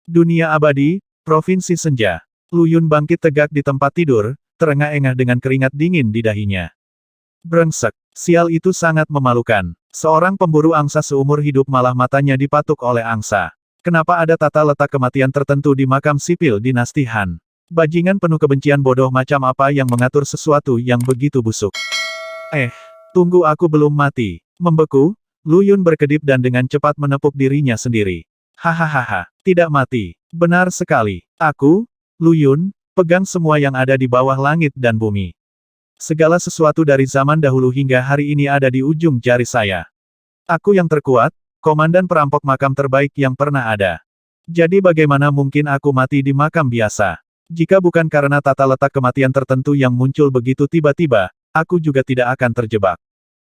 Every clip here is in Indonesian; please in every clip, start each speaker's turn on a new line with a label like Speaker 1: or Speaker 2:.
Speaker 1: Dunia abadi, Provinsi Senja. Lu Yun bangkit tegak di tempat tidur, terengah-engah dengan keringat dingin di dahinya. Brengsek, sial itu sangat memalukan. Seorang pemburu angsa seumur hidup malah matanya dipatuk oleh angsa. Kenapa ada tata letak kematian tertentu di makam sipil dinasti Han? Bajingan penuh kebencian bodoh macam apa yang mengatur sesuatu yang begitu busuk? Tunggu, aku belum mati. Membeku, Lu Yun berkedip dan dengan cepat menepuk dirinya sendiri. Hahaha, tidak mati. Benar sekali. Aku, Lu Yun, pegang semua yang ada di bawah langit dan bumi. Segala sesuatu dari zaman dahulu hingga hari ini ada di ujung jari saya. Aku yang terkuat, komandan perampok makam terbaik yang pernah ada. Jadi bagaimana mungkin aku mati di makam biasa? Jika bukan karena tata letak kematian tertentu yang muncul begitu tiba-tiba, aku juga tidak akan terjebak.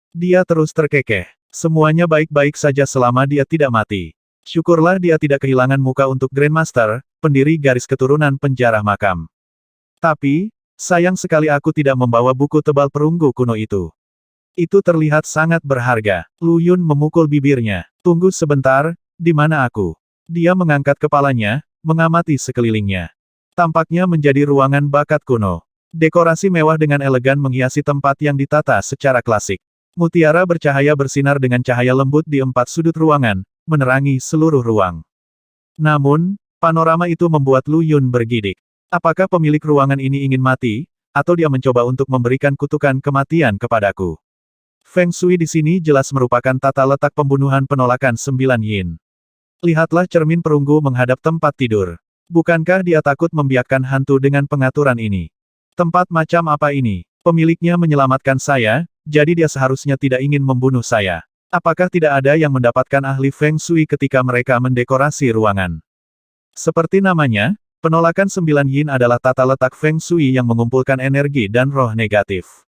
Speaker 1: Dia terus terkekeh. Semuanya baik-baik saja selama dia tidak mati. Syukurlah dia tidak kehilangan muka untuk Grandmaster, pendiri garis keturunan penjara makam. Tapi, sayang sekali aku tidak membawa buku tebal perunggu kuno itu. Itu terlihat sangat berharga. Lu Yun memukul bibirnya. Tunggu sebentar, di mana aku? Dia mengangkat kepalanya, mengamati sekelilingnya. Tampaknya menjadi ruangan bakat kuno. Dekorasi mewah dengan elegan menghiasi tempat yang ditata secara klasik. Mutiara bercahaya bersinar dengan cahaya lembut di empat sudut ruangan, menerangi seluruh ruang. Namun, panorama itu membuat Lu Yun bergidik. Apakah pemilik ruangan ini ingin mati, atau dia mencoba untuk memberikan kutukan kematian kepadaku? Feng Shui di sini jelas merupakan tata letak pembunuhan penolakan 9 yin. Lihatlah cermin perunggu menghadap tempat tidur. Bukankah dia takut membiarkan hantu dengan pengaturan ini? Tempat macam apa ini? Pemiliknya menyelamatkan saya, jadi dia seharusnya tidak ingin membunuh saya. Apakah tidak ada yang mendapatkan ahli Feng Shui ketika mereka mendekorasi ruangan? Seperti namanya, penolakan 9 yin adalah tata letak Feng Shui yang mengumpulkan energi dan roh negatif.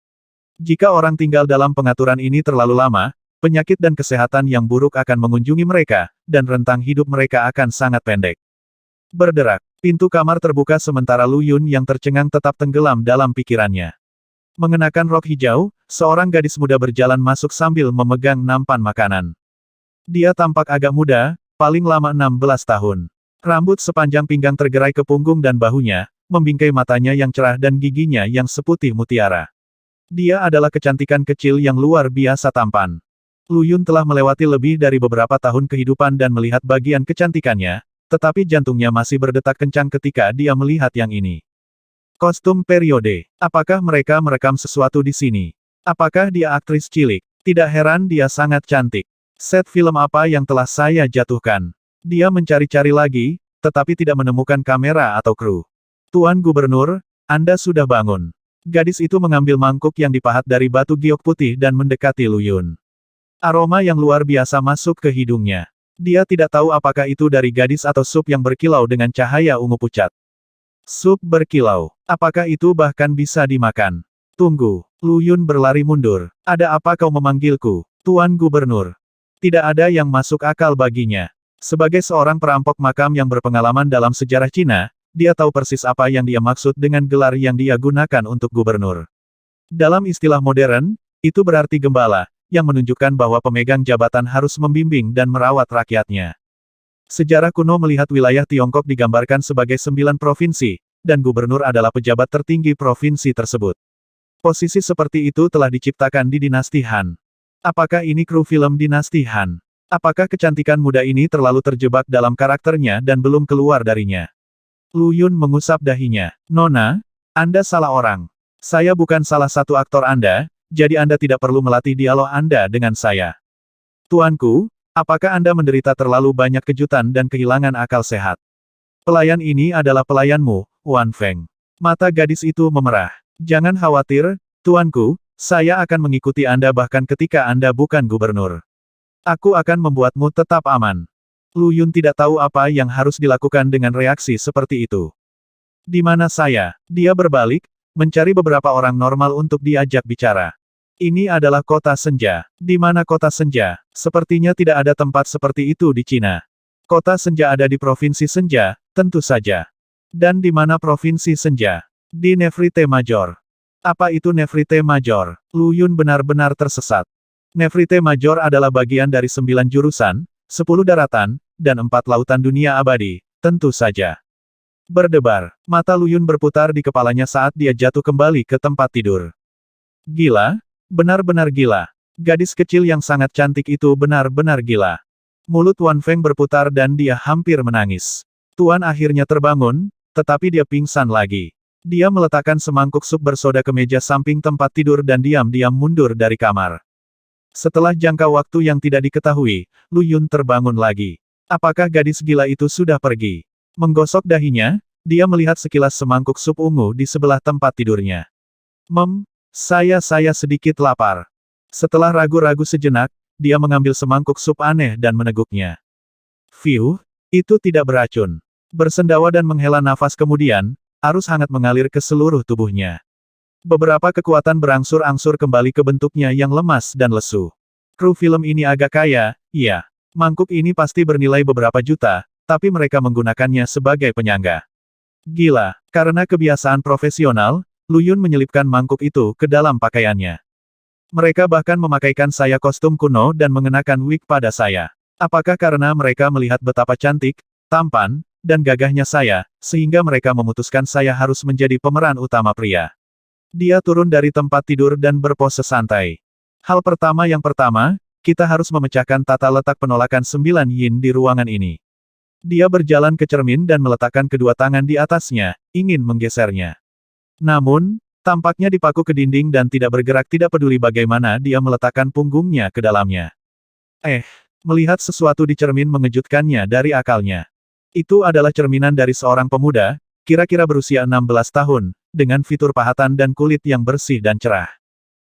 Speaker 1: Jika orang tinggal dalam pengaturan ini terlalu lama, penyakit dan kesehatan yang buruk akan mengunjungi mereka, dan rentang hidup mereka akan sangat pendek. Berderak, pintu kamar terbuka sementara Lu Yun yang tercengang tetap tenggelam dalam pikirannya. Mengenakan rok hijau, seorang gadis muda berjalan masuk sambil memegang nampan makanan. Dia tampak agak muda, paling lama 16 tahun. Rambut sepanjang pinggang tergerai ke punggung dan bahunya, membingkai matanya yang cerah dan giginya yang seputih mutiara. Dia adalah kecantikan kecil yang luar biasa tampan. Lu Yun telah melewati lebih dari beberapa tahun kehidupan dan melihat bagian kecantikannya, tetapi jantungnya masih berdetak kencang ketika dia melihat yang ini. Kostum periode. Apakah mereka merekam sesuatu di sini? Apakah dia aktris cilik? Tidak heran dia sangat cantik. Set film apa yang telah saya jatuhkan? Dia mencari-cari lagi, tetapi tidak menemukan kamera atau kru. Tuan Gubernur, Anda sudah bangun. Gadis itu mengambil mangkuk yang dipahat dari batu giok putih dan mendekati Lu Yun. Aroma yang luar biasa masuk ke hidungnya. Dia tidak tahu apakah itu dari gadis atau sup yang berkilau dengan cahaya ungu pucat. Sup berkilau. Apakah itu bahkan bisa dimakan? Tunggu. Lu Yun berlari mundur. Ada apa kau memanggilku, Tuan Gubernur? Tidak ada yang masuk akal baginya. Sebagai seorang perampok makam yang berpengalaman dalam sejarah Cina, dia tahu persis apa yang dia maksud dengan gelar yang dia gunakan untuk gubernur. Dalam istilah modern, itu berarti gembala, yang menunjukkan bahwa pemegang jabatan harus membimbing dan merawat rakyatnya. Sejarah kuno melihat wilayah Tiongkok digambarkan sebagai 9 provinsi, dan gubernur adalah pejabat tertinggi provinsi tersebut. Posisi seperti itu telah diciptakan di dinasti Han. Apakah ini kru film dinasti Han? Apakah kecantikan muda ini terlalu terjebak dalam karakternya dan belum keluar darinya? Lu Yun mengusap dahinya. Nona, Anda salah orang. Saya bukan salah satu aktor Anda, jadi Anda tidak perlu melatih dialog Anda dengan saya. Tuanku, apakah Anda menderita terlalu banyak kejutan dan kehilangan akal sehat? Pelayan ini adalah pelayanmu, Wan Feng. Mata gadis itu memerah. Jangan khawatir, tuanku, saya akan mengikuti Anda bahkan ketika Anda bukan gubernur. Aku akan membuatmu tetap aman. Lu Yun tidak tahu apa yang harus dilakukan dengan reaksi seperti itu. Di mana saya? Dia berbalik, mencari beberapa orang normal untuk diajak bicara. Ini adalah kota senja. Di mana kota senja? Sepertinya tidak ada tempat seperti itu di Cina. Kota senja ada di provinsi senja, tentu saja. Dan di mana provinsi senja? Di Nefrite Major. Apa itu Nefrite Major? Lu Yun benar-benar tersesat. Nefrite Major adalah bagian dari 9 jurusan, 10 daratan, dan 4 lautan dunia abadi, tentu saja. Berdebar, mata Lu Yun berputar di kepalanya saat dia jatuh kembali ke tempat tidur. Gila? Benar-benar gila. Gadis kecil yang sangat cantik itu benar-benar gila. Mulut Wan Feng berputar dan dia hampir menangis. Tuan akhirnya terbangun, tetapi dia pingsan lagi. Dia meletakkan semangkuk sup bersoda ke meja samping tempat tidur dan diam-diam mundur dari kamar. Setelah jangka waktu yang tidak diketahui, Lu Yun terbangun lagi. Apakah gadis gila itu sudah pergi? Menggosok dahinya, dia melihat sekilas semangkuk sup ungu di sebelah tempat tidurnya. Saya sedikit lapar. Setelah ragu-ragu sejenak, dia mengambil semangkuk sup aneh dan meneguknya. Fiu, itu tidak beracun. Bersendawa dan menghela nafas kemudian, arus hangat mengalir ke seluruh tubuhnya. Beberapa kekuatan berangsur-angsur kembali ke bentuknya yang lemas dan lesu. Kru film ini agak kaya, iya. Mangkuk ini pasti bernilai beberapa juta, tapi mereka menggunakannya sebagai penyangga. Gila, karena kebiasaan profesional, Lu Yun menyelipkan mangkuk itu ke dalam pakaiannya. Mereka bahkan memakaikan saya kostum kuno dan mengenakan wig pada saya. Apakah karena mereka melihat betapa cantik, tampan, dan gagahnya saya, sehingga mereka memutuskan saya harus menjadi pemeran utama pria? Dia turun dari tempat tidur dan berpose santai. Hal pertama, kita harus memecahkan tata letak penolakan 9 yin di ruangan ini. Dia berjalan ke cermin dan meletakkan kedua tangan di atasnya, ingin menggesernya. Namun, tampaknya dipaku ke dinding dan tidak bergerak, tidak peduli bagaimana dia meletakkan punggungnya ke dalamnya. Melihat sesuatu di cermin mengejutkannya dari akalnya. Itu adalah cerminan dari seorang pemuda, kira-kira berusia 16 tahun, dengan fitur pahatan dan kulit yang bersih dan cerah.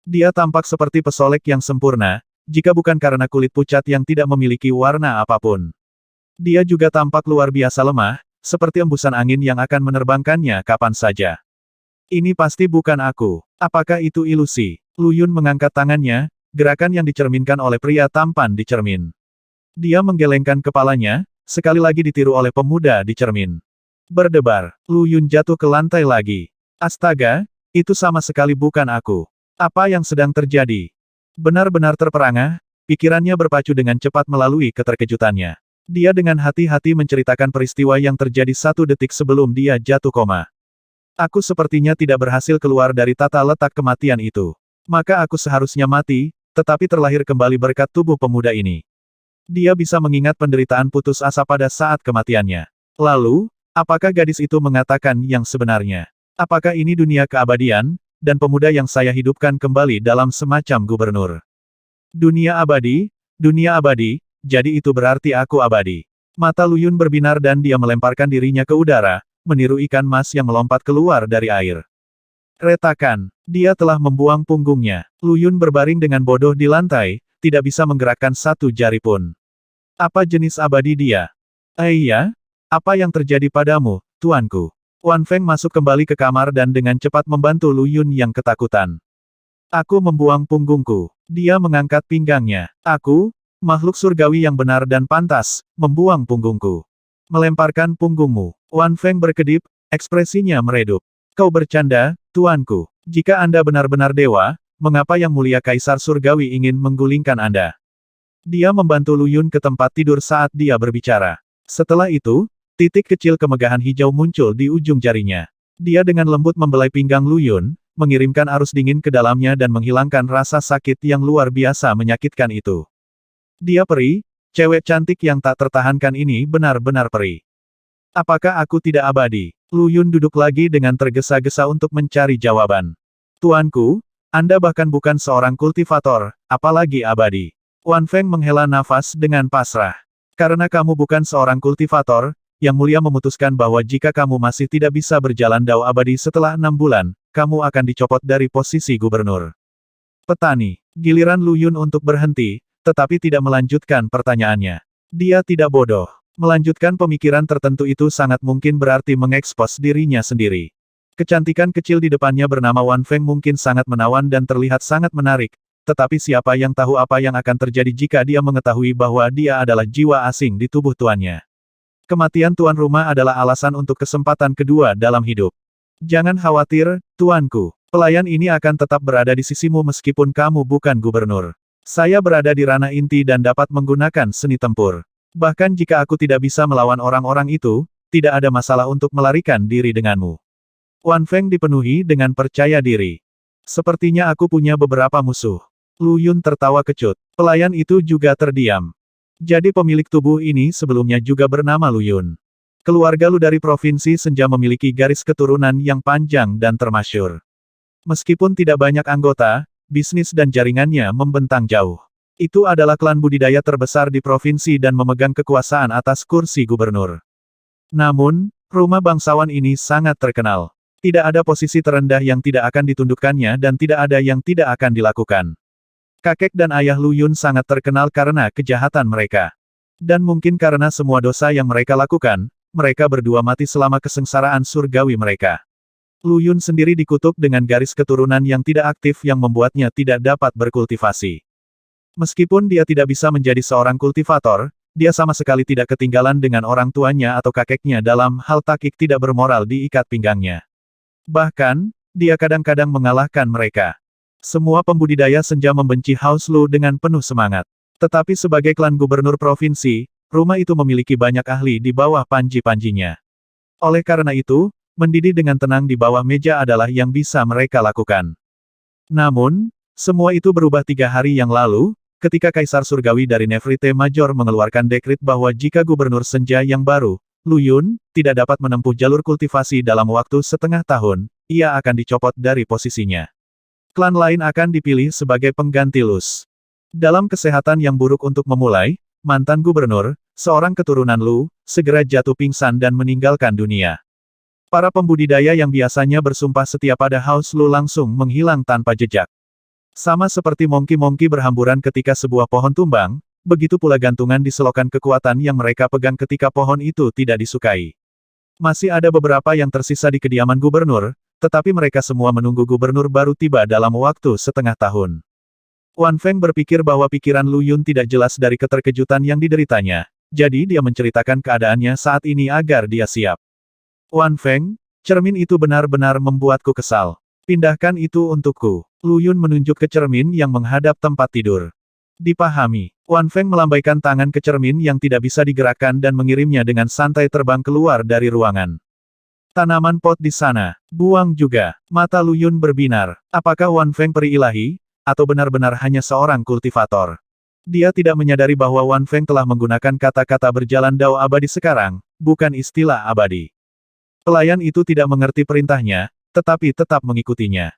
Speaker 1: Dia tampak seperti pesolek yang sempurna, jika bukan karena kulit pucat yang tidak memiliki warna apapun. Dia juga tampak luar biasa lemah, seperti embusan angin yang akan menerbangkannya kapan saja. Ini pasti bukan aku. Apakah itu ilusi? Lu Yun mengangkat tangannya, gerakan yang dicerminkan oleh pria tampan di cermin. Dia menggelengkan kepalanya, sekali lagi ditiru oleh pemuda di cermin. Berdebar, Lu Yun jatuh ke lantai lagi. Astaga, itu sama sekali bukan aku. Apa yang sedang terjadi? Benar-benar terperangah, pikirannya berpacu dengan cepat melalui keterkejutannya. Dia dengan hati-hati menceritakan peristiwa yang terjadi 1 detik sebelum dia jatuh koma. Aku sepertinya tidak berhasil keluar dari tata letak kematian itu. Maka aku seharusnya mati, tetapi terlahir kembali berkat tubuh pemuda ini. Dia bisa mengingat penderitaan putus asa pada saat kematiannya. Lalu, apakah gadis itu mengatakan yang sebenarnya? Apakah ini dunia keabadian, dan pemuda yang saya hidupkan kembali dalam semacam gubernur? Dunia abadi, jadi itu berarti aku abadi. Mata Lu Yun berbinar dan dia melemparkan dirinya ke udara, meniru ikan mas yang melompat keluar dari air. Retakan, dia telah membuang punggungnya. Lu Yun berbaring dengan bodoh di lantai, tidak bisa menggerakkan satu jari pun. Apa jenis abadi dia? Iya? Apa yang terjadi padamu, tuanku? Wan Feng masuk kembali ke kamar dan dengan cepat membantu Lu Yun yang ketakutan. Aku membuang punggungku. Dia mengangkat pinggangnya. Aku, makhluk surgawi yang benar dan pantas, membuang punggungku. Melemparkan punggungmu. Wan Feng berkedip, ekspresinya meredup. Kau bercanda, tuanku. Jika Anda benar-benar dewa, mengapa Yang Mulia Kaisar Surgawi ingin menggulingkan Anda? Dia membantu Lu Yun ke tempat tidur saat dia berbicara. Setelah itu, titik kecil kemegahan hijau muncul di ujung jarinya. Dia dengan lembut membelai pinggang Lu Yun, mengirimkan arus dingin ke dalamnya dan menghilangkan rasa sakit yang luar biasa menyakitkan itu. Dia peri, cewek cantik yang tak tertahankan ini benar-benar peri. Apakah aku tidak abadi? Lu Yun duduk lagi dengan tergesa-gesa untuk mencari jawaban. Tuanku, Anda bahkan bukan seorang kultivator, apalagi abadi. Wan Feng menghela nafas dengan pasrah. Karena kamu bukan seorang kultivator, Yang Mulia memutuskan bahwa jika kamu masih tidak bisa berjalan dao abadi setelah 6 bulan, kamu akan dicopot dari posisi gubernur. Petani, giliran Lu Yun untuk berhenti, tetapi tidak melanjutkan pertanyaannya. Dia tidak bodoh. Melanjutkan pemikiran tertentu itu sangat mungkin berarti mengekspos dirinya sendiri. Kecantikan kecil di depannya bernama Wan Feng mungkin sangat menawan dan terlihat sangat menarik, tetapi siapa yang tahu apa yang akan terjadi jika dia mengetahui bahwa dia adalah jiwa asing di tubuh tuannya. Kematian tuan rumah adalah alasan untuk kesempatan kedua dalam hidup. Jangan khawatir, tuanku. Pelayan ini akan tetap berada di sisimu meskipun kamu bukan gubernur. Saya berada di ranah inti dan dapat menggunakan seni tempur. Bahkan jika aku tidak bisa melawan orang-orang itu, tidak ada masalah untuk melarikan diri denganmu. Wan Feng dipenuhi dengan percaya diri. Sepertinya aku punya beberapa musuh. Lu Yun tertawa kecut. Pelayan itu juga terdiam. Jadi pemilik tubuh ini sebelumnya juga bernama Lu Yun. Keluarga Lu dari Provinsi Senja memiliki garis keturunan yang panjang dan termasyur. Meskipun tidak banyak anggota, bisnis dan jaringannya membentang jauh. Itu adalah klan budidaya terbesar di provinsi dan memegang kekuasaan atas kursi gubernur. Namun, rumah bangsawan ini sangat terkenal. Tidak ada posisi terendah yang tidak akan ditundukkannya dan tidak ada yang tidak akan dilakukan. Kakek dan ayah Lu Yun sangat terkenal karena kejahatan mereka. Dan mungkin karena semua dosa yang mereka lakukan, mereka berdua mati selama kesengsaraan surgawi mereka. Lu Yun sendiri dikutuk dengan garis keturunan yang tidak aktif yang membuatnya tidak dapat berkultivasi. Meskipun dia tidak bisa menjadi seorang kultivator, dia sama sekali tidak ketinggalan dengan orang tuanya atau kakeknya dalam hal takik tidak bermoral di ikat pinggangnya. Bahkan, dia kadang-kadang mengalahkan mereka. Semua pembudidaya senja membenci House Lu dengan penuh semangat. Tetapi sebagai klan gubernur provinsi, rumah itu memiliki banyak ahli di bawah panji-panjinya. Oleh karena itu, mendidih dengan tenang di bawah meja adalah yang bisa mereka lakukan. Namun, semua itu berubah 3 hari yang lalu, ketika Kaisar Surgawi dari Nefertiti Major mengeluarkan dekret bahwa jika gubernur senja yang baru, Lu Yun, tidak dapat menempuh jalur kultivasi dalam waktu setengah tahun, ia akan dicopot dari posisinya. Klan lain akan dipilih sebagai pengganti Lus. Dalam kesehatan yang buruk untuk memulai, mantan gubernur, seorang keturunan Lu, segera jatuh pingsan dan meninggalkan dunia. Para pembudidaya yang biasanya bersumpah setia pada House Lu langsung menghilang tanpa jejak. Sama seperti mongki-mongki berhamburan ketika sebuah pohon tumbang, begitu pula gantungan di selokan kekuatan yang mereka pegang ketika pohon itu tidak disukai. Masih ada beberapa yang tersisa di kediaman gubernur, tetapi mereka semua menunggu gubernur baru tiba dalam waktu setengah tahun. Wan Feng berpikir bahwa pikiran Lu Yun tidak jelas dari keterkejutan yang dideritanya, jadi dia menceritakan keadaannya saat ini agar dia siap. Wan Feng, cermin itu benar-benar membuatku kesal. Pindahkan itu untukku. Lu Yun menunjuk ke cermin yang menghadap tempat tidur. Dipahami. Wan Feng melambaikan tangan ke cermin yang tidak bisa digerakkan dan mengirimnya dengan santai terbang keluar dari ruangan. Tanaman pot di sana. Buang juga. Mata Lu Yun berbinar. Apakah Wan Feng peri ilahi? Atau benar-benar hanya seorang kultivator? Dia tidak menyadari bahwa Wan Feng telah menggunakan kata-kata berjalan dao abadi sekarang, bukan istilah abadi. Pelayan itu tidak mengerti perintahnya, tetapi tetap mengikutinya.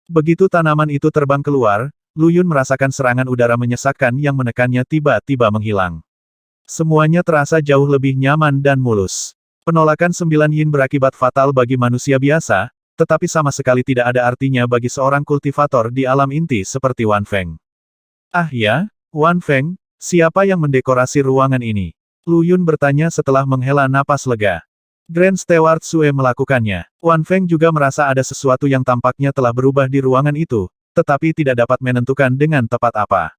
Speaker 1: Begitu tanaman itu terbang keluar, Lu Yun merasakan serangan udara menyesakkan yang menekannya tiba-tiba menghilang. Semuanya terasa jauh lebih nyaman dan mulus. Penolakan 9 yin berakibat fatal bagi manusia biasa, tetapi sama sekali tidak ada artinya bagi seorang kultivator di alam inti seperti Wan Feng. Ah ya, Wan Feng, siapa yang mendekorasi ruangan ini? Lu Yun bertanya setelah menghela napas lega. Grand Steward Sue melakukannya. Wan Feng juga merasa ada sesuatu yang tampaknya telah berubah di ruangan itu, tetapi tidak dapat menentukan dengan tepat apa.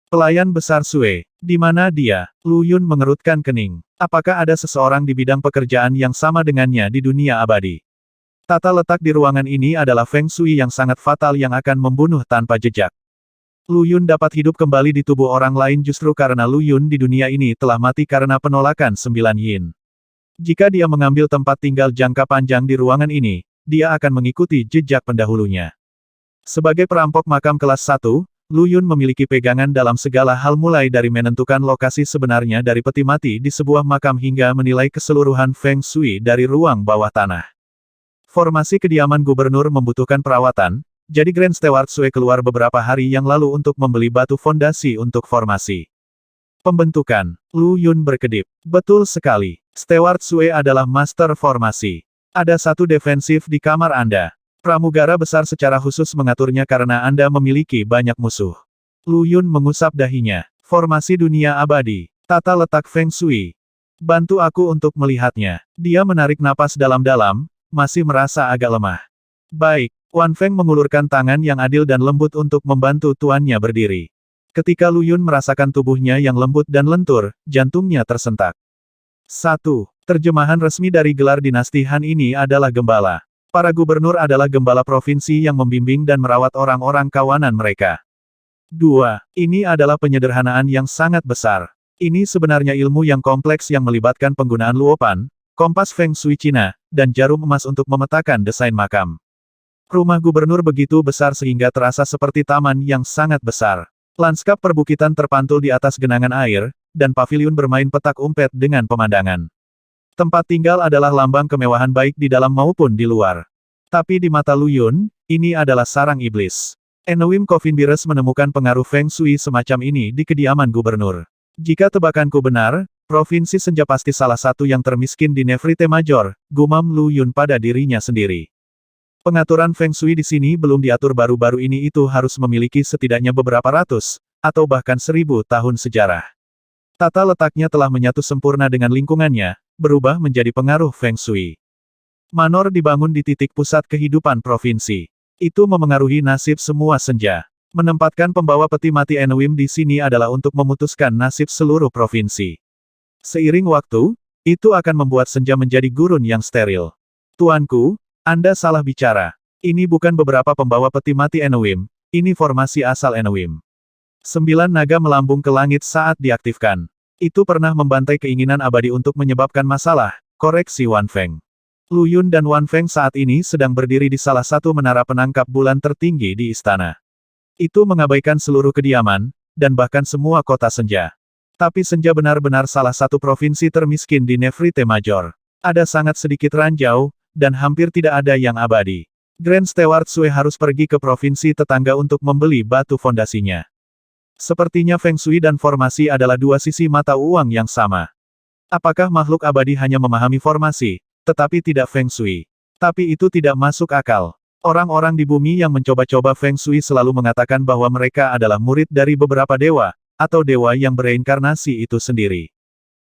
Speaker 1: Pelayan besar Sue, di mana dia? Lu Yun mengerutkan kening. Apakah ada seseorang di bidang pekerjaan yang sama dengannya di dunia abadi? Tata letak di ruangan ini adalah Feng Shui yang sangat fatal yang akan membunuh tanpa jejak. Lu Yun dapat hidup kembali di tubuh orang lain justru karena Lu Yun di dunia ini telah mati karena penolakan 9 yin. Jika dia mengambil tempat tinggal jangka panjang di ruangan ini, dia akan mengikuti jejak pendahulunya. Sebagai perampok makam kelas 1, Lu Yun memiliki pegangan dalam segala hal mulai dari menentukan lokasi sebenarnya dari peti mati di sebuah makam hingga menilai keseluruhan Feng Shui dari ruang bawah tanah. Formasi kediaman gubernur membutuhkan perawatan, jadi Grand Steward Sue keluar beberapa hari yang lalu untuk membeli batu fondasi untuk formasi. Pembentukan. Lu Yun berkedip. Betul sekali. Steward Sue adalah master formasi. Ada satu defensif di kamar Anda. Pramugara besar secara khusus mengaturnya karena Anda memiliki banyak musuh. Lu Yun mengusap dahinya. Formasi dunia abadi. Tata letak Feng Shui. Bantu aku untuk melihatnya. Dia menarik napas dalam-dalam, masih merasa agak lemah. Baik. Wan Feng mengulurkan tangan yang adil dan lembut untuk membantu tuannya berdiri. Ketika Lu Yun merasakan tubuhnya yang lembut dan lentur, jantungnya tersentak. 1. Terjemahan resmi dari gelar dinasti Han ini adalah Gembala. Para gubernur adalah gembala provinsi yang membimbing dan merawat orang-orang kawanan mereka. 2. Ini adalah penyederhanaan yang sangat besar. Ini sebenarnya ilmu yang kompleks yang melibatkan penggunaan luopan, kompas Feng Shui Cina, dan jarum emas untuk memetakan desain makam. Rumah gubernur begitu besar sehingga terasa seperti taman yang sangat besar. Lanskap perbukitan terpantul di atas genangan air, dan paviliun bermain petak umpet dengan pemandangan. Tempat tinggal adalah lambang kemewahan baik di dalam maupun di luar. Tapi di mata Lu Yun, ini adalah sarang iblis. Enowim Covinbires menemukan pengaruh Feng Shui semacam ini di kediaman gubernur. Jika tebakanku benar, Provinsi Senja pasti salah satu yang termiskin di Nevrite Major, gumam Lu Yun pada dirinya sendiri. Pengaturan Feng Shui di sini belum diatur baru-baru ini itu harus memiliki setidaknya beberapa ratus, atau bahkan 1000 tahun sejarah. Tata letaknya telah menyatu sempurna dengan lingkungannya, berubah menjadi pengaruh Feng Shui. Manor dibangun di titik pusat kehidupan provinsi. Itu memengaruhi nasib semua senja. Menempatkan pembawa peti mati Enowim di sini adalah untuk memutuskan nasib seluruh provinsi. Seiring waktu, itu akan membuat senja menjadi gurun yang steril. Tuanku, Anda salah bicara. Ini bukan beberapa pembawa peti mati Enowim, ini formasi asal Enowim. 9 naga melambung ke langit saat diaktifkan. Itu pernah membantai keinginan abadi untuk menyebabkan masalah, koreksi Wan Feng. Lu Yun dan Wan Feng saat ini sedang berdiri di salah satu menara penangkap bulan tertinggi di istana. Itu mengabaikan seluruh kediaman, dan bahkan semua kota senja. Tapi senja benar-benar salah satu provinsi termiskin di Nevrite Major. Ada sangat sedikit ranjau, dan hampir tidak ada yang abadi. Grand Steward Sui harus pergi ke provinsi tetangga untuk membeli batu fondasinya. Sepertinya Feng Shui dan formasi adalah dua sisi mata uang yang sama. Apakah makhluk abadi hanya memahami formasi, tetapi tidak Feng Shui? Tapi itu tidak masuk akal. Orang-orang di bumi yang mencoba-coba Feng Shui selalu mengatakan bahwa mereka adalah murid dari beberapa dewa, atau dewa yang bereinkarnasi itu sendiri.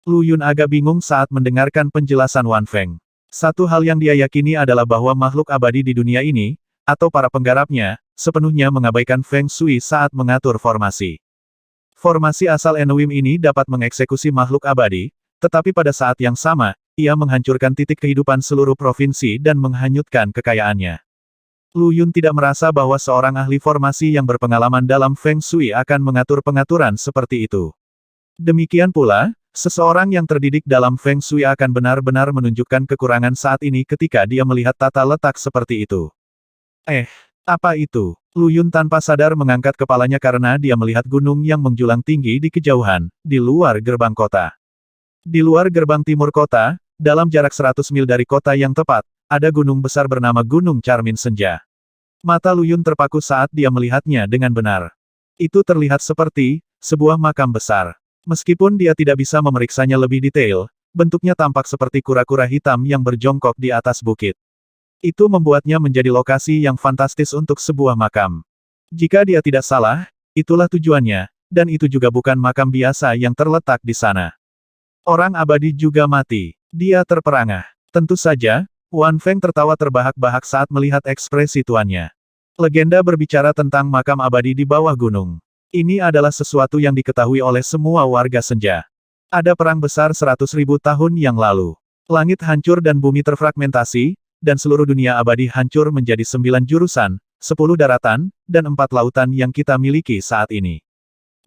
Speaker 1: Lu Yun agak bingung saat mendengarkan penjelasan Wan Feng. Satu hal yang dia yakini adalah bahwa makhluk abadi di dunia ini, atau para penggarapnya, sepenuhnya mengabaikan Feng Shui saat mengatur formasi. Formasi asal Enowim ini dapat mengeksekusi makhluk abadi, tetapi pada saat yang sama, ia menghancurkan titik kehidupan seluruh provinsi dan menghanyutkan kekayaannya. Lu Yun tidak merasa bahwa seorang ahli formasi yang berpengalaman dalam Feng Shui akan mengatur pengaturan seperti itu. Demikian pula, seseorang yang terdidik dalam Feng Shui akan benar-benar menunjukkan kekurangan saat ini ketika dia melihat tata letak seperti itu. Apa itu? Lu Yun tanpa sadar mengangkat kepalanya karena dia melihat gunung yang menjulang tinggi di kejauhan, di luar gerbang kota. Di luar gerbang timur kota, dalam jarak 100 mil dari kota yang tepat, ada gunung besar bernama Gunung Charmin Senja. Mata Lu Yun terpaku saat dia melihatnya dengan benar. Itu terlihat seperti sebuah makam besar. Meskipun dia tidak bisa memeriksanya lebih detail, bentuknya tampak seperti kura-kura hitam yang berjongkok di atas bukit. Itu membuatnya menjadi lokasi yang fantastis untuk sebuah makam. Jika dia tidak salah, itulah tujuannya, dan itu juga bukan makam biasa yang terletak di sana. Orang abadi juga mati. Dia terperangah. Tentu saja, Wan Feng tertawa terbahak-bahak saat melihat ekspresi tuannya. Legenda berbicara tentang makam abadi di bawah gunung. Ini adalah sesuatu yang diketahui oleh semua warga senja. Ada perang besar 100.000 tahun yang lalu. Langit hancur dan bumi terfragmentasi, dan seluruh dunia abadi hancur menjadi 9 jurusan, 10 daratan, dan 4 lautan yang kita miliki saat ini.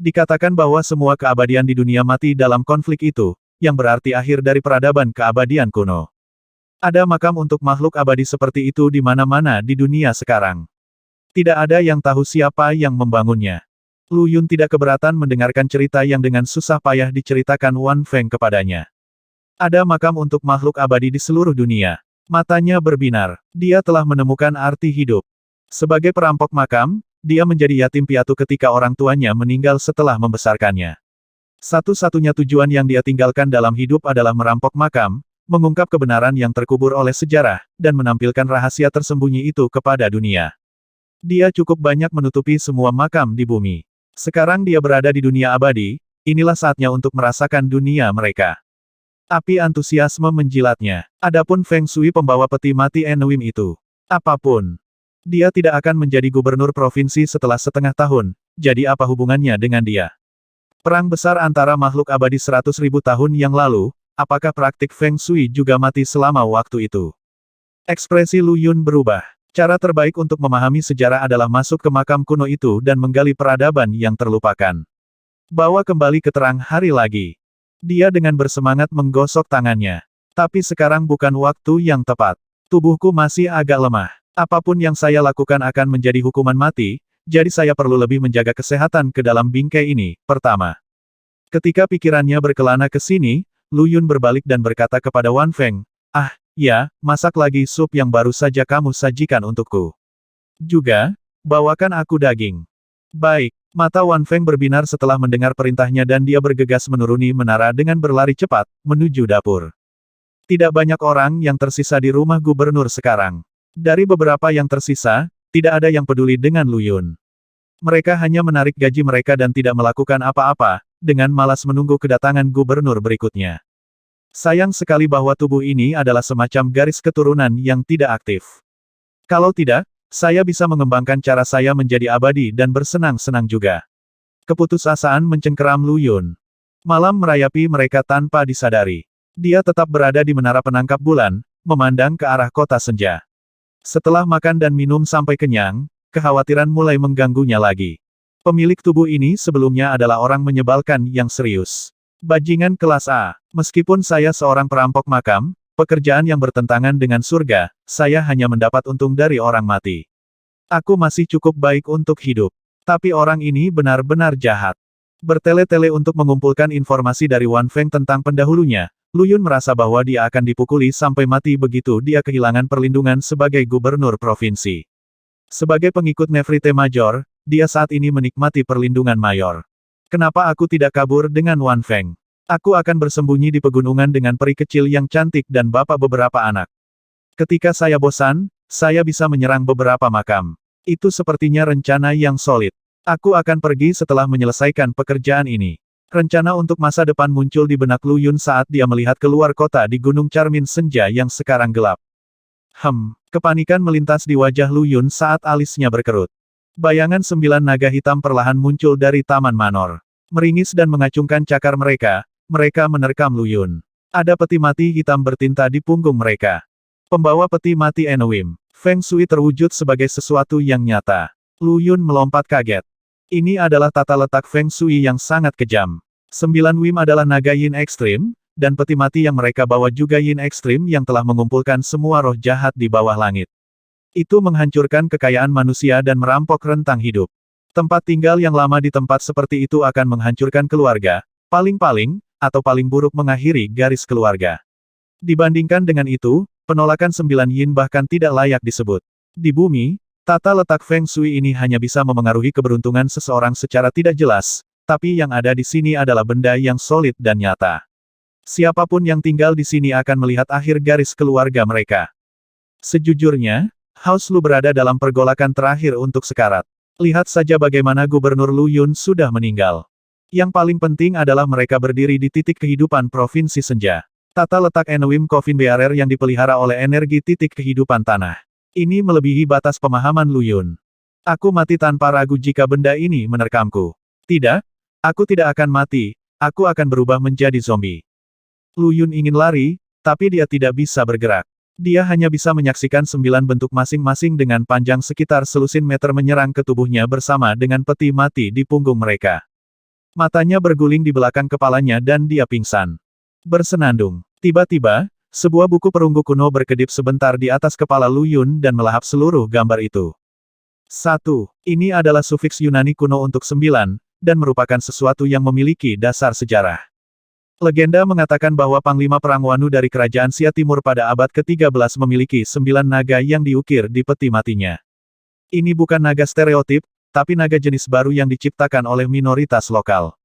Speaker 1: Dikatakan bahwa semua keabadian di dunia mati dalam konflik itu, yang berarti akhir dari peradaban keabadian kuno. Ada makam untuk makhluk abadi seperti itu di mana-mana di dunia sekarang. Tidak ada yang tahu siapa yang membangunnya. Lu Yun tidak keberatan mendengarkan cerita yang dengan susah payah diceritakan Wan Feng kepadanya. Ada makam untuk makhluk abadi di seluruh dunia. Matanya berbinar. Dia telah menemukan arti hidup. Sebagai perampok makam, dia menjadi yatim piatu ketika orang tuanya meninggal setelah membesarkannya. Satu-satunya tujuan yang dia tinggalkan dalam hidup adalah merampok makam, mengungkap kebenaran yang terkubur oleh sejarah, dan menampilkan rahasia tersembunyi itu kepada dunia. Dia cukup banyak menutupi semua makam di bumi. Sekarang dia berada di dunia abadi, inilah saatnya untuk merasakan dunia mereka. Api antusiasme menjilatnya. Adapun Feng Shui pembawa peti mati Enowim itu. Apapun. Dia tidak akan menjadi gubernur provinsi setelah setengah tahun, jadi apa hubungannya dengan dia? Perang besar antara makhluk abadi 100.000 tahun yang lalu, apakah praktik Feng Shui juga mati selama waktu itu? Ekspresi Lu Yun berubah. Cara terbaik untuk memahami sejarah adalah masuk ke makam kuno itu dan menggali peradaban yang terlupakan. Bawa kembali ke terang hari lagi. Dia dengan bersemangat menggosok tangannya. Tapi sekarang bukan waktu yang tepat. Tubuhku masih agak lemah. Apapun yang saya lakukan akan menjadi hukuman mati, jadi saya perlu lebih menjaga kesehatan ke dalam bingkai ini. Pertama, ketika pikirannya berkelana ke sini, Lu Yun berbalik dan berkata kepada Wan Feng, "Ah, ya, masak lagi sup yang baru saja kamu sajikan untukku. Juga, bawakan aku daging." Baik, mata Wan Feng berbinar setelah mendengar perintahnya dan dia bergegas menuruni menara dengan berlari cepat, menuju dapur. Tidak banyak orang yang tersisa di rumah gubernur sekarang. Dari beberapa yang tersisa, tidak ada yang peduli dengan Lu Yun. Mereka hanya menarik gaji mereka dan tidak melakukan apa-apa, dengan malas menunggu kedatangan gubernur berikutnya. Sayang sekali bahwa tubuh ini adalah semacam garis keturunan yang tidak aktif. Kalau tidak, saya bisa mengembangkan cara saya menjadi abadi dan bersenang-senang juga. Keputusasaan mencengkeram Lu Yun. Malam merayapi mereka tanpa disadari. Dia tetap berada di menara penangkap bulan, memandang ke arah kota senja. Setelah makan dan minum sampai kenyang, kekhawatiran mulai mengganggunya lagi. Pemilik tubuh ini sebelumnya adalah orang menyebalkan yang serius. Bajingan kelas A. Meskipun saya seorang perampok makam, pekerjaan yang bertentangan dengan surga, saya hanya mendapat untung dari orang mati. Aku masih cukup baik untuk hidup. Tapi orang ini benar-benar jahat. Bertele-tele untuk mengumpulkan informasi dari Wan Feng tentang pendahulunya, Lu Yun merasa bahwa dia akan dipukuli sampai mati begitu dia kehilangan perlindungan sebagai gubernur provinsi. Sebagai pengikut Nefrite Major, dia saat ini menikmati perlindungan mayor. Kenapa aku tidak kabur dengan Wan Feng? Aku akan bersembunyi di pegunungan dengan peri kecil yang cantik dan bapak beberapa anak. Ketika saya bosan, saya bisa menyerang beberapa makam. Itu sepertinya rencana yang solid. Aku akan pergi setelah menyelesaikan pekerjaan ini. Rencana untuk masa depan muncul di benak Lu Yun saat dia melihat keluar kota di Gunung Charmin senja yang sekarang gelap. Kepanikan melintas di wajah Lu Yun saat alisnya berkerut. Bayangan 9 naga hitam perlahan muncul dari Taman Manor. Meringis dan mengacungkan cakar mereka menerkam Lu Yun. Ada peti mati hitam bertinta di punggung mereka. Pembawa peti mati Enowim. Feng Shui terwujud sebagai sesuatu yang nyata. Lu Yun melompat kaget. Ini adalah tata letak Feng Shui yang sangat kejam. 9 Wim adalah naga yin ekstrim, dan peti mati yang mereka bawa juga yin ekstrim yang telah mengumpulkan semua roh jahat di bawah langit. Itu menghancurkan kekayaan manusia dan merampok rentang hidup. Tempat tinggal yang lama di tempat seperti itu akan menghancurkan keluarga, paling-paling, atau paling buruk mengakhiri garis keluarga. Dibandingkan dengan itu, penolakan 9 yin bahkan tidak layak disebut. Di bumi, tata letak Feng Shui ini hanya bisa memengaruhi keberuntungan seseorang secara tidak jelas, tapi yang ada di sini adalah benda yang solid dan nyata. Siapapun yang tinggal di sini akan melihat akhir garis keluarga mereka. Sejujurnya, House Lu berada dalam pergolakan terakhir untuk sekarat. Lihat saja bagaimana Gubernur Lu Yun sudah meninggal. Yang paling penting adalah mereka berdiri di titik kehidupan Provinsi Senja. Tata letak Enowim Coffin Bearer yang dipelihara oleh energi titik kehidupan tanah. Ini melebihi batas pemahaman Lu Yun. Aku mati tanpa ragu jika benda ini menerkamku. Tidak, aku tidak akan mati, aku akan berubah menjadi zombie. Lu Yun ingin lari, tapi dia tidak bisa bergerak. Dia hanya bisa menyaksikan 9 bentuk masing-masing dengan panjang sekitar selusin meter menyerang ke tubuhnya bersama dengan peti mati di punggung mereka. Matanya berguling di belakang kepalanya dan dia pingsan. Bersenandung. Tiba-tiba, sebuah buku perunggu kuno berkedip sebentar di atas kepala Lu Yun dan melahap seluruh gambar itu. 1. Ini adalah sufiks Yunani kuno untuk 9, dan merupakan sesuatu yang memiliki dasar sejarah. Legenda mengatakan bahwa Panglima Perang Wanu dari Kerajaan Xia Timur pada abad ke-13 memiliki 9 naga yang diukir di peti matinya. Ini bukan naga stereotip, tapi naga jenis baru yang diciptakan oleh minoritas lokal.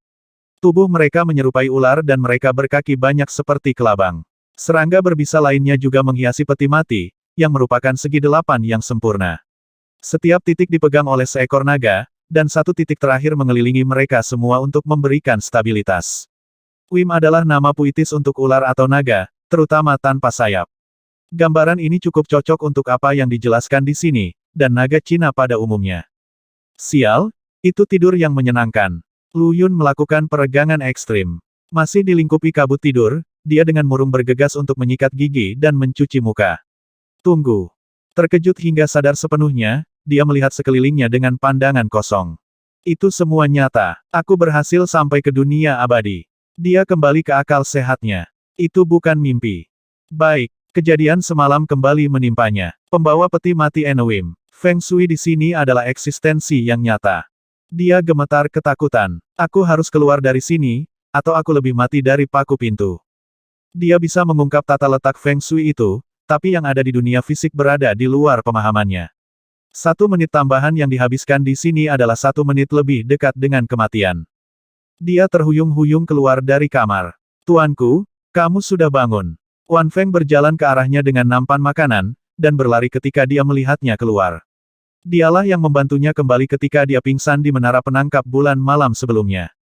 Speaker 1: Tubuh mereka menyerupai ular dan mereka berkaki banyak seperti kelabang. Serangga berbisa lainnya juga menghiasi peti mati, yang merupakan segi 8 yang sempurna. Setiap titik dipegang oleh seekor naga, dan satu titik terakhir mengelilingi mereka semua untuk memberikan stabilitas. Wim adalah nama puitis untuk ular atau naga, terutama tanpa sayap. Gambaran ini cukup cocok untuk apa yang dijelaskan di sini, dan naga Cina pada umumnya. Sial, itu tidur yang menyenangkan. Lu Yun melakukan peregangan ekstrim. Masih dilingkupi kabut tidur, dia dengan murung bergegas untuk menyikat gigi dan mencuci muka. Tunggu. Terkejut hingga sadar sepenuhnya, dia melihat sekelilingnya dengan pandangan kosong. Itu semua nyata. Aku berhasil sampai ke dunia abadi. Dia kembali ke akal sehatnya. Itu bukan mimpi. Baik, kejadian semalam kembali menimpanya. Pembawa peti mati Enowim. Feng Shui di sini adalah eksistensi yang nyata. Dia gemetar ketakutan. Aku harus keluar dari sini, atau aku lebih mati dari paku pintu. Dia bisa mengungkap tata letak Feng Shui itu, tapi yang ada di dunia fisik berada di luar pemahamannya. 1 menit tambahan yang dihabiskan di sini adalah 1 menit lebih dekat dengan kematian. Dia terhuyung-huyung keluar dari kamar. Tuanku, kamu sudah bangun. Wan Feng berjalan ke arahnya dengan nampan makanan, dan berlari ketika dia melihatnya keluar. Dialah yang membantunya kembali ketika dia pingsan di menara penangkap bulan malam sebelumnya.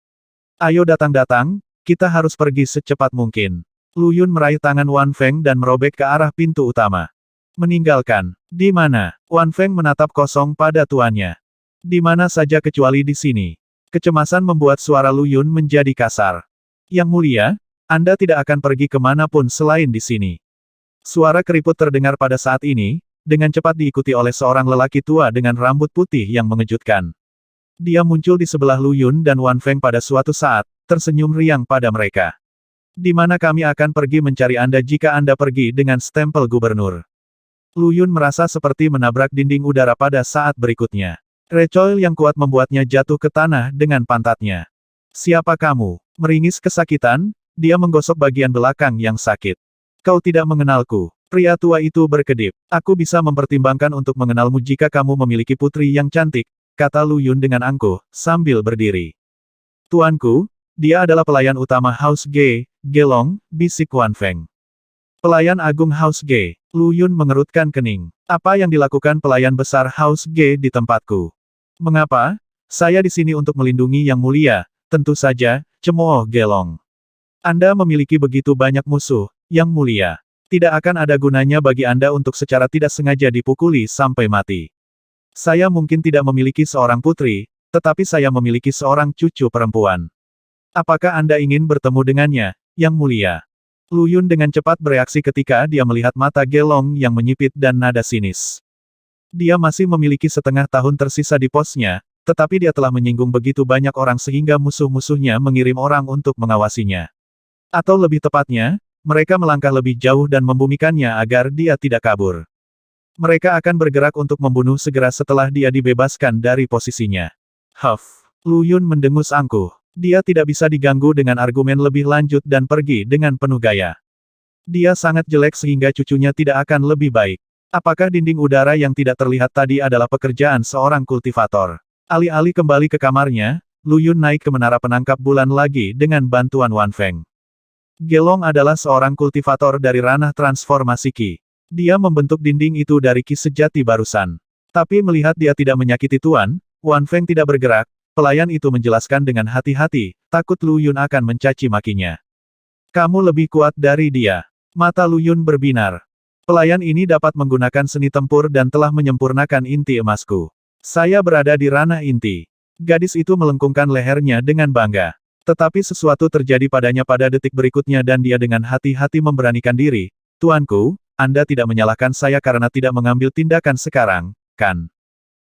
Speaker 1: Ayo datang-datang, kita harus pergi secepat mungkin. Lu Yun meraih tangan Wan Feng dan merobek ke arah pintu utama. Meninggalkan. Di mana? Wan Feng menatap kosong pada tuannya. Di mana saja kecuali di sini. Kecemasan membuat suara Lu Yun menjadi kasar. Yang mulia, Anda tidak akan pergi kemanapun selain di sini. Suara keriput terdengar pada saat ini, dengan cepat diikuti oleh seorang lelaki tua dengan rambut putih yang mengejutkan. Dia muncul di sebelah Lu Yun dan Wan Feng pada suatu saat, tersenyum riang pada mereka. Di mana kami akan pergi mencari Anda jika Anda pergi dengan stempel gubernur? Lu Yun merasa seperti menabrak dinding udara pada saat berikutnya. Recoil yang kuat membuatnya jatuh ke tanah dengan pantatnya. Siapa kamu? Meringis kesakitan, dia menggosok bagian belakang yang sakit. Kau tidak mengenalku. Pria tua itu berkedip. Aku bisa mempertimbangkan untuk mengenalmu jika kamu memiliki putri yang cantik, kata Lu Yun dengan angkuh, sambil berdiri. Tuanku, dia adalah pelayan utama House Ge, Gelong, bisik Wan Feng. Pelayan Agung House Ge. Lu Yun mengerutkan kening. Apa yang dilakukan pelayan besar House Ge di tempatku? Mengapa? Saya di sini untuk melindungi Yang Mulia, tentu saja, cemooh Gelong. Anda memiliki begitu banyak musuh, Yang Mulia. Tidak akan ada gunanya bagi Anda untuk secara tidak sengaja dipukuli sampai mati. Saya mungkin tidak memiliki seorang putri, tetapi saya memiliki seorang cucu perempuan. Apakah Anda ingin bertemu dengannya, Yang Mulia? Lu Yun dengan cepat bereaksi ketika dia melihat mata Gelong yang menyipit dan nada sinis. Dia masih memiliki setengah tahun tersisa di posnya, tetapi dia telah menyinggung begitu banyak orang sehingga musuh-musuhnya mengirim orang untuk mengawasinya. Atau lebih tepatnya, mereka melangkah lebih jauh dan membumikannya agar dia tidak kabur. Mereka akan bergerak untuk membunuh segera setelah dia dibebaskan dari posisinya. Huff. Lu Yun mendengus angkuh. Dia tidak bisa diganggu dengan argumen lebih lanjut dan pergi dengan penuh gaya. Dia sangat jelek sehingga cucunya tidak akan lebih baik. Apakah dinding udara yang tidak terlihat tadi adalah pekerjaan seorang kultivator? Alih-alih kembali ke kamarnya, Lu Yun naik ke menara penangkap bulan lagi dengan bantuan Wan Feng. Gelong adalah seorang kultivator dari ranah transformasi Qi. Dia membentuk dinding itu dari Qi sejati barusan. Tapi melihat dia tidak menyakiti Tuan, Wan Feng tidak bergerak. Pelayan itu menjelaskan dengan hati-hati, takut Lu Yun akan mencaci makinya. Kamu lebih kuat dari dia. Mata Lu Yun berbinar. Pelayan ini dapat menggunakan seni tempur dan telah menyempurnakan inti emasku. Saya berada di ranah inti. Gadis itu melengkungkan lehernya dengan bangga. Tetapi sesuatu terjadi padanya pada detik berikutnya dan dia dengan hati-hati memberanikan diri. Tuanku, Anda tidak menyalahkan saya karena tidak mengambil tindakan sekarang, kan?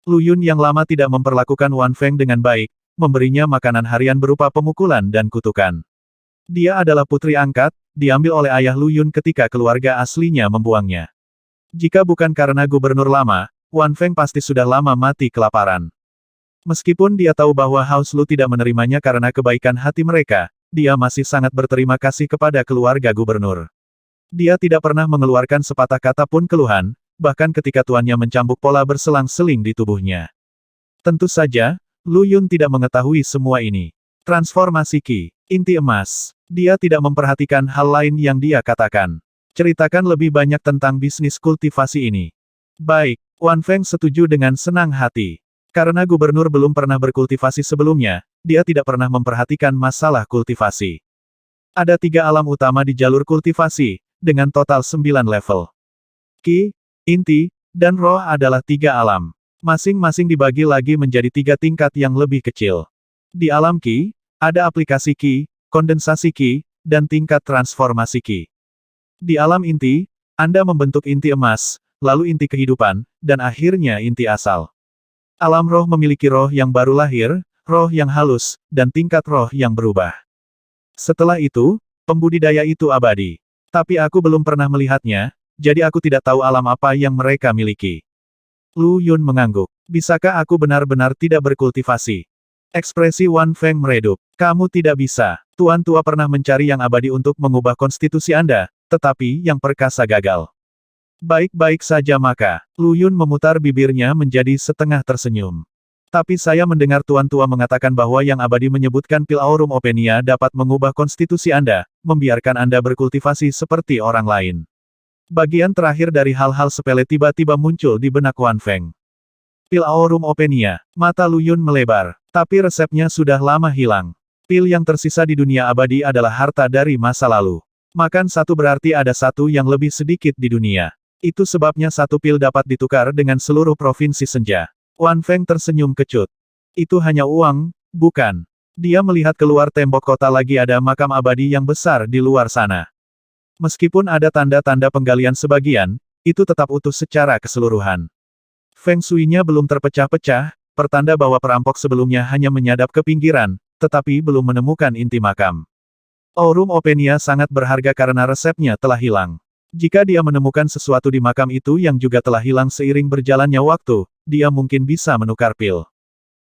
Speaker 1: Lu Yun yang lama tidak memperlakukan Wan Feng dengan baik, memberinya makanan harian berupa pemukulan dan kutukan. Dia adalah putri angkat, diambil oleh ayah Lu Yun ketika keluarga aslinya membuangnya. Jika bukan karena gubernur lama, Wan Feng pasti sudah lama mati kelaparan. Meskipun dia tahu bahwa House Lu tidak menerimanya karena kebaikan hati mereka, dia masih sangat berterima kasih kepada keluarga gubernur. Dia tidak pernah mengeluarkan sepatah kata pun keluhan, bahkan ketika tuannya mencambuk pola berselang-seling di tubuhnya. Tentu saja, Lu Yun tidak mengetahui semua ini. Transformasi Qi, inti emas. Dia tidak memperhatikan hal lain yang dia katakan. Ceritakan lebih banyak tentang bisnis kultivasi ini. Baik, Wan Feng setuju dengan senang hati. Karena gubernur belum pernah berkultivasi sebelumnya, dia tidak pernah memperhatikan masalah kultivasi. Ada 3 alam utama di jalur kultivasi, dengan total 9 level. Qi, inti, dan roh adalah 3 alam. Masing-masing dibagi lagi menjadi 3 tingkat yang lebih kecil. Di alam Qi, ada aplikasi Qi, kondensasi Qi, dan tingkat transformasi Qi. Di alam inti, Anda membentuk inti emas, lalu inti kehidupan, dan akhirnya inti asal. Alam roh memiliki roh yang baru lahir, roh yang halus, dan tingkat roh yang berubah. Setelah itu, pembudidaya itu abadi. Tapi aku belum pernah melihatnya, jadi aku tidak tahu alam apa yang mereka miliki. Lu Yun mengangguk. Bisakah aku benar-benar tidak berkultivasi? Ekspresi Wan Feng meredup. Kamu tidak bisa. Tuan tua pernah mencari yang abadi untuk mengubah konstitusi Anda, tetapi yang perkasa gagal. Baik-baik saja maka. Lu Yun memutar bibirnya menjadi setengah tersenyum. Tapi saya mendengar Tuan tua mengatakan bahwa yang abadi menyebutkan pil Aurum Openia dapat mengubah konstitusi Anda, membiarkan Anda berkultivasi seperti orang lain. Bagian terakhir dari hal-hal sepele tiba-tiba muncul di benak Wan Feng. Pil Aurum Openia. Mata Lu Yun melebar. Tapi resepnya sudah lama hilang. Pil yang tersisa di dunia abadi adalah harta dari masa lalu. Makan satu berarti ada satu yang lebih sedikit di dunia. Itu sebabnya satu pil dapat ditukar dengan seluruh provinsi senja. Wan Feng tersenyum kecut. Itu hanya uang, bukan? Dia melihat keluar tembok kota lagi ada makam abadi yang besar di luar sana. Meskipun ada tanda-tanda penggalian sebagian, itu tetap utuh secara keseluruhan. Feng Shui-nya belum terpecah-pecah, pertanda bahwa perampok sebelumnya hanya menyadap ke pinggiran, tetapi belum menemukan inti makam. Aurum Openia sangat berharga karena resepnya telah hilang. Jika dia menemukan sesuatu di makam itu yang juga telah hilang seiring berjalannya waktu, dia mungkin bisa menukar pil.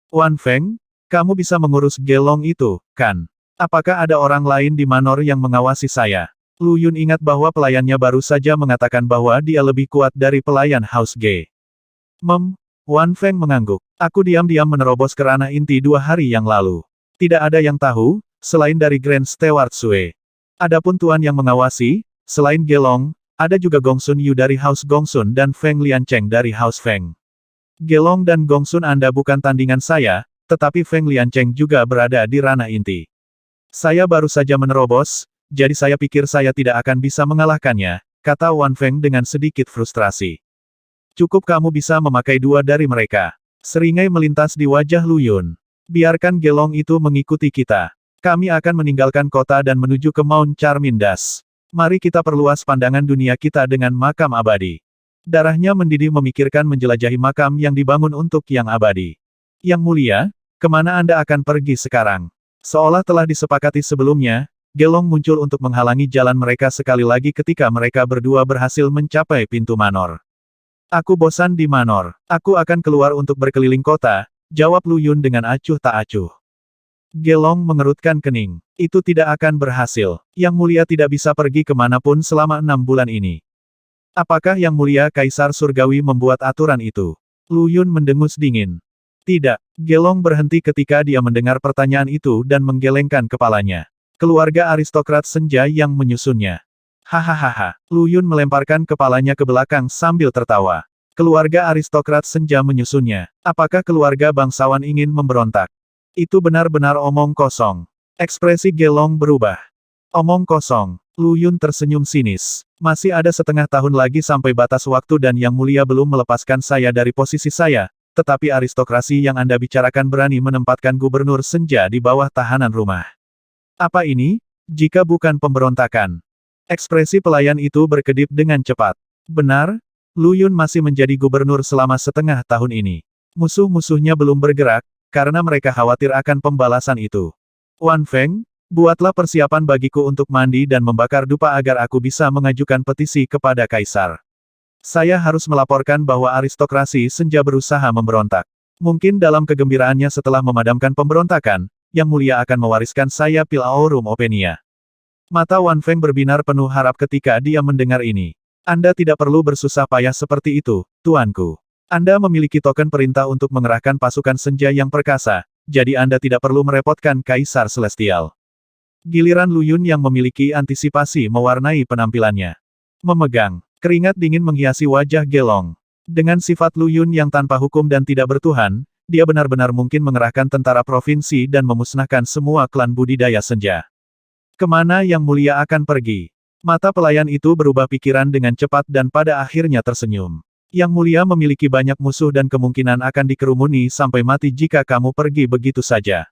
Speaker 1: Wan Feng, kamu bisa mengurus gelong itu, kan? Apakah ada orang lain di Manor yang mengawasi saya? Lu Yun ingat bahwa pelayannya baru saja mengatakan bahwa dia lebih kuat dari pelayan House Ge. Wan Feng mengangguk. Aku diam-diam menerobos ke ranah inti 2 hari yang lalu. Tidak ada yang tahu, selain dari Grand Steward Sue. Adapun tuan yang mengawasi, selain Gelong, ada juga Gongsun Yu dari House Gongsun dan Feng Liancheng dari House Feng. Gelong dan Gongsun Anda bukan tandingan saya, tetapi Feng Liancheng juga berada di ranah inti. Saya baru saja menerobos, jadi saya pikir saya tidak akan bisa mengalahkannya, kata Wan Feng dengan sedikit frustrasi. Cukup kamu bisa memakai 2 dari mereka. Seringai melintas di wajah Lu Yun. Biarkan Gelong itu mengikuti kita. Kami akan meninggalkan kota dan menuju ke Mount Charmindas. Mari kita perluas pandangan dunia kita dengan makam abadi. Darahnya mendidih memikirkan menjelajahi makam yang dibangun untuk yang abadi. Yang mulia, kemana Anda akan pergi sekarang? Seolah telah disepakati sebelumnya, Gelong muncul untuk menghalangi jalan mereka sekali lagi ketika mereka berdua berhasil mencapai pintu Manor. Aku bosan di Manor. Aku akan keluar untuk berkeliling kota, jawab Lu Yun dengan acuh tak acuh. Gelong mengerutkan kening. Itu tidak akan berhasil. Yang mulia tidak bisa pergi kemanapun selama 6 bulan ini. Apakah Yang Mulia Kaisar Surgawi membuat aturan itu? Lu Yun mendengus dingin. Tidak. Gelong berhenti ketika dia mendengar pertanyaan itu dan menggelengkan kepalanya. Keluarga aristokrat senja yang menyusunnya. Hahaha. Lu Yun melemparkan kepalanya ke belakang sambil tertawa. Keluarga aristokrat senja menyusunnya. Apakah keluarga bangsawan ingin memberontak? Itu benar-benar omong kosong. Ekspresi Gelong berubah. Omong kosong. Lu Yun tersenyum sinis. Masih ada setengah tahun lagi sampai batas waktu dan Yang Mulia belum melepaskan saya dari posisi saya, tetapi aristokrasi yang Anda bicarakan berani menempatkan gubernur senja di bawah tahanan rumah. Apa ini? Jika bukan pemberontakan. Ekspresi pelayan itu berkedip dengan cepat. Benar? Lu Yun masih menjadi gubernur selama setengah tahun ini. Musuh-musuhnya belum bergerak, karena mereka khawatir akan pembalasan itu. Wan Feng, buatlah persiapan bagiku untuk mandi dan membakar dupa agar aku bisa mengajukan petisi kepada Kaisar. Saya harus melaporkan bahwa aristokrasi senja berusaha memberontak. Mungkin dalam kegembiraannya setelah memadamkan pemberontakan, Yang Mulia akan mewariskan saya pil Aurum Openia. Mata Wan Feng berbinar penuh harap ketika dia mendengar ini. Anda tidak perlu bersusah payah seperti itu, tuanku. Anda memiliki token perintah untuk mengerahkan pasukan senja yang perkasa, jadi Anda tidak perlu merepotkan Kaisar Celestial. Giliran Lu Yun yang memiliki antisipasi mewarnai penampilannya. Memegang, keringat dingin menghiasi wajah Gelong. Dengan sifat Lu Yun yang tanpa hukum dan tidak bertuhan, dia benar-benar mungkin mengerahkan tentara provinsi dan memusnahkan semua klan budidaya senja. Kemana Yang Mulia akan pergi? Mata pelayan itu berubah pikiran dengan cepat dan pada akhirnya tersenyum. Yang Mulia memiliki banyak musuh dan kemungkinan akan dikerumuni sampai mati jika kamu pergi begitu saja.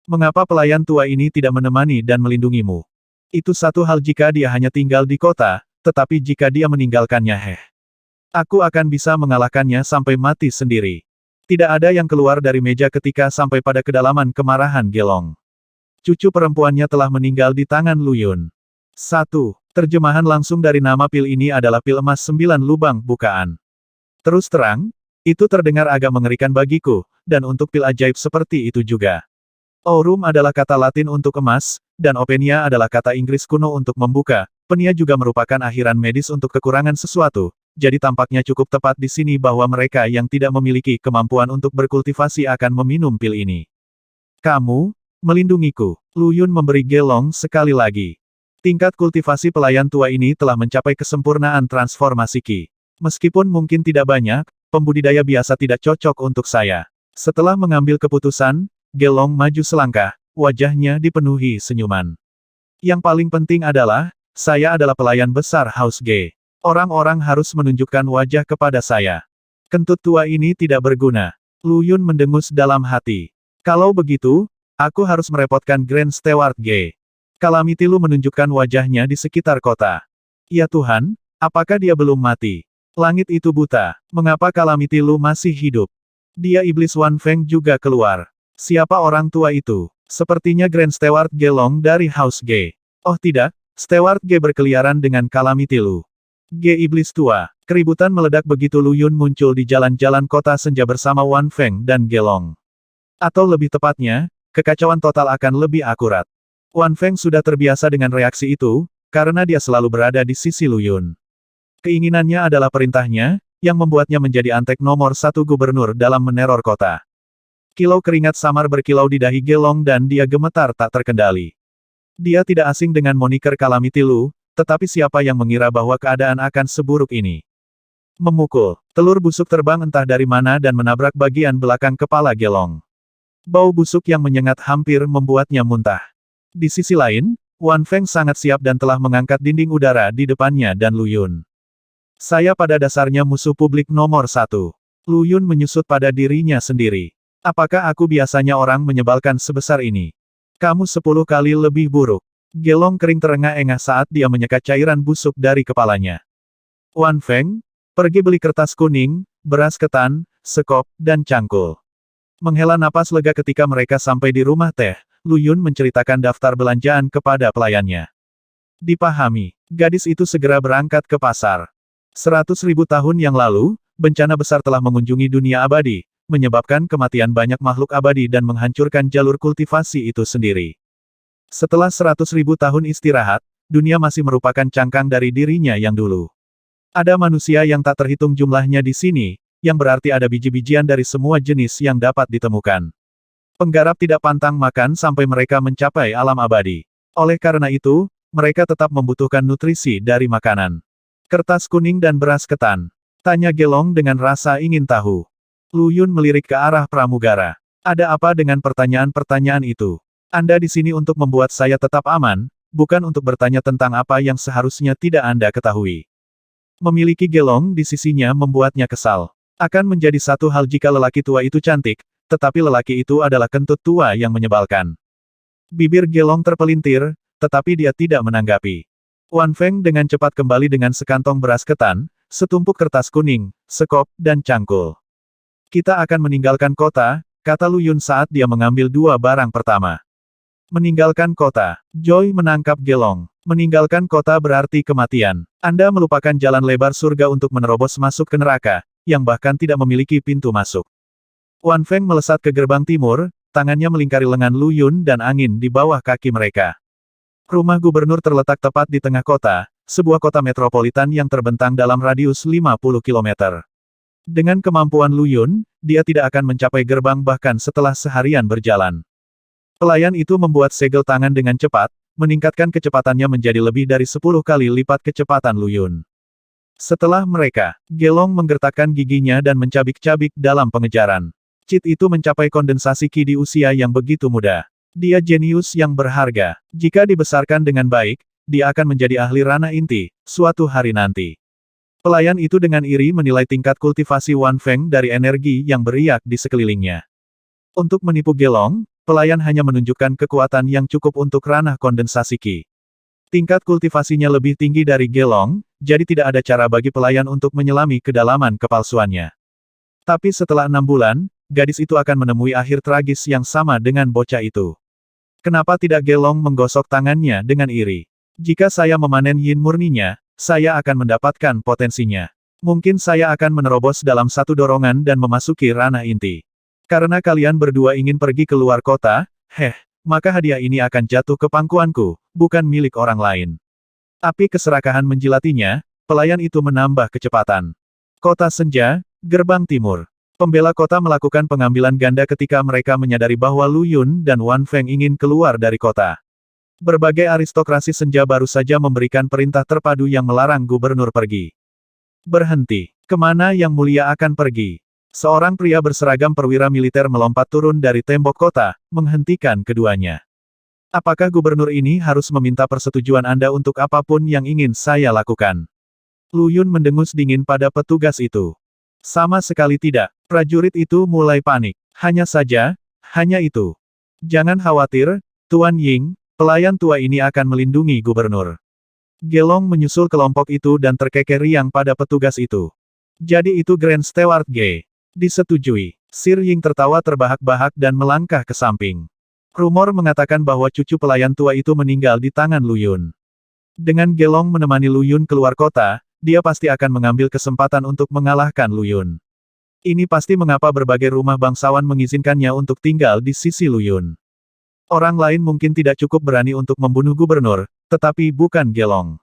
Speaker 1: Mengapa pelayan tua ini tidak menemani dan melindungimu? Itu satu hal jika dia hanya tinggal di kota, tetapi jika dia meninggalkannya aku akan bisa mengalahkannya sampai mati sendiri. Tidak ada yang keluar dari meja ketika sampai pada kedalaman kemarahan Gelong. Cucu perempuannya telah meninggal di tangan Lu Yun. 1. Terjemahan langsung dari nama pil ini adalah pil emas 9 lubang bukaan. Terus terang, itu terdengar agak mengerikan bagiku, dan untuk pil ajaib seperti itu juga. Aurum adalah kata Latin untuk emas, dan openia adalah kata Inggris kuno untuk membuka. Penia juga merupakan akhiran medis untuk kekurangan sesuatu, jadi tampaknya cukup tepat di sini bahwa mereka yang tidak memiliki kemampuan untuk berkultivasi akan meminum pil ini. Kamu, melindungiku. Lu Yun memberi Gelong sekali lagi. Tingkat kultivasi pelayan tua ini telah mencapai kesempurnaan transformasi Qi. Meskipun mungkin tidak banyak, pembudidaya biasa tidak cocok untuk saya. Setelah mengambil keputusan, Gelong maju selangkah, wajahnya dipenuhi senyuman. Yang paling penting adalah, saya adalah pelayan besar House Ge. Orang-orang harus menunjukkan wajah kepada saya. Kentut tua ini tidak berguna. Lu Yun mendengus dalam hati. Kalau begitu, aku harus merepotkan Grand Steward Ge. Calamity Lu menunjukkan wajahnya di sekitar kota. Ya Tuhan, apakah dia belum mati? Langit itu buta. Mengapa Calamity Lu masih hidup? Dia iblis Wan Feng juga keluar. Siapa orang tua itu? Sepertinya Grand Steward Gelong dari House Ge. Oh tidak, Steward Ge berkeliaran dengan Calamity Lu. Ge iblis tua. Keributan meledak begitu Lu Yun muncul di jalan-jalan kota senja bersama Wan Feng dan Gelong. Atau lebih tepatnya, kekacauan total akan lebih akurat. Wan Feng sudah terbiasa dengan reaksi itu, karena dia selalu berada di sisi Lu Yun. Keinginannya adalah perintahnya, yang membuatnya menjadi antek nomor satu gubernur dalam meneror kota. Kilau keringat samar berkilau di dahi Gelong dan dia gemetar tak terkendali. Dia tidak asing dengan moniker Calamity Lu, tetapi siapa yang mengira bahwa keadaan akan seburuk ini? Memukul. Telur busuk terbang entah dari mana dan menabrak bagian belakang kepala Gelong. Bau busuk yang menyengat hampir membuatnya muntah. Di sisi lain, Wan Feng sangat siap dan telah mengangkat dinding udara di depannya dan Lu Yun. Saya pada dasarnya musuh publik nomor satu. Lu Yun menyusut pada dirinya sendiri. Apakah aku biasanya orang menyebalkan sebesar ini? Kamu 10 kali lebih buruk. Gelong kering terengah-engah saat dia menyekat cairan busuk dari kepalanya. Wan Feng, pergi beli kertas kuning, beras ketan, sekop, dan cangkul. Menghela napas lega ketika mereka sampai di rumah teh, Lu Yun menceritakan daftar belanjaan kepada pelayannya. Dipahami, gadis itu segera berangkat ke pasar. 100.000 tahun yang lalu, bencana besar telah mengunjungi dunia abadi, menyebabkan kematian banyak makhluk abadi dan menghancurkan jalur kultivasi itu sendiri. Setelah 100.000 tahun istirahat, dunia masih merupakan cangkang dari dirinya yang dulu. Ada manusia yang tak terhitung jumlahnya di sini, yang berarti ada biji-bijian dari semua jenis yang dapat ditemukan. Penggarap tidak pantang makan sampai mereka mencapai alam abadi. Oleh karena itu, mereka tetap membutuhkan nutrisi dari makanan. Kertas kuning dan beras ketan. Tanya Gelong dengan rasa ingin tahu. Lu Yun melirik ke arah pramugara. Ada apa dengan pertanyaan-pertanyaan itu? Anda di sini untuk membuat saya tetap aman, bukan untuk bertanya tentang apa yang seharusnya tidak Anda ketahui. Memiliki Gelong di sisinya membuatnya kesal. Akan menjadi satu hal jika lelaki tua itu cantik, tetapi lelaki itu adalah kentut tua yang menyebalkan. Bibir Gelong terpelintir, tetapi dia tidak menanggapi. Wan Feng dengan cepat kembali dengan sekantong beras ketan, setumpuk kertas kuning, sekop, dan cangkul. Kita akan meninggalkan kota, kata Lu Yun saat dia mengambil dua barang pertama. Meninggalkan kota. Joy menangkap Gelong. Meninggalkan kota berarti kematian. Anda melupakan jalan lebar surga untuk menerobos masuk ke neraka, yang bahkan tidak memiliki pintu masuk. Wan Feng melesat ke gerbang timur, tangannya melingkari lengan Lu Yun dan angin di bawah kaki mereka. Rumah gubernur terletak tepat di tengah kota, sebuah kota metropolitan yang terbentang dalam radius 50 km. Dengan kemampuan Lu Yun, dia tidak akan mencapai gerbang bahkan setelah seharian berjalan. Pelayan itu membuat segel tangan dengan cepat, meningkatkan kecepatannya menjadi lebih dari 10 kali lipat kecepatan Lu Yun. Setelah mereka, Gelong menggertakkan giginya dan mencabik-cabik dalam pengejaran. Cheat itu mencapai kondensasi Qi di usia yang begitu muda. Dia jenius yang berharga. Jika dibesarkan dengan baik, dia akan menjadi ahli ranah inti, suatu hari nanti. Pelayan itu dengan iri menilai tingkat kultivasi Wan Feng dari energi yang beriak di sekelilingnya. Untuk menipu Gelong, pelayan hanya menunjukkan kekuatan yang cukup untuk ranah kondensasi Qi. Tingkat kultivasinya lebih tinggi dari Gelong, jadi tidak ada cara bagi pelayan untuk menyelami kedalaman kepalsuannya. Tapi setelah 6 bulan, gadis itu akan menemui akhir tragis yang sama dengan bocah itu. Kenapa tidak Gelong menggosok tangannya dengan iri? Jika saya memanen yin murninya, saya akan mendapatkan potensinya. Mungkin saya akan menerobos dalam satu dorongan dan memasuki ranah inti. Karena kalian berdua ingin pergi ke luar kota, maka hadiah ini akan jatuh ke pangkuanku, bukan milik orang lain. Api keserakahan menjilatinya, pelayan itu menambah kecepatan. Kota Senja, Gerbang Timur. Pembela kota melakukan pengambilan ganda ketika mereka menyadari bahwa Lu Yun dan Wan Feng ingin keluar dari kota. Berbagai aristokrasi senja baru saja memberikan perintah terpadu yang melarang gubernur pergi. Berhenti. Kemana yang mulia akan pergi? Seorang pria berseragam perwira militer melompat turun dari tembok kota, menghentikan keduanya. Apakah gubernur ini harus meminta persetujuan Anda untuk apapun yang ingin saya lakukan? Lu Yun mendengus dingin pada petugas itu. Sama sekali tidak. Prajurit itu mulai panik. Hanya saja, hanya itu. Jangan khawatir, Tuan Ying, pelayan tua ini akan melindungi gubernur. Gelong menyusul kelompok itu dan terkekeh riang pada petugas itu. Jadi itu Grand Steward G. Disetujui. Sir Ying tertawa terbahak-bahak dan melangkah ke samping. Rumor mengatakan bahwa cucu pelayan tua itu meninggal di tangan Lu Yun. Dengan Gelong menemani Lu Yun keluar kota, dia pasti akan mengambil kesempatan untuk mengalahkan Lu Yun. Ini pasti mengapa berbagai rumah bangsawan mengizinkannya untuk tinggal di sisi Lu Yun. Orang lain mungkin tidak cukup berani untuk membunuh gubernur, tetapi bukan Gelong.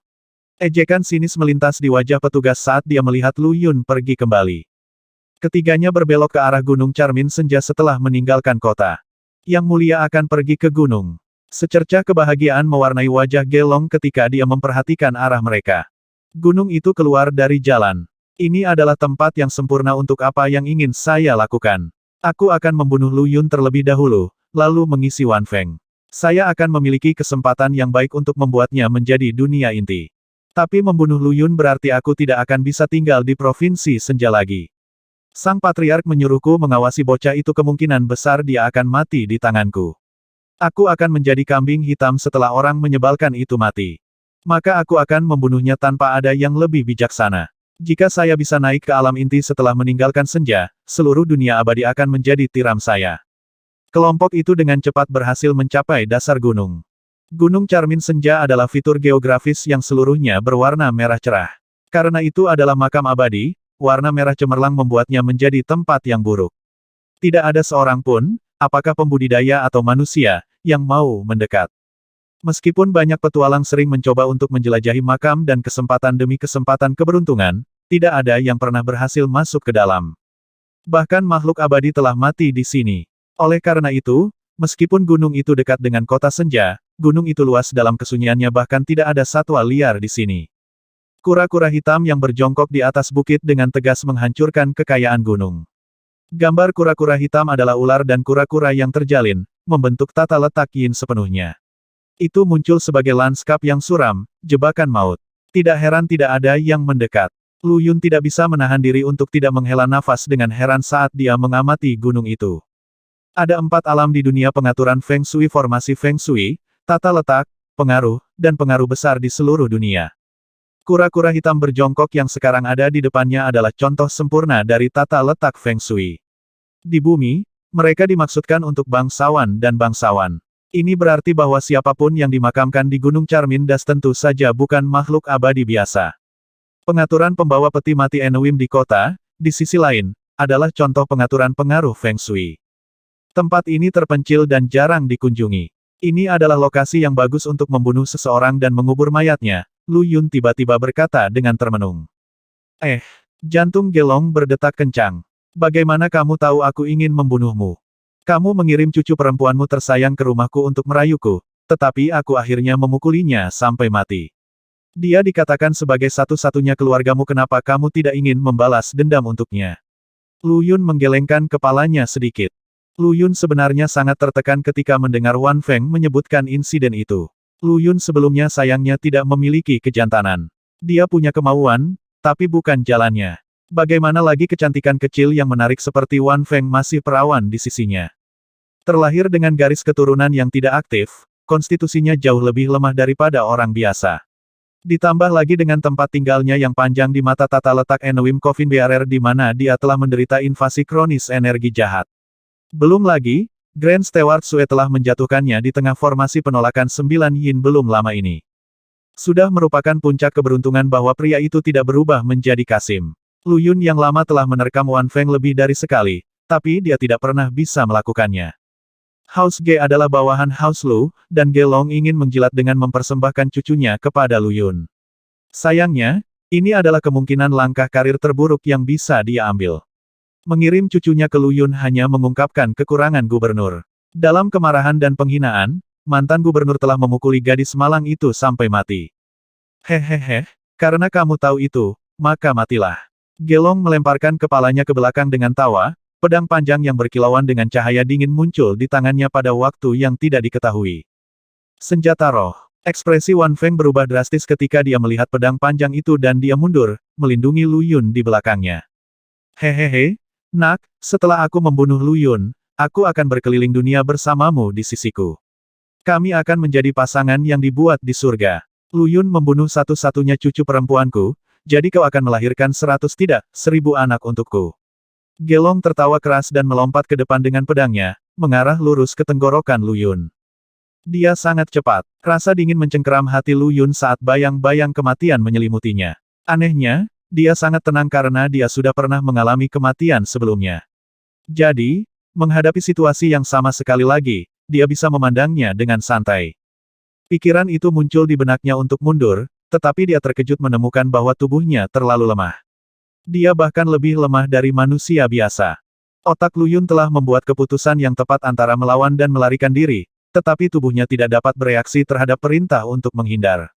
Speaker 1: Ejekan sinis melintas di wajah petugas saat dia melihat Lu Yun pergi kembali. Ketiganya berbelok ke arah Gunung Charmin Senja setelah meninggalkan kota. Yang mulia akan pergi ke gunung. Secercah kebahagiaan mewarnai wajah Gelong ketika dia memperhatikan arah mereka. Gunung itu keluar dari jalan. Ini adalah tempat yang sempurna untuk apa yang ingin saya lakukan. Aku akan membunuh Lu Yun terlebih dahulu, lalu mengisi Wan Feng. Saya akan memiliki kesempatan yang baik untuk membuatnya menjadi dunia inti. Tapi membunuh Lu Yun berarti aku tidak akan bisa tinggal di provinsi Senja lagi. Sang Patriark menyuruhku mengawasi bocah itu, kemungkinan besar dia akan mati di tanganku. Aku akan menjadi kambing hitam setelah orang menyebalkan itu mati. Maka aku akan membunuhnya tanpa ada yang lebih bijaksana. Jika saya bisa naik ke alam inti setelah meninggalkan senja, seluruh dunia abadi akan menjadi tiram saya. Kelompok itu dengan cepat berhasil mencapai dasar gunung. Gunung Charmin Senja adalah fitur geografis yang seluruhnya berwarna merah cerah. Karena itu adalah makam abadi, warna merah cemerlang membuatnya menjadi tempat yang buruk. Tidak ada seorang pun, apakah pembudidaya atau manusia, yang mau mendekat. Meskipun banyak petualang sering mencoba untuk menjelajahi makam dan kesempatan demi kesempatan keberuntungan, tidak ada yang pernah berhasil masuk ke dalam. Bahkan makhluk abadi telah mati di sini. Oleh karena itu, meskipun gunung itu dekat dengan kota senja, gunung itu luas dalam kesunyiannya, bahkan tidak ada satwa liar di sini. Kura-kura hitam yang berjongkok di atas bukit dengan tegas menghancurkan kekayaan gunung. Gambar kura-kura hitam adalah ular dan kura-kura yang terjalin, membentuk tata letak yin sepenuhnya. Itu muncul sebagai lanskap yang suram, jebakan maut. Tidak heran tidak ada yang mendekat. Lu Yun tidak bisa menahan diri untuk tidak menghela nafas dengan heran saat dia mengamati gunung itu. Ada 4 alam di dunia pengaturan Feng Shui: formasi Feng Shui, tata letak, pengaruh, dan pengaruh besar di seluruh dunia. Kura-kura hitam berjongkok yang sekarang ada di depannya adalah contoh sempurna dari tata letak Feng Shui. Di bumi, mereka dimaksudkan untuk bangsawan dan bangsawan. Ini berarti bahwa siapapun yang dimakamkan di Gunung Charmin Das tentu saja bukan makhluk abadi biasa. Pengaturan pembawa peti mati Enuim di kota, di sisi lain, adalah contoh pengaturan pengaruh Feng Shui. Tempat ini terpencil dan jarang dikunjungi. Ini adalah lokasi yang bagus untuk membunuh seseorang dan mengubur mayatnya, Lu Yun tiba-tiba berkata dengan termenung. Jantung Gelong berdetak kencang. Bagaimana kamu tahu aku ingin membunuhmu? Kamu mengirim cucu perempuanmu tersayang ke rumahku untuk merayuku, tetapi aku akhirnya memukulinya sampai mati. Dia dikatakan sebagai satu-satunya keluargamu, kenapa kamu tidak ingin membalas dendam untuknya? Lu Yun menggelengkan kepalanya sedikit. Lu Yun sebenarnya sangat tertekan ketika mendengar Wan Feng menyebutkan insiden itu. Lu Yun sebelumnya sayangnya tidak memiliki kejantanan. Dia punya kemauan, tapi bukan jalannya. Bagaimana lagi kecantikan kecil yang menarik seperti Wan Feng masih perawan di sisinya. Terlahir dengan garis keturunan yang tidak aktif, konstitusinya jauh lebih lemah daripada orang biasa. Ditambah lagi dengan tempat tinggalnya yang panjang di mata tata letak Enuim Coffin Bearer di mana dia telah menderita invasi kronis energi jahat. Belum lagi, Grand Steward Sue telah menjatuhkannya di tengah formasi penolakan 9 Yin belum lama ini. Sudah merupakan puncak keberuntungan bahwa pria itu tidak berubah menjadi Kasim. Lu Yun yang lama telah menerkam Wan Feng lebih dari sekali, tapi dia tidak pernah bisa melakukannya. House Ge adalah bawahan House Lu, dan Ge Long ingin menjilat dengan mempersembahkan cucunya kepada Lu Yun. Sayangnya, ini adalah kemungkinan langkah karir terburuk yang bisa dia ambil. Mengirim cucunya ke Lu Yun hanya mengungkapkan kekurangan gubernur. Dalam kemarahan dan penghinaan, mantan gubernur telah memukuli gadis malang itu sampai mati. Hehehe, karena kamu tahu itu, maka matilah. Gelong melemparkan kepalanya ke belakang dengan tawa, pedang panjang yang berkilauan dengan cahaya dingin muncul di tangannya pada waktu yang tidak diketahui. Senjata roh. Ekspresi Wan Feng berubah drastis ketika dia melihat pedang panjang itu dan dia mundur, melindungi Lu Yun di belakangnya. Hehehe, nak, setelah aku membunuh Lu Yun, aku akan berkeliling dunia bersamamu di sisiku. Kami akan menjadi pasangan yang dibuat di surga. Lu Yun membunuh satu-satunya cucu perempuanku, jadi kau akan melahirkan 1000 anak untukku. Gelong tertawa keras dan melompat ke depan dengan pedangnya, mengarah lurus ke tenggorokan Lu Yun. Dia sangat cepat. Rasa dingin mencengkeram hati Lu Yun saat bayang-bayang kematian menyelimutinya. Anehnya, dia sangat tenang karena dia sudah pernah mengalami kematian sebelumnya. Jadi, menghadapi situasi yang sama sekali lagi, dia bisa memandangnya dengan santai. Pikiran itu muncul di benaknya untuk mundur, tetapi dia terkejut menemukan bahwa tubuhnya terlalu lemah. Dia bahkan lebih lemah dari manusia biasa. Otak Lu Yun telah membuat keputusan yang tepat antara melawan dan melarikan diri, tetapi tubuhnya tidak dapat bereaksi terhadap perintah untuk menghindar.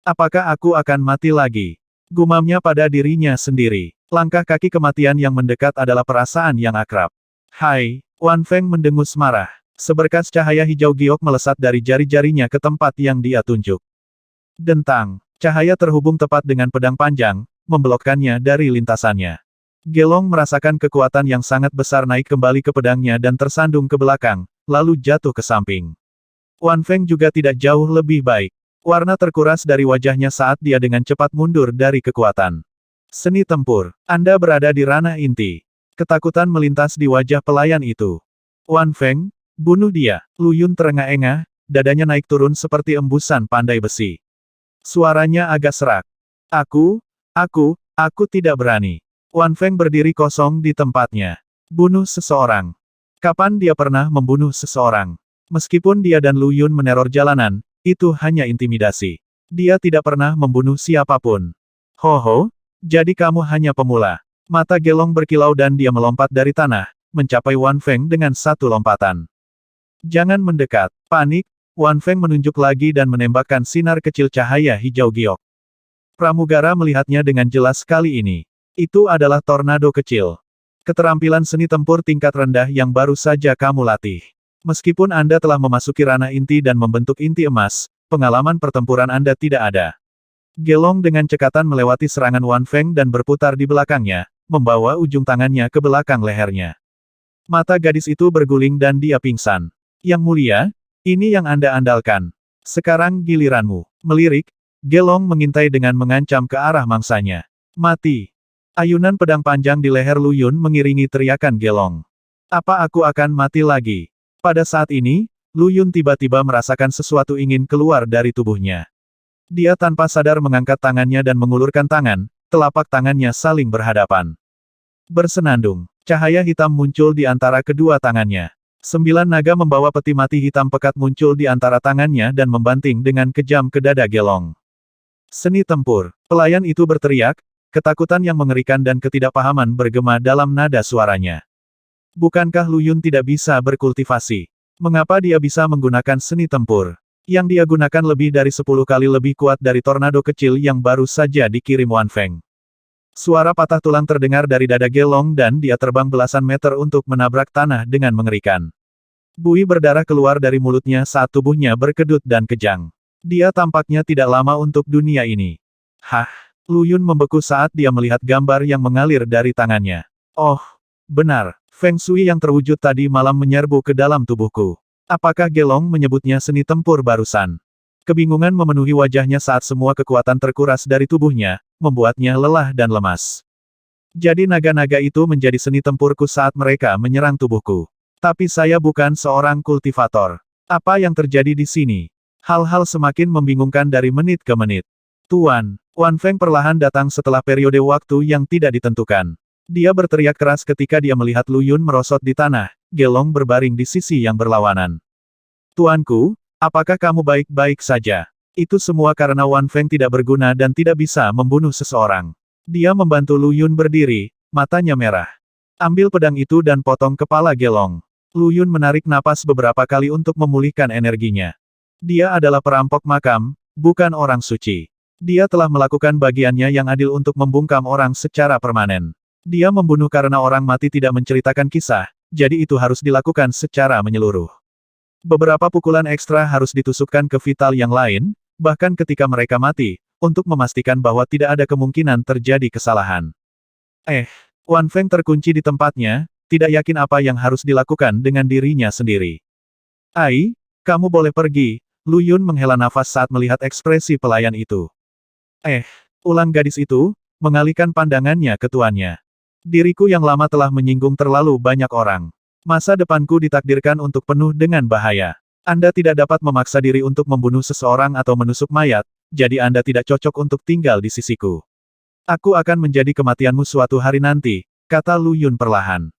Speaker 1: Apakah aku akan mati lagi? Gumamnya pada dirinya sendiri. Langkah kaki kematian yang mendekat adalah perasaan yang akrab. Hai, Wan Feng mendengus marah. Seberkas cahaya hijau giok melesat dari jari-jarinya ke tempat yang dia tunjuk. Dentang, cahaya terhubung tepat dengan pedang panjang, memblokkannya dari lintasannya. Gelong merasakan kekuatan yang sangat besar naik kembali ke pedangnya dan tersandung ke belakang, lalu jatuh ke samping. Wan Feng juga tidak jauh lebih baik. Warna terkuras dari wajahnya saat dia dengan cepat mundur dari kekuatan. Seni tempur, Anda berada di ranah inti. Ketakutan melintas di wajah pelayan itu. Wan Feng, bunuh dia. Lu Yun terengah-engah, dadanya naik turun seperti embusan pandai besi. Suaranya agak serak. Aku tidak berani. Wan Feng berdiri kosong di tempatnya. Bunuh seseorang. Kapan dia pernah membunuh seseorang? Meskipun dia dan Lu Yun meneror jalanan, itu hanya intimidasi. Dia tidak pernah membunuh siapapun. Ho, jadi kamu hanya pemula. Mata Gelong berkilau dan dia melompat dari tanah, mencapai Wan Feng dengan satu lompatan. Jangan mendekat. Panik, Wan Feng menunjuk lagi dan menembakkan sinar kecil cahaya hijau giok. Pramugara melihatnya dengan jelas kali ini. Itu adalah tornado kecil. Keterampilan seni tempur tingkat rendah yang baru saja kamu latih. Meskipun Anda telah memasuki ranah inti dan membentuk inti emas, pengalaman pertempuran Anda tidak ada. Gelong dengan cekatan melewati serangan Wan Feng dan berputar di belakangnya, membawa ujung tangannya ke belakang lehernya. Mata gadis itu berguling dan dia pingsan. Yang mulia, ini yang Anda andalkan. Sekarang giliranmu. Melirik, Gelong mengintai dengan mengancam ke arah mangsanya. Mati. Ayunan pedang panjang di leher Lu Yun mengiringi teriakan Gelong. Apa aku akan mati lagi? Pada saat ini, Lu Yun tiba-tiba merasakan sesuatu ingin keluar dari tubuhnya. Dia tanpa sadar mengangkat tangannya dan mengulurkan tangan, telapak tangannya saling berhadapan. Bersenandung, cahaya hitam muncul di antara kedua tangannya. 9 naga membawa peti mati hitam pekat muncul di antara tangannya dan membanting dengan kejam ke dada Gelong. Seni tempur. Pelayan itu berteriak, ketakutan yang mengerikan dan ketidakpahaman bergema dalam nada suaranya. Bukankah Lu Yun tidak bisa berkultivasi? Mengapa dia bisa menggunakan seni tempur? Yang dia gunakan lebih dari 10 kali lebih kuat dari tornado kecil yang baru saja dikirim Wan Feng. Suara patah tulang terdengar dari dada Gelong dan dia terbang belasan meter untuk menabrak tanah dengan mengerikan. Buih berdarah keluar dari mulutnya saat tubuhnya berkedut dan kejang. Dia tampaknya tidak lama untuk dunia ini. Hah? Lu Yun membeku saat dia melihat gambar yang mengalir dari tangannya. Oh, benar. Feng Shui yang terwujud tadi malam menyerbu ke dalam tubuhku. Apakah Gelong menyebutnya seni tempur barusan? Kebingungan memenuhi wajahnya saat semua kekuatan terkuras dari tubuhnya, membuatnya lelah dan lemas. Jadi naga-naga itu menjadi seni tempurku saat mereka menyerang tubuhku. Tapi saya bukan seorang kultivator. Apa yang terjadi di sini? Hal-hal semakin membingungkan dari menit ke menit. Tuan, Wan Feng perlahan datang setelah periode waktu yang tidak ditentukan. Dia berteriak keras ketika dia melihat Lu Yun merosot di tanah, Gelong berbaring di sisi yang berlawanan. Tuanku, apakah kamu baik-baik saja? Itu semua karena Wan Feng tidak berguna dan tidak bisa membunuh seseorang. Dia membantu Lu Yun berdiri, matanya merah. Ambil pedang itu dan potong kepala Gelong. Lu Yun menarik napas beberapa kali untuk memulihkan energinya. Dia adalah perampok makam, bukan orang suci. Dia telah melakukan bagiannya yang adil untuk membungkam orang secara permanen. Dia membunuh karena orang mati tidak menceritakan kisah, jadi itu harus dilakukan secara menyeluruh. Beberapa pukulan ekstra harus ditusukkan ke vital yang lain, bahkan ketika mereka mati, untuk memastikan bahwa tidak ada kemungkinan terjadi kesalahan. Wan Feng terkunci di tempatnya, tidak yakin apa yang harus dilakukan dengan dirinya sendiri. Ai, kamu boleh pergi, Lu Yun menghela nafas saat melihat ekspresi pelayan itu. Ulang gadis itu, mengalihkan pandangannya ke tuannya. Diriku yang lama telah menyinggung terlalu banyak orang. Masa depanku ditakdirkan untuk penuh dengan bahaya. Anda tidak dapat memaksa diri untuk membunuh seseorang atau menusuk mayat, jadi Anda tidak cocok untuk tinggal di sisiku. Aku akan menjadi kematianmu suatu hari nanti, kata Lu Yun perlahan.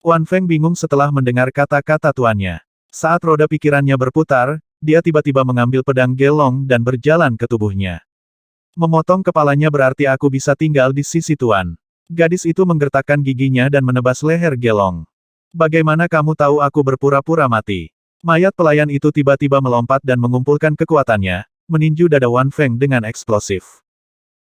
Speaker 1: Wan Feng bingung setelah mendengar kata-kata tuannya. Saat roda pikirannya berputar, dia tiba-tiba mengambil pedang Gelong dan berjalan ke tubuhnya. Memotong kepalanya berarti aku bisa tinggal di sisi tuan. Gadis itu menggertakkan giginya dan menebas leher Gelong. Bagaimana kamu tahu aku berpura-pura mati? Mayat pelayan itu tiba-tiba melompat dan mengumpulkan kekuatannya, meninju dada Wan Feng dengan eksplosif.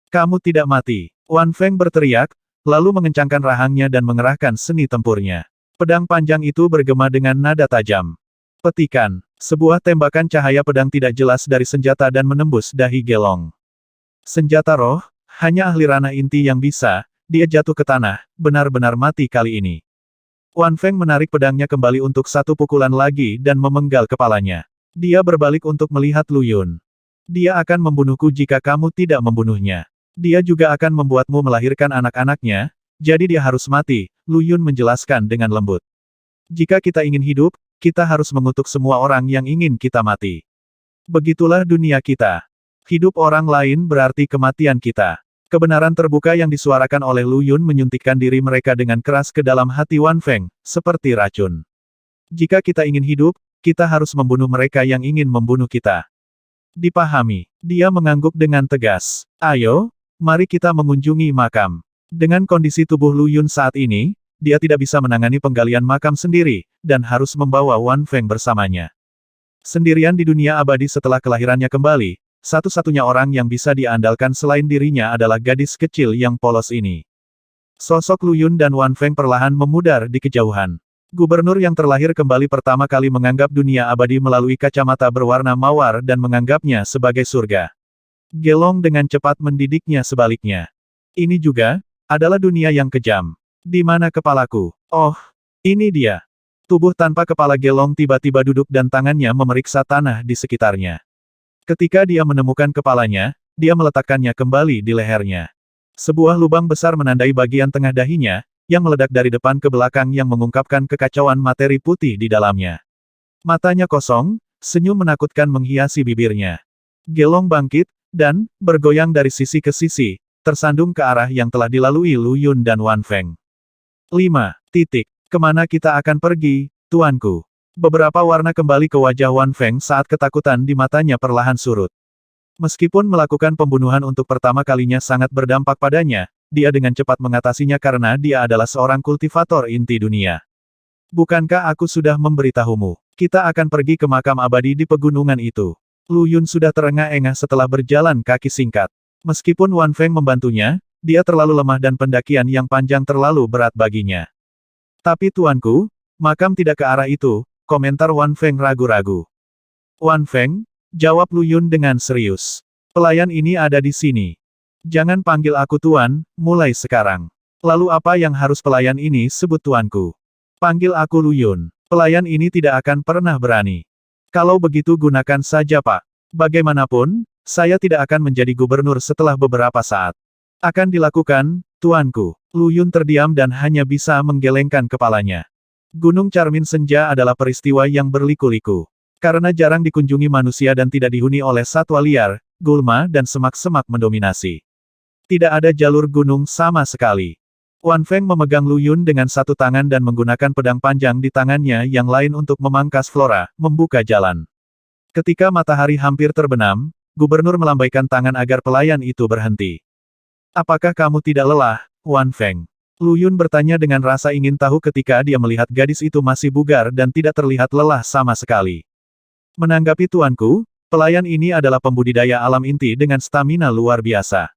Speaker 1: Kamu tidak mati. Wan Feng berteriak, lalu mengencangkan rahangnya dan mengerahkan seni tempurnya. Pedang panjang itu bergema dengan nada tajam. Petikan, sebuah tembakan cahaya pedang tidak jelas dari senjata dan menembus dahi Gelong. Senjata roh, hanya ahli ranah inti yang bisa. Dia jatuh ke tanah, benar-benar mati kali ini. Wan Feng menarik pedangnya kembali untuk satu pukulan lagi dan memenggal kepalanya. Dia berbalik untuk melihat Lu Yun. Dia akan membunuhku jika kamu tidak membunuhnya. Dia juga akan membuatmu melahirkan anak-anaknya, jadi dia harus mati, Lu Yun menjelaskan dengan lembut. Jika kita ingin hidup, kita harus mengutuk semua orang yang ingin kita mati. Begitulah dunia kita. Hidup orang lain berarti kematian kita. Kebenaran terbuka yang disuarakan oleh Lu Yun menyuntikkan diri mereka dengan keras ke dalam hati Wan Feng, seperti racun. Jika kita ingin hidup, kita harus membunuh mereka yang ingin membunuh kita. Dipahami. Dia mengangguk dengan tegas. Ayo, mari kita mengunjungi makam. Dengan kondisi tubuh Lu Yun saat ini, dia tidak bisa menangani penggalian makam sendiri, dan harus membawa Wan Feng bersamanya. Sendirian di dunia abadi setelah kelahirannya kembali, satu-satunya orang yang bisa diandalkan selain dirinya adalah gadis kecil yang polos ini. Sosok Lu Yun dan Wan Feng perlahan memudar di kejauhan. Gubernur yang terlahir kembali pertama kali menganggap dunia abadi melalui kacamata berwarna mawar dan menganggapnya sebagai surga. Gelong dengan cepat mendidiknya sebaliknya. Ini juga adalah dunia yang kejam. Di mana kepalaku? Oh, ini dia. Tubuh tanpa kepala Gelong tiba-tiba duduk dan tangannya memeriksa tanah di sekitarnya. Ketika dia menemukan kepalanya, dia meletakkannya kembali di lehernya. Sebuah lubang besar menandai bagian tengah dahinya, yang meledak dari depan ke belakang yang mengungkapkan kekacauan materi putih di dalamnya. Matanya kosong, senyum menakutkan menghiasi bibirnya. Gelong bangkit, dan, bergoyang dari sisi ke sisi, tersandung ke arah yang telah dilalui Lu Yun dan Wan Feng. 5. Kemana kita akan pergi, tuanku? Beberapa warna kembali ke wajah Wan Feng saat ketakutan di matanya perlahan surut. Meskipun melakukan pembunuhan untuk pertama kalinya sangat berdampak padanya, dia dengan cepat mengatasinya karena dia adalah seorang kultivator inti dunia. Bukankah aku sudah memberitahumu? Kita akan pergi ke makam abadi di pegunungan itu. Lu Yun sudah terengah-engah setelah berjalan kaki singkat. Meskipun Wan Feng membantunya, dia terlalu lemah dan pendakian yang panjang terlalu berat baginya. Tapi tuanku, makam tidak ke arah itu. Komentar Wan Feng ragu-ragu. Wan Feng, jawab Lu Yun dengan serius. Pelayan ini ada di sini. Jangan panggil aku tuan, mulai sekarang. Lalu apa yang harus pelayan ini sebut tuanku? Panggil aku Lu Yun. Pelayan ini tidak akan pernah berani. Kalau begitu gunakan saja Pak. Bagaimanapun, saya tidak akan menjadi gubernur setelah beberapa saat. Akan dilakukan, tuanku. Lu Yun terdiam dan hanya bisa menggelengkan kepalanya. Gunung Cermin Senja adalah peristiwa yang berliku-liku. Karena jarang dikunjungi manusia dan tidak dihuni oleh satwa liar, gulma dan semak-semak mendominasi. Tidak ada jalur gunung sama sekali. Wan Feng memegang Lu Yun dengan satu tangan dan menggunakan pedang panjang di tangannya yang lain untuk memangkas flora, membuka jalan. Ketika matahari hampir terbenam, gubernur melambaikan tangan agar pelayan itu berhenti. Apakah kamu tidak lelah, Wan Feng? Lu Yun bertanya dengan rasa ingin tahu ketika dia melihat gadis itu masih bugar dan tidak terlihat lelah sama sekali. Menanggapi tuanku, pelayan ini adalah pembudidaya alam inti dengan stamina luar biasa.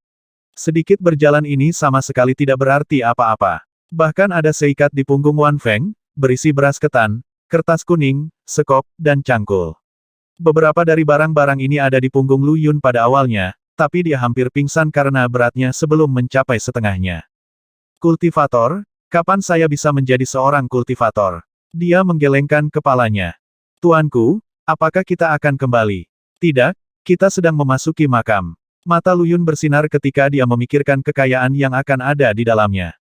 Speaker 1: Sedikit berjalan ini sama sekali tidak berarti apa-apa. Bahkan ada seikat di punggung Wan Feng, berisi beras ketan, kertas kuning, sekop, dan cangkul. Beberapa dari barang-barang ini ada di punggung Lu Yun pada awalnya, tapi dia hampir pingsan karena beratnya sebelum mencapai setengahnya. Kultivator, kapan saya bisa menjadi seorang kultivator? Dia menggelengkan kepalanya. Tuanku, apakah kita akan kembali? Tidak, kita sedang memasuki makam. Mata Lu Yun bersinar ketika dia memikirkan kekayaan yang akan ada di dalamnya.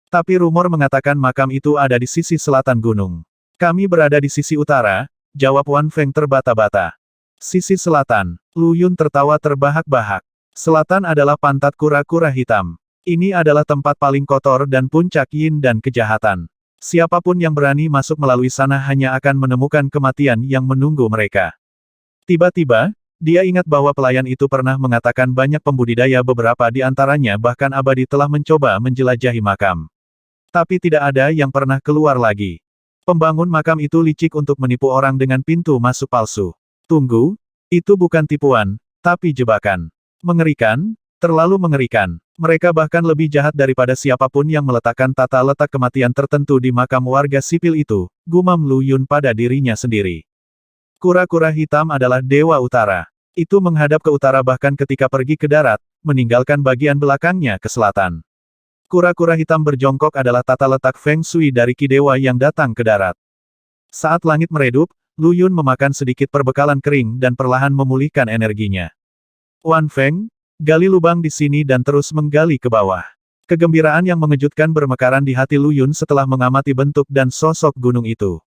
Speaker 1: Tapi rumor mengatakan makam itu ada di sisi selatan gunung. Kami berada di sisi utara, jawab Wan Feng terbata-bata. Sisi selatan, Lu Yun tertawa terbahak-bahak. Selatan adalah pantat kura-kura hitam. Ini adalah tempat paling kotor dan puncak yin dan kejahatan. Siapapun yang berani masuk melalui sana hanya akan menemukan kematian yang menunggu mereka. Tiba-tiba, dia ingat bahwa pelayan itu pernah mengatakan banyak pembudidaya beberapa di antaranya bahkan abadi telah mencoba menjelajahi makam. Tapi tidak ada yang pernah keluar lagi. Pembangun makam itu licik untuk menipu orang dengan pintu masuk palsu. Tunggu, itu bukan tipuan, tapi jebakan. Mengerikan, terlalu mengerikan. Mereka bahkan lebih jahat daripada siapapun yang meletakkan tata letak kematian tertentu di makam warga sipil itu, gumam Lu Yun pada dirinya sendiri. Kura-kura hitam adalah dewa utara. Itu menghadap ke utara bahkan ketika pergi ke darat, meninggalkan bagian belakangnya ke selatan. Kura-kura hitam berjongkok adalah tata letak Feng Shui dari Ki Dewa yang datang ke darat. Saat langit meredup, Lu Yun memakan sedikit perbekalan kering dan perlahan memulihkan energinya. Wan Feng, gali lubang di sini dan terus menggali ke bawah. Kegembiraan yang mengejutkan bermekaran di hati Lu Yun setelah mengamati bentuk dan sosok gunung itu.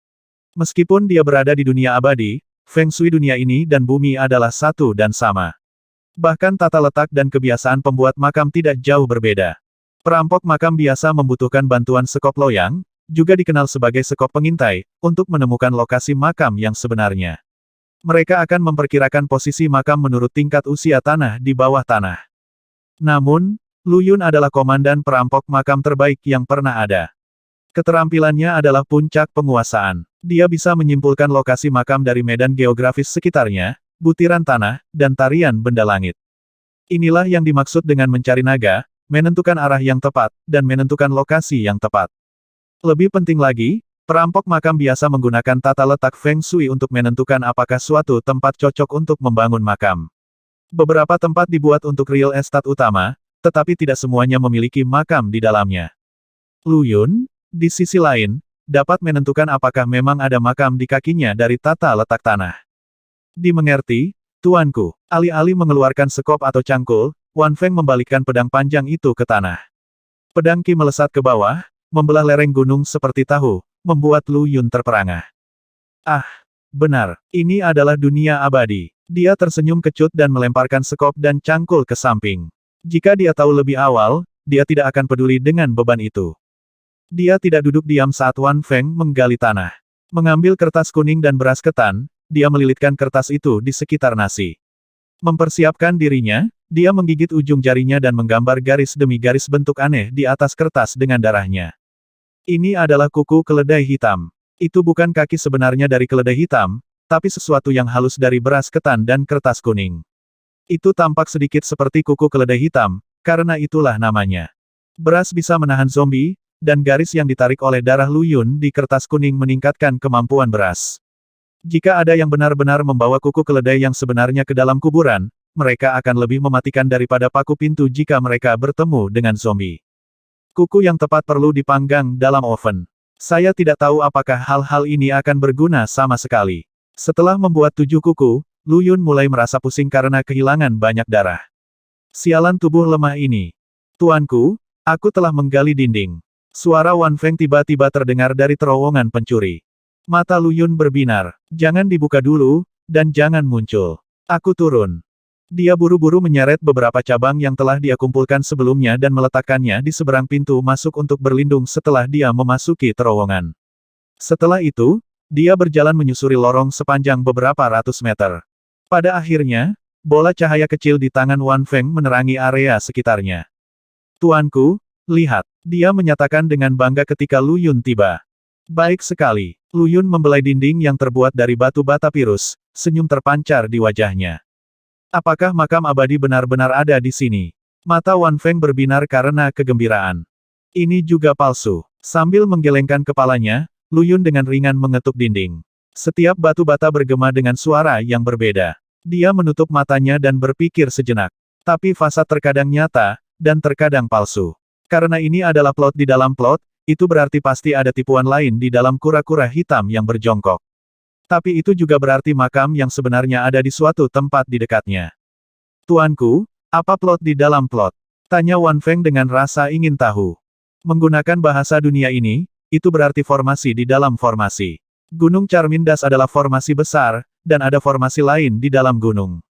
Speaker 1: Meskipun dia berada di dunia abadi, Feng Shui dunia ini dan bumi adalah satu dan sama. Bahkan tata letak dan kebiasaan pembuat makam tidak jauh berbeda. Perampok makam biasa membutuhkan bantuan sekop loyang, juga dikenal sebagai sekop pengintai, untuk menemukan lokasi makam yang sebenarnya. Mereka akan memperkirakan posisi makam menurut tingkat usia tanah di bawah tanah. Namun, Lu Yun adalah komandan perampok makam terbaik yang pernah ada. Keterampilannya adalah puncak penguasaan. Dia bisa menyimpulkan lokasi makam dari medan geografis sekitarnya, butiran tanah, dan tarian benda langit. Inilah yang dimaksud dengan mencari naga, menentukan arah yang tepat, dan menentukan lokasi yang tepat. Lebih penting lagi, perampok makam biasa menggunakan tata letak Feng Shui untuk menentukan apakah suatu tempat cocok untuk membangun makam. Beberapa tempat dibuat untuk real estate utama, tetapi tidak semuanya memiliki makam di dalamnya. Lu Yun, di sisi lain, dapat menentukan apakah memang ada makam di kakinya dari tata letak tanah. Dimengerti, tuanku. Alih-alih mengeluarkan sekop atau cangkul, Wan Feng membalikkan pedang panjang itu ke tanah. Pedang Qi melesat ke bawah, membelah lereng gunung seperti tahu, membuat Lu Yun terperangah. Ah, benar, ini adalah dunia abadi. Dia tersenyum kecut dan melemparkan sekop dan cangkul ke samping. Jika dia tahu lebih awal, dia tidak akan peduli dengan beban itu. Dia tidak duduk diam saat Wan Feng menggali tanah. Mengambil kertas kuning dan beras ketan, dia melilitkan kertas itu di sekitar nasi. Mempersiapkan dirinya, dia menggigit ujung jarinya dan menggambar garis demi garis bentuk aneh di atas kertas dengan darahnya. Ini adalah kuku keledai hitam. Itu bukan kaki sebenarnya dari keledai hitam, tapi sesuatu yang halus dari beras ketan dan kertas kuning. Itu tampak sedikit seperti kuku keledai hitam, karena itulah namanya. Beras bisa menahan zombie, dan garis yang ditarik oleh darah Lu Yun di kertas kuning meningkatkan kemampuan beras. Jika ada yang benar-benar membawa kuku keledai yang sebenarnya ke dalam kuburan, mereka akan lebih mematikan daripada paku pintu jika mereka bertemu dengan zombie. Kuku yang tepat perlu dipanggang dalam oven. Saya tidak tahu apakah hal-hal ini akan berguna sama sekali. Setelah membuat 7 kuku, Lu Yun mulai merasa pusing karena kehilangan banyak darah. Sialan tubuh lemah ini. Tuanku, aku telah menggali dinding. Suara Wan Feng tiba-tiba terdengar dari terowongan pencuri. Mata Lu Yun berbinar. Jangan dibuka dulu, dan jangan muncul. Aku turun. Dia buru-buru menyeret beberapa cabang yang telah dia kumpulkan sebelumnya dan meletakkannya di seberang pintu masuk untuk berlindung setelah dia memasuki terowongan. Setelah itu, dia berjalan menyusuri lorong sepanjang beberapa ratus meter. Pada akhirnya, bola cahaya kecil di tangan Wan Feng menerangi area sekitarnya. Tuanku, lihat, dia menyatakan dengan bangga ketika Lu Yun tiba. Baik sekali. Lu Yun membelai dinding yang terbuat dari batu bata pirus, senyum terpancar di wajahnya. Apakah makam abadi benar-benar ada di sini? Mata Wan Feng berbinar karena kegembiraan. Ini juga palsu. Sambil menggelengkan kepalanya, Lu Yun dengan ringan mengetuk dinding. Setiap batu bata bergema dengan suara yang berbeda. Dia menutup matanya dan berpikir sejenak. Tapi fasad terkadang nyata, dan terkadang palsu. Karena ini adalah plot di dalam plot, itu berarti pasti ada tipuan lain di dalam kura-kura hitam yang berjongkok. Tapi itu juga berarti makam yang sebenarnya ada di suatu tempat di dekatnya. Tuanku, apa plot di dalam plot? Tanya Wan Feng dengan rasa ingin tahu. Menggunakan bahasa dunia ini, itu berarti formasi di dalam formasi. Gunung Charmindas adalah formasi besar, dan ada formasi lain di dalam gunung.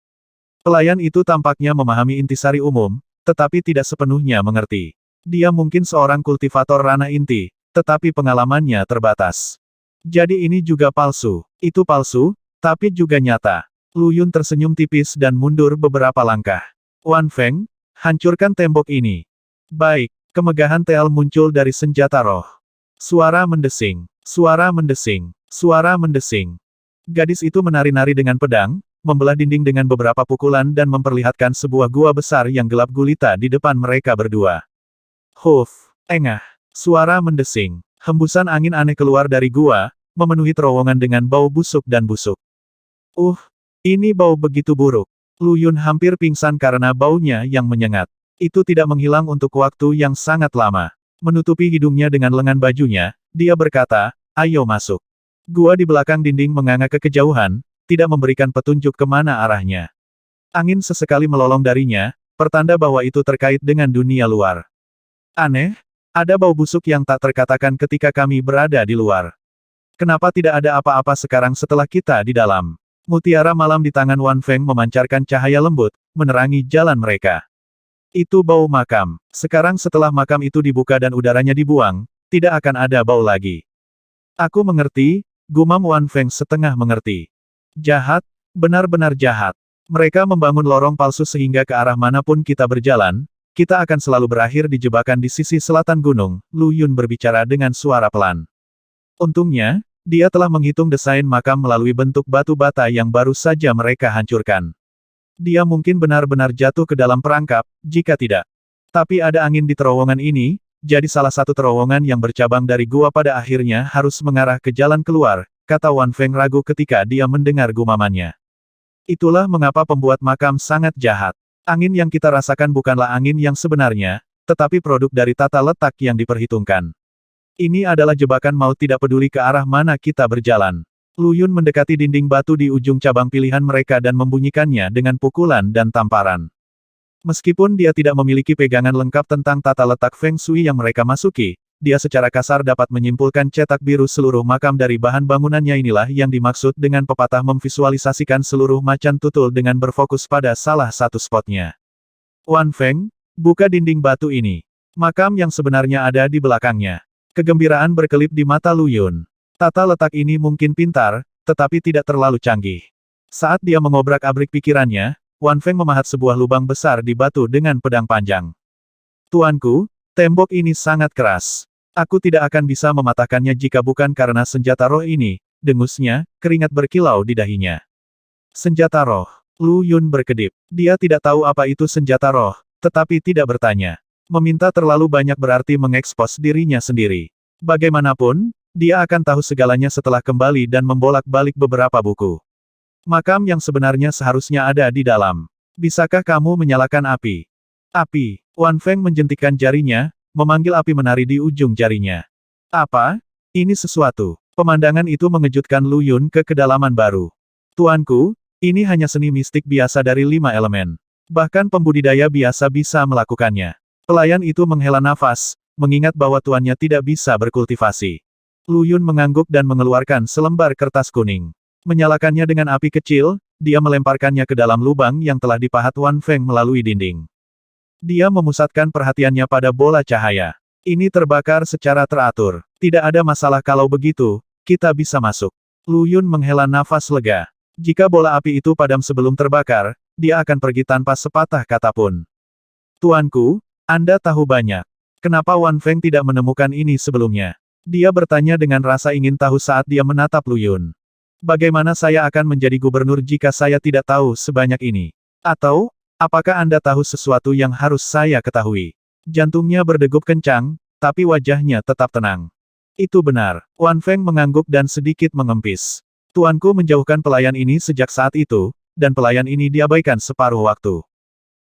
Speaker 1: Pelayan itu tampaknya memahami intisari umum, tetapi tidak sepenuhnya mengerti. Dia mungkin seorang kultivator ranah inti, tetapi pengalamannya terbatas. Jadi ini juga palsu. Itu palsu, tapi juga nyata. Lu Yun tersenyum tipis dan mundur beberapa langkah. Wan Feng, hancurkan tembok ini. Baik, kemegahan Teal muncul dari senjata roh. Suara mendesing, suara mendesing, suara mendesing. Gadis itu menari-nari dengan pedang, membelah dinding dengan beberapa pukulan dan memperlihatkan sebuah gua besar yang gelap gulita di depan mereka berdua. Huf, engah, suara mendesing. Hembusan angin aneh keluar dari gua, memenuhi terowongan dengan bau busuk dan busuk. Ini bau begitu buruk. Lu Yun hampir pingsan karena baunya yang menyengat. Itu tidak menghilang untuk waktu yang sangat lama. Menutupi hidungnya dengan lengan bajunya, dia berkata, ayo masuk. Gua di belakang dinding menganga ke kejauhan, tidak memberikan petunjuk kemana arahnya. Angin sesekali melolong darinya, pertanda bahwa itu terkait dengan dunia luar. Aneh, ada bau busuk yang tak terkatakan ketika kami berada di luar. Kenapa tidak ada apa-apa sekarang setelah kita di dalam? Mutiara malam di tangan Wan Feng memancarkan cahaya lembut, menerangi jalan mereka. Itu bau makam. Sekarang setelah makam itu dibuka dan udaranya dibuang, tidak akan ada bau lagi. Aku mengerti, gumam Wan Feng setengah mengerti. Jahat, benar-benar jahat. Mereka membangun lorong palsu sehingga ke arah manapun kita berjalan, kita akan selalu berakhir di jebakan di sisi selatan gunung, Lu Yun berbicara dengan suara pelan. Untungnya, dia telah menghitung desain makam melalui bentuk batu bata yang baru saja mereka hancurkan. Dia mungkin benar-benar jatuh ke dalam perangkap, jika tidak. Tapi ada angin di terowongan ini, jadi salah satu terowongan yang bercabang dari gua pada akhirnya harus mengarah ke jalan keluar, kata Wan Feng ragu ketika dia mendengar gumamannya. Itulah mengapa pembuat makam sangat jahat. Angin yang kita rasakan bukanlah angin yang sebenarnya, tetapi produk dari tata letak yang diperhitungkan. Ini adalah jebakan maut tidak peduli ke arah mana kita berjalan. Lu Yun mendekati dinding batu di ujung cabang pilihan mereka dan membunyikannya dengan pukulan dan tamparan. Meskipun dia tidak memiliki pegangan lengkap tentang tata letak Feng Shui yang mereka masuki, dia secara kasar dapat menyimpulkan cetak biru seluruh makam dari bahan bangunannya. Inilah yang dimaksud dengan pepatah memvisualisasikan seluruh macan tutul dengan berfokus pada salah satu spotnya. Wan Feng, buka dinding batu ini. Makam yang sebenarnya ada di belakangnya. Kegembiraan berkelip di mata Lu Yun. Tata letak ini mungkin pintar, tetapi tidak terlalu canggih. Saat dia mengobrak-abrik pikirannya, Wan Feng memahat sebuah lubang besar di batu dengan pedang panjang. Tuanku, tembok ini sangat keras. Aku tidak akan bisa mematahkannya jika bukan karena senjata roh ini, dengusnya, keringat berkilau di dahinya. Senjata roh. Lu Yun berkedip. Dia tidak tahu apa itu senjata roh, tetapi tidak bertanya. Meminta terlalu banyak berarti mengekspos dirinya sendiri. Bagaimanapun, dia akan tahu segalanya setelah kembali dan membolak-balik beberapa buku. Makam yang sebenarnya seharusnya ada di dalam. Bisakah kamu menyalakan api? Api. Wan Feng menjentikkan jarinya, memanggil api menari di ujung jarinya. Apa? Ini sesuatu. Pemandangan itu mengejutkan Lu Yun ke kedalaman baru. Tuanku, ini hanya seni mistik biasa dari 5 elemen. Bahkan pembudidaya biasa bisa melakukannya. Pelayan itu menghela nafas, mengingat bahwa tuannya tidak bisa berkultivasi. Lu Yun mengangguk dan mengeluarkan selembar kertas kuning. Menyalakannya dengan api kecil, dia melemparkannya ke dalam lubang yang telah dipahat Wan Feng melalui dinding. Dia memusatkan perhatiannya pada bola cahaya. Ini terbakar secara teratur. Tidak ada masalah kalau begitu, kita bisa masuk. Lu Yun menghela nafas lega. Jika bola api itu padam sebelum terbakar, dia akan pergi tanpa sepatah kata pun. Tuanku, Anda tahu banyak. Kenapa Wan Feng tidak menemukan ini sebelumnya? Dia bertanya dengan rasa ingin tahu saat dia menatap Lu Yun. Bagaimana saya akan menjadi gubernur jika saya tidak tahu sebanyak ini? Atau, apakah Anda tahu sesuatu yang harus saya ketahui? Jantungnya berdegup kencang, tapi wajahnya tetap tenang. Itu benar. Wan Feng mengangguk dan sedikit mengempis. Tuanku menjauhkan pelayan ini sejak saat itu, dan pelayan ini diabaikan separuh waktu.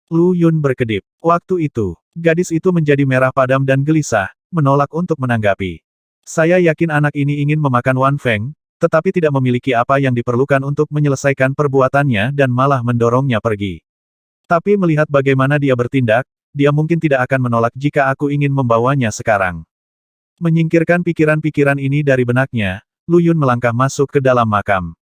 Speaker 1: Lu Yun berkedip. Waktu itu, gadis itu menjadi merah padam dan gelisah, menolak untuk menanggapi. Saya yakin anak ini ingin memakan Wan Feng, tetapi tidak memiliki apa yang diperlukan untuk menyelesaikan perbuatannya dan malah mendorongnya pergi. Tapi melihat bagaimana dia bertindak, dia mungkin tidak akan menolak jika aku ingin membawanya sekarang. Menyingkirkan pikiran-pikiran ini dari benaknya, Lu Yun melangkah masuk ke dalam makam.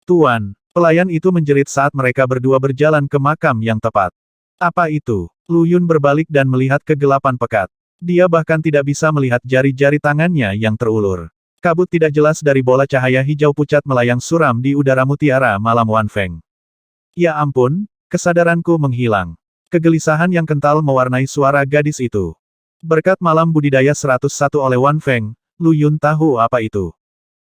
Speaker 1: Tuan, pelayan itu menjerit saat mereka berdua berjalan ke makam yang tepat. Apa itu? Lu Yun berbalik dan melihat kegelapan pekat. Dia bahkan tidak bisa melihat jari-jari tangannya yang terulur. Kabut tidak jelas dari bola cahaya hijau pucat melayang suram di udara mutiara malam Wan Feng. Ya ampun, kesadaranku menghilang. Kegelisahan yang kental mewarnai suara gadis itu. Berkat malam budidaya 101 oleh Wan Feng, Lu Yun tahu apa itu.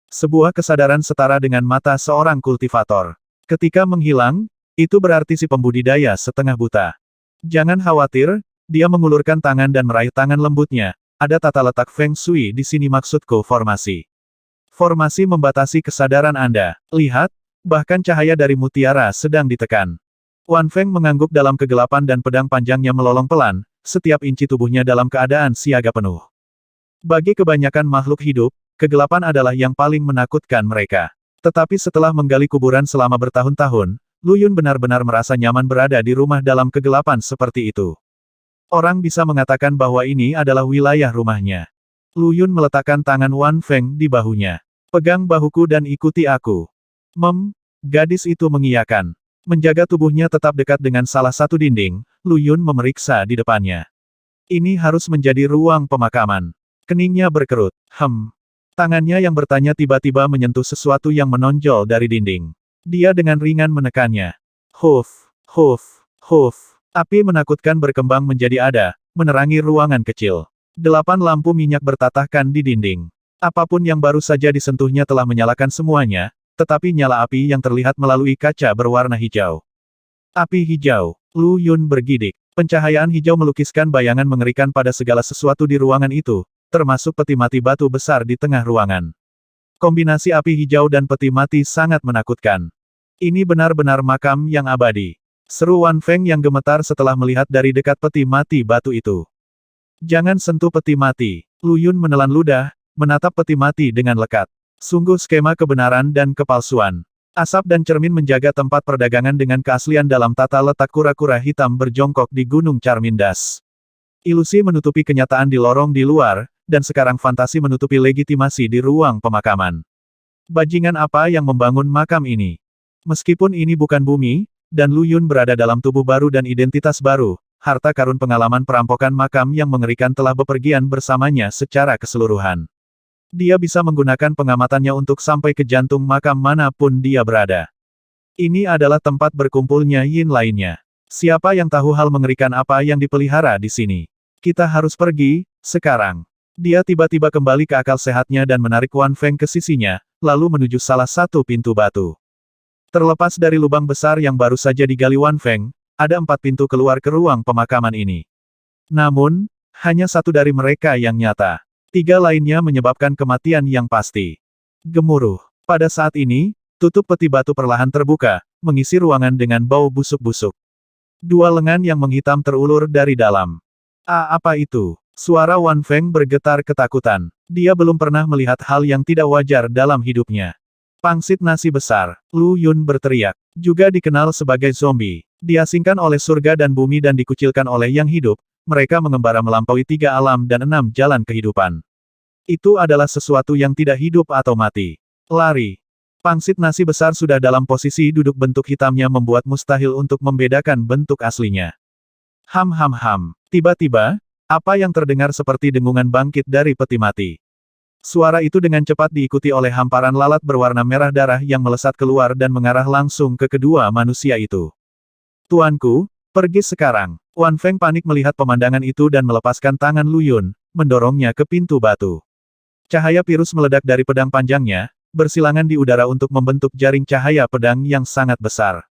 Speaker 1: Sebuah kesadaran setara dengan mata seorang kultivator. Ketika menghilang, itu berarti si pembudidaya setengah buta. Jangan khawatir, dia mengulurkan tangan dan meraih tangan lembutnya. Ada tata letak Feng Shui di sini maksudku formasi. Formasi membatasi kesadaran Anda. Lihat, bahkan cahaya dari mutiara sedang ditekan. Wan Feng mengangguk dalam kegelapan dan pedang panjangnya melolong pelan, setiap inci tubuhnya dalam keadaan siaga penuh. Bagi kebanyakan makhluk hidup, kegelapan adalah yang paling menakutkan mereka. Tetapi setelah menggali kuburan selama bertahun-tahun, Lu Yun benar-benar merasa nyaman berada di rumah dalam kegelapan seperti itu. Orang bisa mengatakan bahwa ini adalah wilayah rumahnya. Lu Yun meletakkan tangan Wan Feng di bahunya. Pegang bahuku dan ikuti aku. Gadis itu mengiyakan. Menjaga tubuhnya tetap dekat dengan salah satu dinding, Lu Yun memeriksa di depannya. Ini harus menjadi ruang pemakaman. Keningnya berkerut. Tangannya yang bertanya tiba-tiba menyentuh sesuatu yang menonjol dari dinding. Dia dengan ringan menekannya. Huf. Api menakutkan berkembang menjadi ada, menerangi ruangan kecil. 8 lampu minyak bertatahkan di dinding. Apapun yang baru saja disentuhnya telah menyalakan semuanya, tetapi nyala api yang terlihat melalui kaca berwarna hijau. Api hijau. Lu Yun bergidik. Pencahayaan hijau melukiskan bayangan mengerikan pada segala sesuatu di ruangan itu, termasuk peti mati batu besar di tengah ruangan. Kombinasi api hijau dan peti mati sangat menakutkan. Ini benar-benar makam yang abadi. Seru Wan Feng yang gemetar setelah melihat dari dekat peti mati batu itu. Jangan sentuh peti mati. Lu Yun menelan ludah, menatap peti mati dengan lekat. Sungguh skema kebenaran dan kepalsuan. Asap dan cermin menjaga tempat perdagangan dengan keaslian dalam tata letak kura-kura hitam berjongkok di Gunung Charmindas. Ilusi menutupi kenyataan di lorong di luar, dan sekarang fantasi menutupi legitimasi di ruang pemakaman. Bajingan apa yang membangun makam ini? Meskipun ini bukan bumi, dan Lu Yun berada dalam tubuh baru dan identitas baru, harta karun pengalaman perampokan makam yang mengerikan telah bepergian bersamanya secara keseluruhan. Dia bisa menggunakan pengamatannya untuk sampai ke jantung makam manapun dia berada. Ini adalah tempat berkumpulnya yin lainnya. Siapa yang tahu hal mengerikan apa yang dipelihara di sini? Kita harus pergi, sekarang. Dia tiba-tiba kembali ke akal sehatnya dan menarik Wan Feng ke sisinya, lalu menuju salah satu pintu batu. Terlepas dari lubang besar yang baru saja digali Wan Feng, ada 4 pintu keluar ke ruang pemakaman ini. Namun, hanya satu dari mereka yang nyata. 3 lainnya menyebabkan kematian yang pasti. Gemuruh. Pada saat ini, tutup peti batu perlahan terbuka, mengisi ruangan dengan bau busuk-busuk. 2 lengan yang menghitam terulur dari dalam. Apa itu? Suara Wan Feng bergetar ketakutan. Dia belum pernah melihat hal yang tidak wajar dalam hidupnya. Pangsit nasi besar, Lu Yun berteriak. Juga dikenal sebagai zombie. Diasingkan oleh surga dan bumi dan dikucilkan oleh yang hidup, mereka mengembara melampaui 3 alam dan 6 jalan kehidupan. Itu adalah sesuatu yang tidak hidup atau mati. Lari. Pangsit nasi besar sudah dalam posisi duduk, bentuk hitamnya membuat mustahil untuk membedakan bentuk aslinya. Ham ham ham. Tiba-tiba, apa yang terdengar seperti dengungan bangkit dari peti mati. Suara itu dengan cepat diikuti oleh hamparan lalat berwarna merah darah yang melesat keluar dan mengarah langsung ke kedua manusia itu. Tuanku, pergi sekarang. Wan Feng panik melihat pemandangan itu dan melepaskan tangan Lu Yun, mendorongnya ke pintu batu. Cahaya virus meledak dari pedang panjangnya, bersilangan di udara untuk membentuk jaring cahaya pedang yang sangat besar.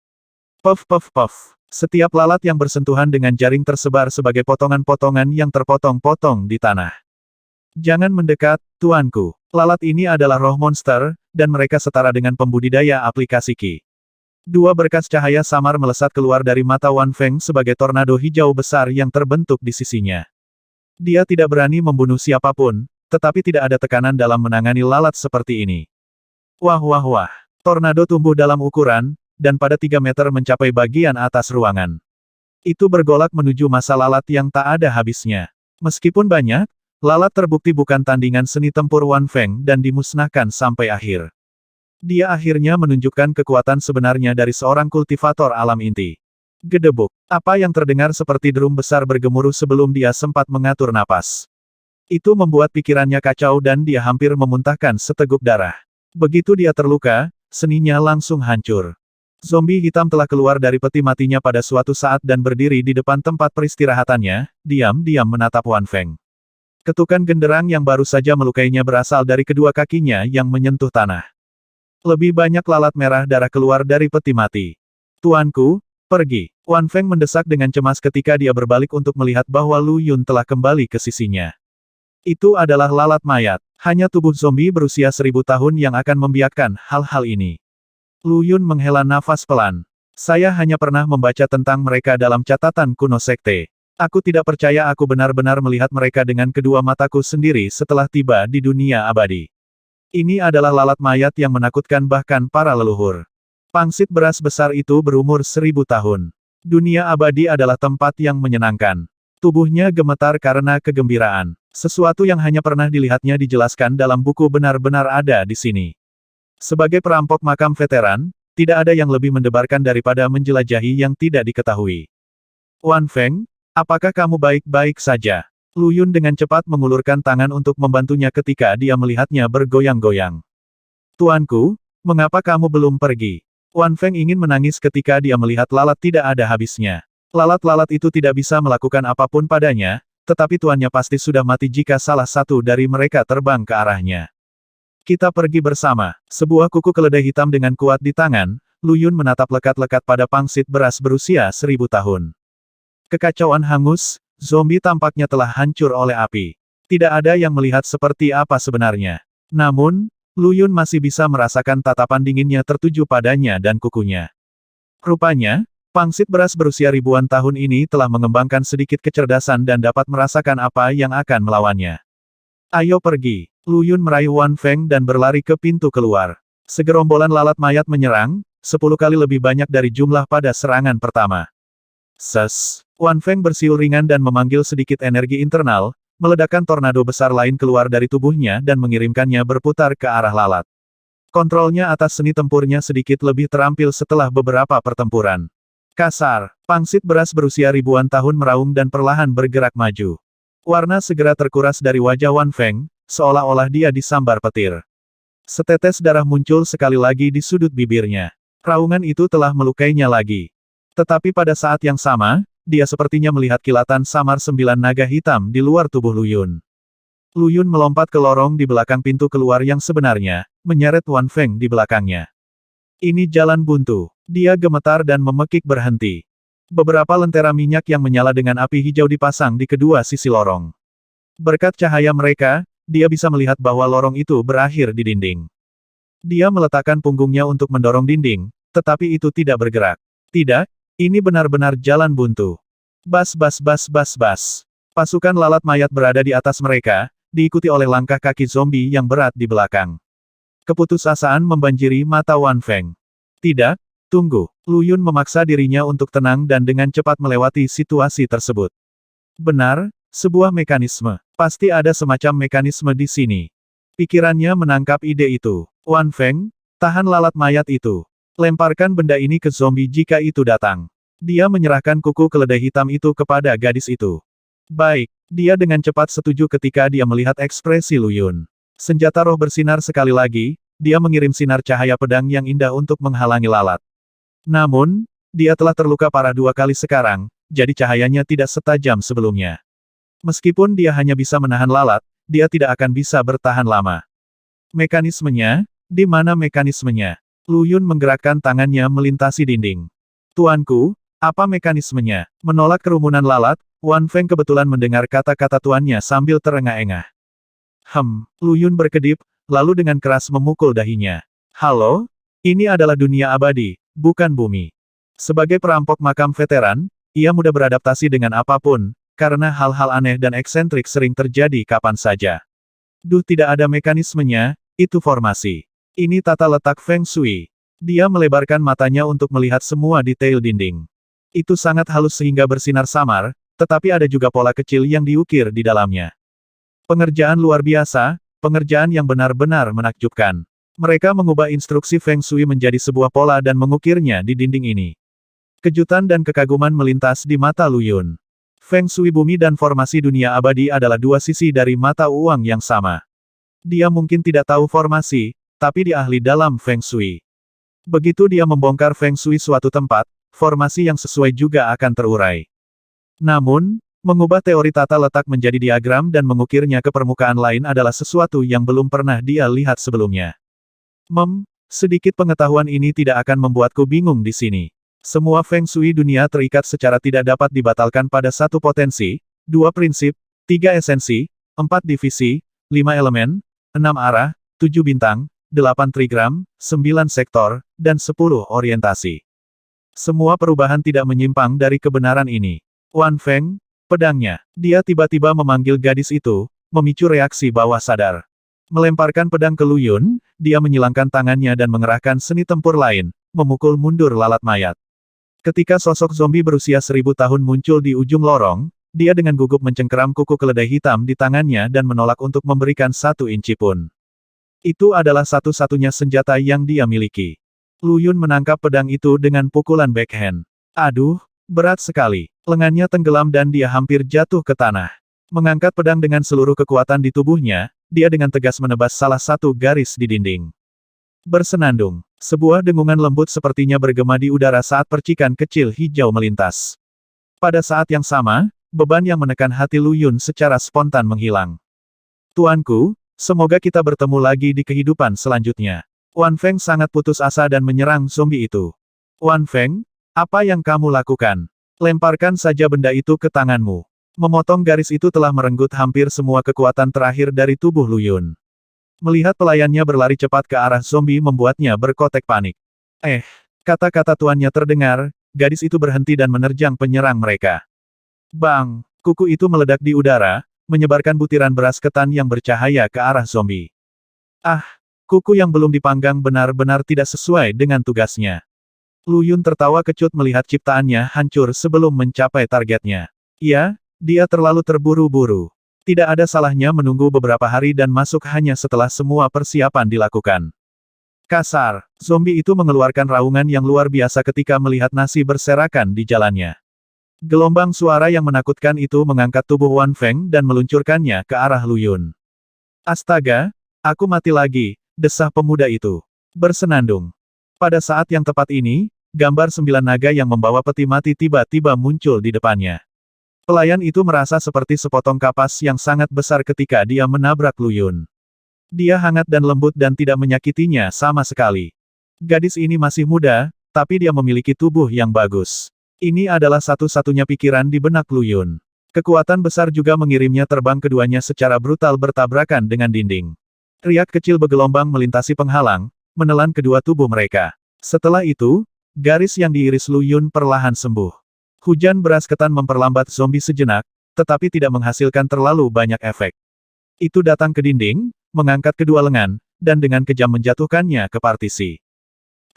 Speaker 1: Puff puff puff. Setiap lalat yang bersentuhan dengan jaring tersebar sebagai potongan-potongan yang terpotong-potong di tanah. Jangan mendekat, tuanku. Lalat ini adalah roh monster, dan mereka setara dengan pembudidaya aplikasi Qi. Dua berkas cahaya samar melesat keluar dari mata Wan Feng sebagai tornado hijau besar yang terbentuk di sisinya. Dia tidak berani membunuh siapapun, tetapi tidak ada tekanan dalam menangani lalat seperti ini. Wah wah wah. Tornado tumbuh dalam ukuran, dan pada 3 meter mencapai bagian atas ruangan. Itu bergolak menuju masa lalat yang tak ada habisnya. Meskipun banyak, lalat terbukti bukan tandingan seni tempur Wan Feng dan dimusnahkan sampai akhir. Dia akhirnya menunjukkan kekuatan sebenarnya dari seorang kultivator alam inti. Gedebuk. Apa yang terdengar seperti drum besar bergemuruh sebelum dia sempat mengatur napas. Itu membuat pikirannya kacau dan dia hampir memuntahkan seteguk darah. Begitu dia terluka, seninya langsung hancur. Zombie hitam telah keluar dari peti matinya pada suatu saat dan berdiri di depan tempat peristirahatannya, diam-diam menatap Wan Feng. Ketukan genderang yang baru saja melukainya berasal dari kedua kakinya yang menyentuh tanah. Lebih banyak lalat merah darah keluar dari peti mati. Tuanku, pergi. Wan Feng mendesak dengan cemas ketika dia berbalik untuk melihat bahwa Lu Yun telah kembali ke sisinya. Itu adalah lalat mayat. Hanya tubuh zombie berusia 1000 tahun yang akan membiarkan hal-hal ini. Lu Yun menghela nafas pelan. Saya hanya pernah membaca tentang mereka dalam catatan kuno sekte. Aku tidak percaya aku benar-benar melihat mereka dengan kedua mataku sendiri setelah tiba di dunia abadi. Ini adalah lalat mayat yang menakutkan bahkan para leluhur. Pangsit beras besar itu berumur 1000 tahun. Dunia abadi adalah tempat yang menyenangkan. Tubuhnya gemetar karena kegembiraan. Sesuatu yang hanya pernah dilihatnya dijelaskan dalam buku benar-benar ada di sini. Sebagai perampok makam veteran, tidak ada yang lebih mendebarkan daripada menjelajahi yang tidak diketahui. Wan Feng, apakah kamu baik-baik saja? Lu Yun dengan cepat mengulurkan tangan untuk membantunya ketika dia melihatnya bergoyang-goyang. Tuanku, mengapa kamu belum pergi? Wan Feng ingin menangis ketika dia melihat lalat tidak ada habisnya. Lalat-lalat itu tidak bisa melakukan apapun padanya, tetapi tuannya pasti sudah mati jika salah satu dari mereka terbang ke arahnya. Kita pergi bersama. Sebuah kuku keledai hitam dengan kuat di tangan, Lu Yun menatap lekat-lekat pada pangsit beras berusia 1000 tahun. Kekacauan hangus, zombie tampaknya telah hancur oleh api. Tidak ada yang melihat seperti apa sebenarnya. Namun, Lu Yun masih bisa merasakan tatapan dinginnya tertuju padanya dan kukunya. Rupanya, pangsit beras berusia ribuan tahun ini telah mengembangkan sedikit kecerdasan dan dapat merasakan apa yang akan melawannya. Ayo pergi. Lu Yun meraih Wan Feng dan berlari ke pintu keluar. Segerombolan lalat mayat menyerang, 10 kali lebih banyak dari jumlah pada serangan pertama. Ses. Wan Feng bersiul ringan dan memanggil sedikit energi internal, meledakkan tornado besar lain keluar dari tubuhnya dan mengirimkannya berputar ke arah lalat. Kontrolnya atas seni tempurnya sedikit lebih terampil setelah beberapa pertempuran. Kasar, pangsit beras berusia ribuan tahun meraung dan perlahan bergerak maju. Warna segera terkuras dari wajah Wan Feng, seolah-olah dia disambar petir. Setetes darah muncul sekali lagi di sudut bibirnya. Raungan itu telah melukainya lagi. Tetapi pada saat yang sama, dia sepertinya melihat kilatan samar 9 naga hitam di luar tubuh Lu Yun. Lu Yun melompat ke lorong di belakang pintu keluar yang sebenarnya, menyeret Wan Feng di belakangnya. Ini jalan buntu. Dia gemetar dan memekik berhenti. Beberapa lentera minyak yang menyala dengan api hijau dipasang di kedua sisi lorong. Berkat cahaya mereka, dia bisa melihat bahwa lorong itu berakhir di dinding. Dia meletakkan punggungnya untuk mendorong dinding, tetapi itu tidak bergerak. Tidak, ini benar-benar jalan buntu. Bas bas bas bas bas. Pasukan lalat mayat berada di atas mereka, diikuti oleh langkah kaki zombie yang berat di belakang. Keputusasaan membanjiri mata Wan Feng. Tidak, tunggu. Lu Yun memaksa dirinya untuk tenang dan dengan cepat melewati situasi tersebut. Benar, sebuah mekanisme. Pasti ada semacam mekanisme di sini. Pikirannya menangkap ide itu. Wan Feng, tahan lalat mayat itu. Lemparkan benda ini ke zombie jika itu datang. Dia menyerahkan kuku keledai hitam itu kepada gadis itu. Baik, dia dengan cepat setuju ketika dia melihat ekspresi Lu Yun. Senjata roh bersinar sekali lagi, dia mengirim sinar cahaya pedang yang indah untuk menghalangi lalat. Namun, dia telah terluka parah 2 kali sekarang, jadi cahayanya tidak setajam sebelumnya. Meskipun dia hanya bisa menahan lalat, dia tidak akan bisa bertahan lama. Mekanismenya? Di mana mekanismenya? Lu Yun menggerakkan tangannya melintasi dinding. Tuanku, apa mekanismenya? Menolak kerumunan lalat, Wan Feng kebetulan mendengar kata-kata tuannya sambil terengah-engah. Lu Yun berkedip, lalu dengan keras memukul dahinya. Halo? Ini adalah dunia abadi, bukan bumi. Sebagai perampok makam veteran, ia mudah beradaptasi dengan apapun, karena hal-hal aneh dan eksentrik sering terjadi kapan saja. Tidak ada mekanismenya, itu formasi. Ini tata letak Feng Shui. Dia melebarkan matanya untuk melihat semua detail dinding. Itu sangat halus sehingga bersinar samar, tetapi ada juga pola kecil yang diukir di dalamnya. Pengerjaan luar biasa, pengerjaan yang benar-benar menakjubkan. Mereka mengubah instruksi Feng Shui menjadi sebuah pola dan mengukirnya di dinding ini. Kejutan dan kekaguman melintas di mata Lu Yun. Feng Shui bumi dan formasi dunia abadi adalah 2 sisi dari mata uang yang sama. Dia mungkin tidak tahu formasi, tapi dia ahli dalam Feng Shui. Begitu dia membongkar Feng Shui suatu tempat, formasi yang sesuai juga akan terurai. Namun, mengubah teori tata letak menjadi diagram dan mengukirnya ke permukaan lain adalah sesuatu yang belum pernah dia lihat sebelumnya. Sedikit pengetahuan ini tidak akan membuatku bingung di sini. Semua Feng Shui dunia terikat secara tidak dapat dibatalkan pada 1 potensi, 2 prinsip, 3 esensi, 4 divisi, 5 elemen, 6 arah, 7 bintang, 8 trigram, 9 sektor, dan 10 orientasi. Semua perubahan tidak menyimpang dari kebenaran ini. Wan Feng, pedangnya. Dia tiba-tiba memanggil gadis itu, memicu reaksi bawah sadar. Melemparkan pedang ke Lu Yun, dia menyilangkan tangannya dan mengerahkan seni tempur lain, memukul mundur lalat mayat. Ketika sosok zombie berusia 1000 tahun muncul di ujung lorong, dia dengan gugup mencengkeram kuku keledai hitam di tangannya dan menolak untuk memberikan 1 inci pun. Itu adalah satu-satunya senjata yang dia miliki. Lu Yun menangkap pedang itu dengan pukulan backhand. Aduh, berat sekali. Lengannya tenggelam dan dia hampir jatuh ke tanah. Mengangkat pedang dengan seluruh kekuatan di tubuhnya, dia dengan tegas menebas salah satu garis di dinding. Bersenandung. Sebuah dengungan lembut sepertinya bergema di udara saat percikan kecil hijau melintas. Pada saat yang sama, beban yang menekan hati Lu Yun secara spontan menghilang. Tuanku, semoga kita bertemu lagi di kehidupan selanjutnya. Wan Feng sangat putus asa dan menyerang zombie itu. Wan Feng, apa yang kamu lakukan? Lemparkan saja benda itu ke tanganmu. Memotong garis itu telah merenggut hampir semua kekuatan terakhir dari tubuh Lu Yun. Melihat pelayannya berlari cepat ke arah zombie membuatnya berkotek panik. Kata-kata tuannya terdengar, gadis itu berhenti dan menerjang penyerang mereka. Bang! Kuku itu meledak di udara, menyebarkan butiran beras ketan yang bercahaya ke arah zombie. Kuku yang belum dipanggang benar-benar tidak sesuai dengan tugasnya. Lu Yun tertawa kecut melihat ciptaannya hancur sebelum mencapai targetnya. Ya, dia terlalu terburu-buru. Tidak ada salahnya menunggu beberapa hari dan masuk hanya setelah semua persiapan dilakukan. Kasar, zombie itu mengeluarkan raungan yang luar biasa ketika melihat nasi berserakan di jalannya. Gelombang suara yang menakutkan itu mengangkat tubuh Wan Feng dan meluncurkannya ke arah Lu Yun. Astaga, aku mati lagi, desah pemuda itu. Bersenandung. Pada saat yang tepat ini, gambar 9 naga yang membawa peti mati tiba-tiba muncul di depannya. Pelayan itu merasa seperti sepotong kapas yang sangat besar ketika dia menabrak Lu Yun. Dia hangat dan lembut dan tidak menyakitinya sama sekali. Gadis ini masih muda, tapi dia memiliki tubuh yang bagus. Ini adalah satu-satunya pikiran di benak Lu Yun. Kekuatan besar juga mengirimnya terbang keduanya secara brutal bertabrakan dengan dinding. Riak kecil bergelombang melintasi penghalang, menelan kedua tubuh mereka. Setelah itu, garis yang diiris Lu Yun perlahan sembuh. Hujan beras ketan memperlambat zombie sejenak, tetapi tidak menghasilkan terlalu banyak efek. Itu datang ke dinding, mengangkat kedua lengan, dan dengan kejam menjatuhkannya ke partisi.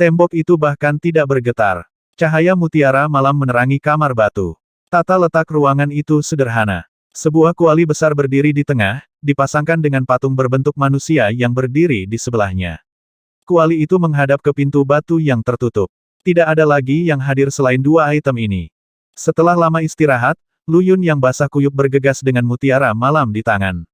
Speaker 1: Tembok itu bahkan tidak bergetar. Cahaya mutiara malam menerangi kamar batu. Tata letak ruangan itu sederhana. Sebuah kuali besar berdiri di tengah, dipasangkan dengan patung berbentuk manusia yang berdiri di sebelahnya. Kuali itu menghadap ke pintu batu yang tertutup. Tidak ada lagi yang hadir selain dua item ini. Setelah lama istirahat, Lu Yun yang basah kuyup bergegas dengan mutiara malam di tangan.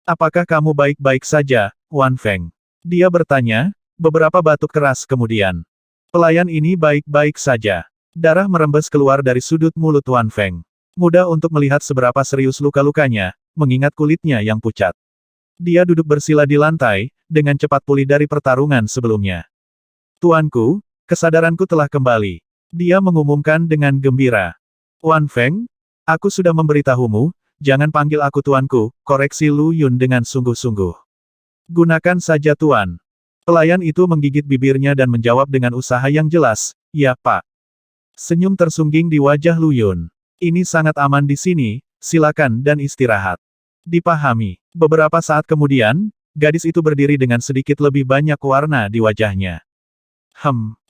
Speaker 1: Apakah kamu baik-baik saja, Wan Feng? Dia bertanya, beberapa batuk keras kemudian. Pelayan ini baik-baik saja. Darah merembes keluar dari sudut mulut Wan Feng. Mudah untuk melihat seberapa serius luka-lukanya, mengingat kulitnya yang pucat. Dia duduk bersila di lantai, dengan cepat pulih dari pertarungan sebelumnya. Tuanku, kesadaranku telah kembali. Dia mengumumkan dengan gembira. Wan Feng, aku sudah memberitahumu, jangan panggil aku tuanku, koreksi Lu Yun dengan sungguh-sungguh. Gunakan saja tuan. Pelayan itu menggigit bibirnya dan menjawab dengan usaha yang jelas, ya pak. Senyum tersungging di wajah Lu Yun. Ini sangat aman di sini, silakan dan istirahat. Dipahami. Beberapa saat kemudian, gadis itu berdiri dengan sedikit lebih banyak warna di wajahnya.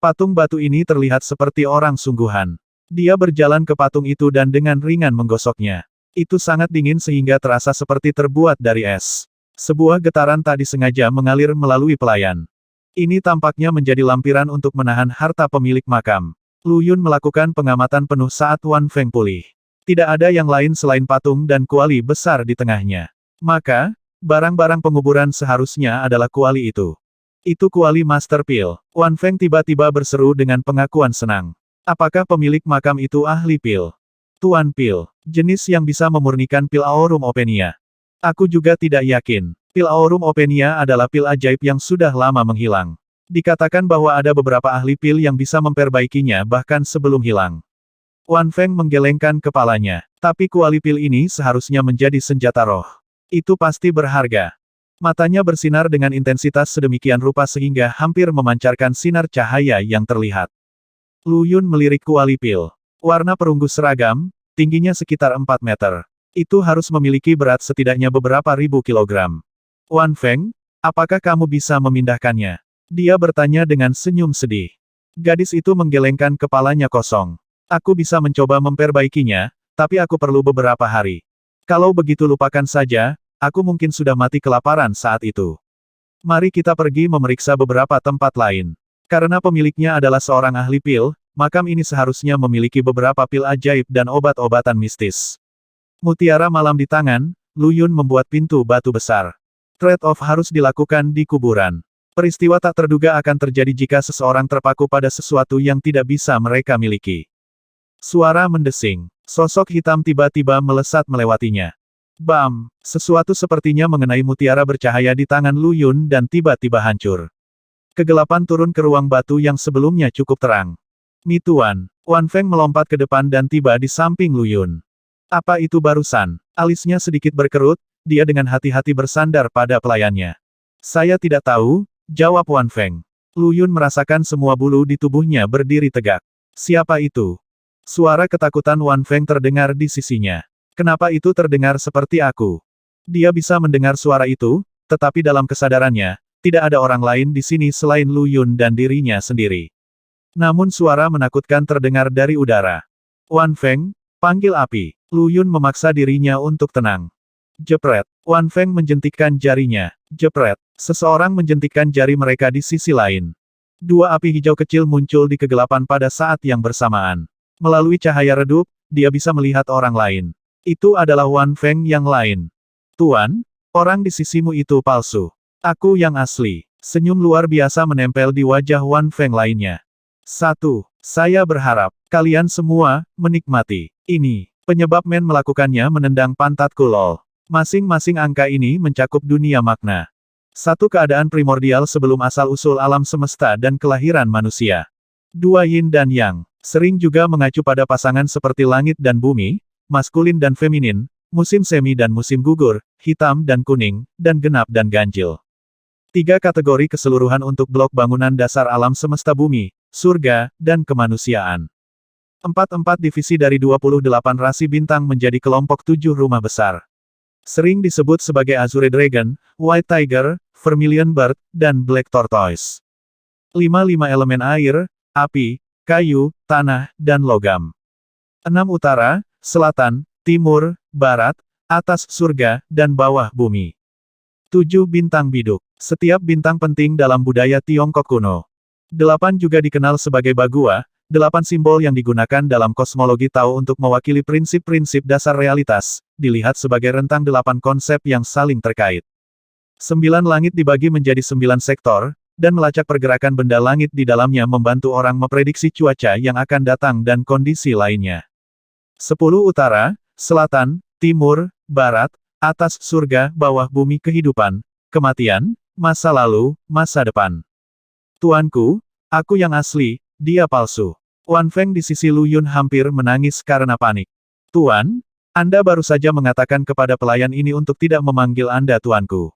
Speaker 1: Patung batu ini terlihat seperti orang sungguhan. Dia berjalan ke patung itu dan dengan ringan menggosoknya. Itu sangat dingin sehingga terasa seperti terbuat dari es. Sebuah getaran tak disengaja mengalir melalui pelayan. Ini tampaknya menjadi lampiran untuk menahan harta pemilik makam. Lu Yun melakukan pengamatan penuh saat Wan Feng pulih. Tidak ada yang lain selain patung dan kuali besar di tengahnya. Maka, barang-barang penguburan seharusnya adalah kuali itu. Itu kuali Master Pil. Wan Feng tiba-tiba berseru dengan pengakuan senang. Apakah pemilik makam itu ahli pil? Tuan Pil. Jenis yang bisa memurnikan pil Aurum Openia. Aku juga tidak yakin. Pil Aurum Openia adalah pil ajaib yang sudah lama menghilang. Dikatakan bahwa ada beberapa ahli pil yang bisa memperbaikinya bahkan sebelum hilang. Wan Feng menggelengkan kepalanya. Tapi kuali pil ini seharusnya menjadi senjata roh. Itu pasti berharga. Matanya bersinar dengan intensitas sedemikian rupa sehingga hampir memancarkan sinar cahaya yang terlihat. Lu Yun melirik kuali pil. Warna perunggu seragam, tingginya sekitar 4 meter. Itu harus memiliki berat setidaknya beberapa ribu kilogram. Wan Feng, apakah kamu bisa memindahkannya? Dia bertanya dengan senyum sedih. Gadis itu menggelengkan kepalanya kosong. Aku bisa mencoba memperbaikinya, tapi aku perlu beberapa hari. Kalau begitu lupakan saja, aku mungkin sudah mati kelaparan saat itu. Mari kita pergi memeriksa beberapa tempat lain. Karena pemiliknya adalah seorang ahli pil, makam ini seharusnya memiliki beberapa pil ajaib dan obat-obatan mistis. Mutiara malam di tangan, Lu Yun membuat pintu batu besar. Trade-off harus dilakukan di kuburan. Peristiwa tak terduga akan terjadi jika seseorang terpaku pada sesuatu yang tidak bisa mereka miliki. Suara mendesing. Sosok hitam tiba-tiba melesat melewatinya. Bam! Sesuatu sepertinya mengenai mutiara bercahaya di tangan Lu Yun dan tiba-tiba hancur. Kegelapan turun ke ruang batu yang sebelumnya cukup terang. Mituan. Wan Feng melompat ke depan dan tiba di samping Lu Yun. Apa itu barusan? Alisnya sedikit berkerut, dia dengan hati-hati bersandar pada pelayannya. Saya tidak tahu, jawab Wan Feng. Lu Yun merasakan semua bulu di tubuhnya berdiri tegak. Siapa itu? Suara ketakutan Wan Feng terdengar di sisinya. Kenapa itu terdengar seperti aku? Dia bisa mendengar suara itu, tetapi dalam kesadarannya, tidak ada orang lain di sini selain Lu Yun dan dirinya sendiri. Namun suara menakutkan terdengar dari udara. Wan Feng, panggil api. Lu Yun memaksa dirinya untuk tenang. Jepret. Wan Feng menjentikkan jarinya. Jepret. Seseorang menjentikkan jari mereka di sisi lain. Dua api hijau kecil muncul di kegelapan pada saat yang bersamaan. Melalui cahaya redup, dia bisa melihat orang lain. Itu adalah Wan Feng yang lain. Tuan, orang di sisimu itu palsu. Aku yang asli. Senyum luar biasa menempel di wajah Wan Feng lainnya. Saya berharap, kalian semua, menikmati. Ini. Penyebab Men melakukannya menendang pantatku lol. Masing-masing angka ini mencakup dunia makna. Satu keadaan primordial sebelum asal-usul alam semesta dan kelahiran manusia. Dua yin dan yang. Sering juga mengacu pada pasangan seperti langit dan bumi, maskulin dan feminin, musim semi dan musim gugur, hitam dan kuning, dan genap dan ganjil. Tiga kategori keseluruhan untuk blok bangunan dasar alam semesta bumi, surga, dan kemanusiaan. Empat divisi dari 28 rasi bintang menjadi kelompok 7 rumah besar. Sering disebut sebagai Azure Dragon, White Tiger, Vermilion Bird, dan Black Tortoise. 5 elemen air, api, kayu, tanah, dan logam. 6 utara, selatan, timur, barat, atas surga, dan bawah bumi. 7 bintang biduk. Setiap bintang penting dalam budaya Tiongkok kuno. 8 juga dikenal sebagai Bagua, 8 simbol yang digunakan dalam kosmologi Tao untuk mewakili prinsip-prinsip dasar realitas, dilihat sebagai rentang 8 konsep yang saling terkait. 9 langit dibagi menjadi 9 sektor, dan melacak pergerakan benda langit di dalamnya membantu orang memprediksi cuaca yang akan datang dan kondisi lainnya. 10 utara, selatan, timur, barat, atas surga, bawah bumi kehidupan, kematian, masa lalu, masa depan. Tuanku, aku yang asli, dia palsu. Wan Feng di sisi Lu Yun hampir menangis karena panik. Tuan, Anda baru saja mengatakan kepada pelayan ini untuk tidak memanggil Anda tuanku.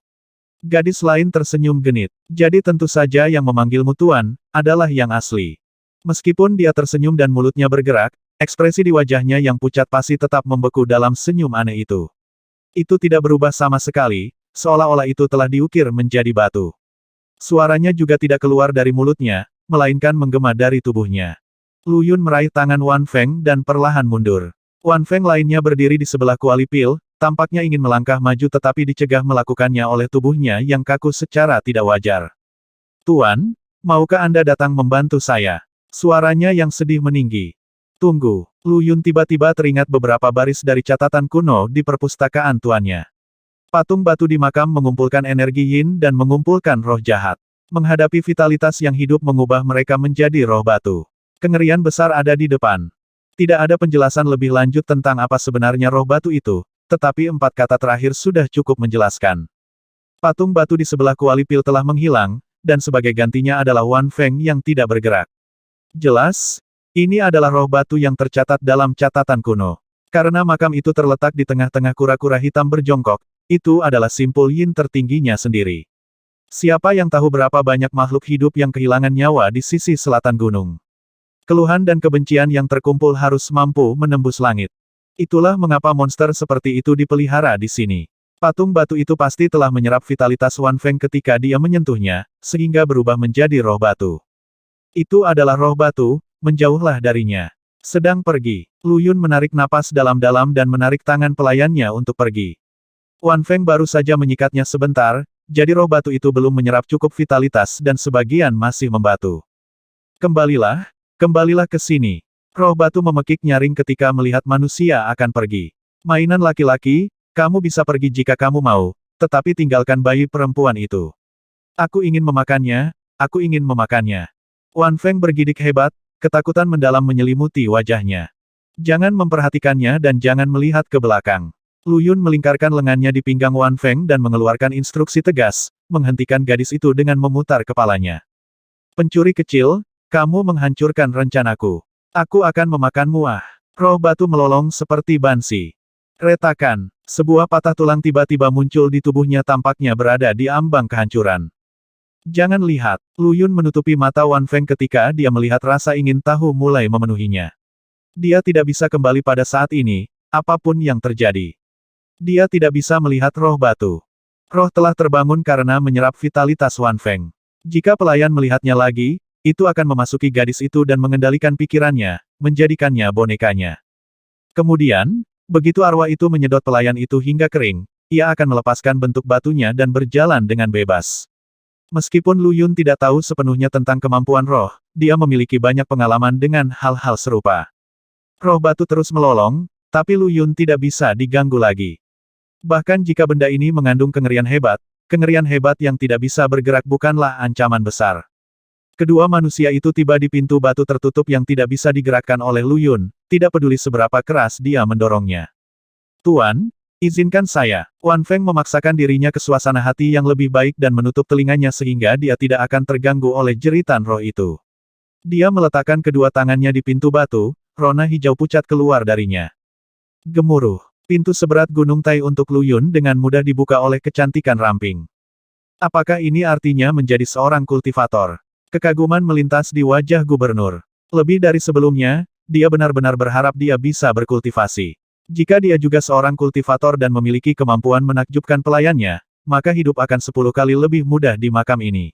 Speaker 1: Gadis lain tersenyum genit. Jadi tentu saja yang memanggilmu tuan, adalah yang asli. Meskipun dia tersenyum dan mulutnya bergerak, ekspresi di wajahnya yang pucat pasi tetap membeku dalam senyum aneh itu. Itu tidak berubah sama sekali, seolah-olah itu telah diukir menjadi batu. Suaranya juga tidak keluar dari mulutnya, melainkan menggema dari tubuhnya. Lu Yun meraih tangan Wan Feng dan perlahan mundur. Wan Feng lainnya berdiri di sebelah Kuali Pil, tampaknya ingin melangkah maju tetapi dicegah melakukannya oleh tubuhnya yang kaku secara tidak wajar. Tuan, maukah Anda datang membantu saya? Suaranya yang sedih meninggi. Tunggu, Lu Yun tiba-tiba teringat beberapa baris dari catatan kuno di perpustakaan tuannya. Patung batu di makam mengumpulkan energi yin dan mengumpulkan roh jahat. Menghadapi vitalitas yang hidup mengubah mereka menjadi roh batu. Kengerian besar ada di depan. Tidak ada penjelasan lebih lanjut tentang apa sebenarnya roh batu itu, tetapi 4 kata terakhir sudah cukup menjelaskan. Patung batu di sebelah Kuali Pil telah menghilang, dan sebagai gantinya adalah Wan Feng yang tidak bergerak. Jelas, ini adalah roh batu yang tercatat dalam catatan kuno. Karena makam itu terletak di tengah-tengah kura-kura hitam berjongkok, itu adalah simpul yin tertingginya sendiri. Siapa yang tahu berapa banyak makhluk hidup yang kehilangan nyawa di sisi selatan gunung? Keluhan dan kebencian yang terkumpul harus mampu menembus langit. Itulah mengapa monster seperti itu dipelihara di sini. Patung batu itu pasti telah menyerap vitalitas Wan Feng ketika dia menyentuhnya, sehingga berubah menjadi roh batu. Itu adalah roh batu, menjauhlah darinya. Sedang pergi. Lu Yun menarik napas dalam-dalam dan menarik tangan pelayannya untuk pergi. Wan Feng baru saja menyikatnya sebentar, jadi roh batu itu belum menyerap cukup vitalitas dan sebagian masih membatu. Kembalilah. Kembalilah ke sini. Roh batu memekik nyaring ketika melihat manusia akan pergi. Mainan laki-laki, kamu bisa pergi jika kamu mau, tetapi tinggalkan bayi perempuan itu. Aku ingin memakannya, aku ingin memakannya. Wan Feng bergidik hebat, ketakutan mendalam menyelimuti wajahnya. Jangan memperhatikannya dan jangan melihat ke belakang. Lu Yun melingkarkan lengannya di pinggang Wan Feng dan mengeluarkan instruksi tegas, menghentikan gadis itu dengan memutar kepalanya. Pencuri kecil, kamu menghancurkan rencanaku. Aku akan memakanmu. Roh batu melolong seperti bansi. Retakan. Sebuah patah tulang tiba-tiba muncul di tubuhnya tampaknya berada di ambang kehancuran. Jangan lihat. Lu Yun menutupi mata Wan Feng ketika dia melihat rasa ingin tahu mulai memenuhinya. Dia tidak bisa kembali pada saat ini, apapun yang terjadi. Dia tidak bisa melihat roh batu. Roh telah terbangun karena menyerap vitalitas Wan Feng. Jika pelayan melihatnya lagi, itu akan memasuki gadis itu dan mengendalikan pikirannya, menjadikannya bonekanya. Kemudian, begitu arwah itu menyedot pelayan itu hingga kering, ia akan melepaskan bentuk batunya dan berjalan dengan bebas. Meskipun Lu Yun tidak tahu sepenuhnya tentang kemampuan roh, dia memiliki banyak pengalaman dengan hal-hal serupa. Roh batu terus melolong, tapi Lu Yun tidak bisa diganggu lagi. Bahkan jika benda ini mengandung kengerian hebat yang tidak bisa bergerak bukanlah ancaman besar. Kedua manusia itu tiba di pintu batu tertutup yang tidak bisa digerakkan oleh Lu Yun, tidak peduli seberapa keras dia mendorongnya. Tuan, izinkan saya. Wan Feng memaksakan dirinya ke suasana hati yang lebih baik dan menutup telinganya sehingga dia tidak akan terganggu oleh jeritan roh itu. Dia meletakkan kedua tangannya di pintu batu, rona hijau pucat keluar darinya. Gemuruh. Pintu seberat gunung Tai untuk Lu Yun dengan mudah dibuka oleh kecantikan ramping. Apakah ini artinya menjadi seorang kultivator? Kekaguman melintas di wajah gubernur. Lebih dari sebelumnya, dia benar-benar berharap dia bisa berkultivasi. Jika dia juga seorang kultivator dan memiliki kemampuan menakjubkan pelayannya, maka hidup akan 10 kali lebih mudah di makam ini.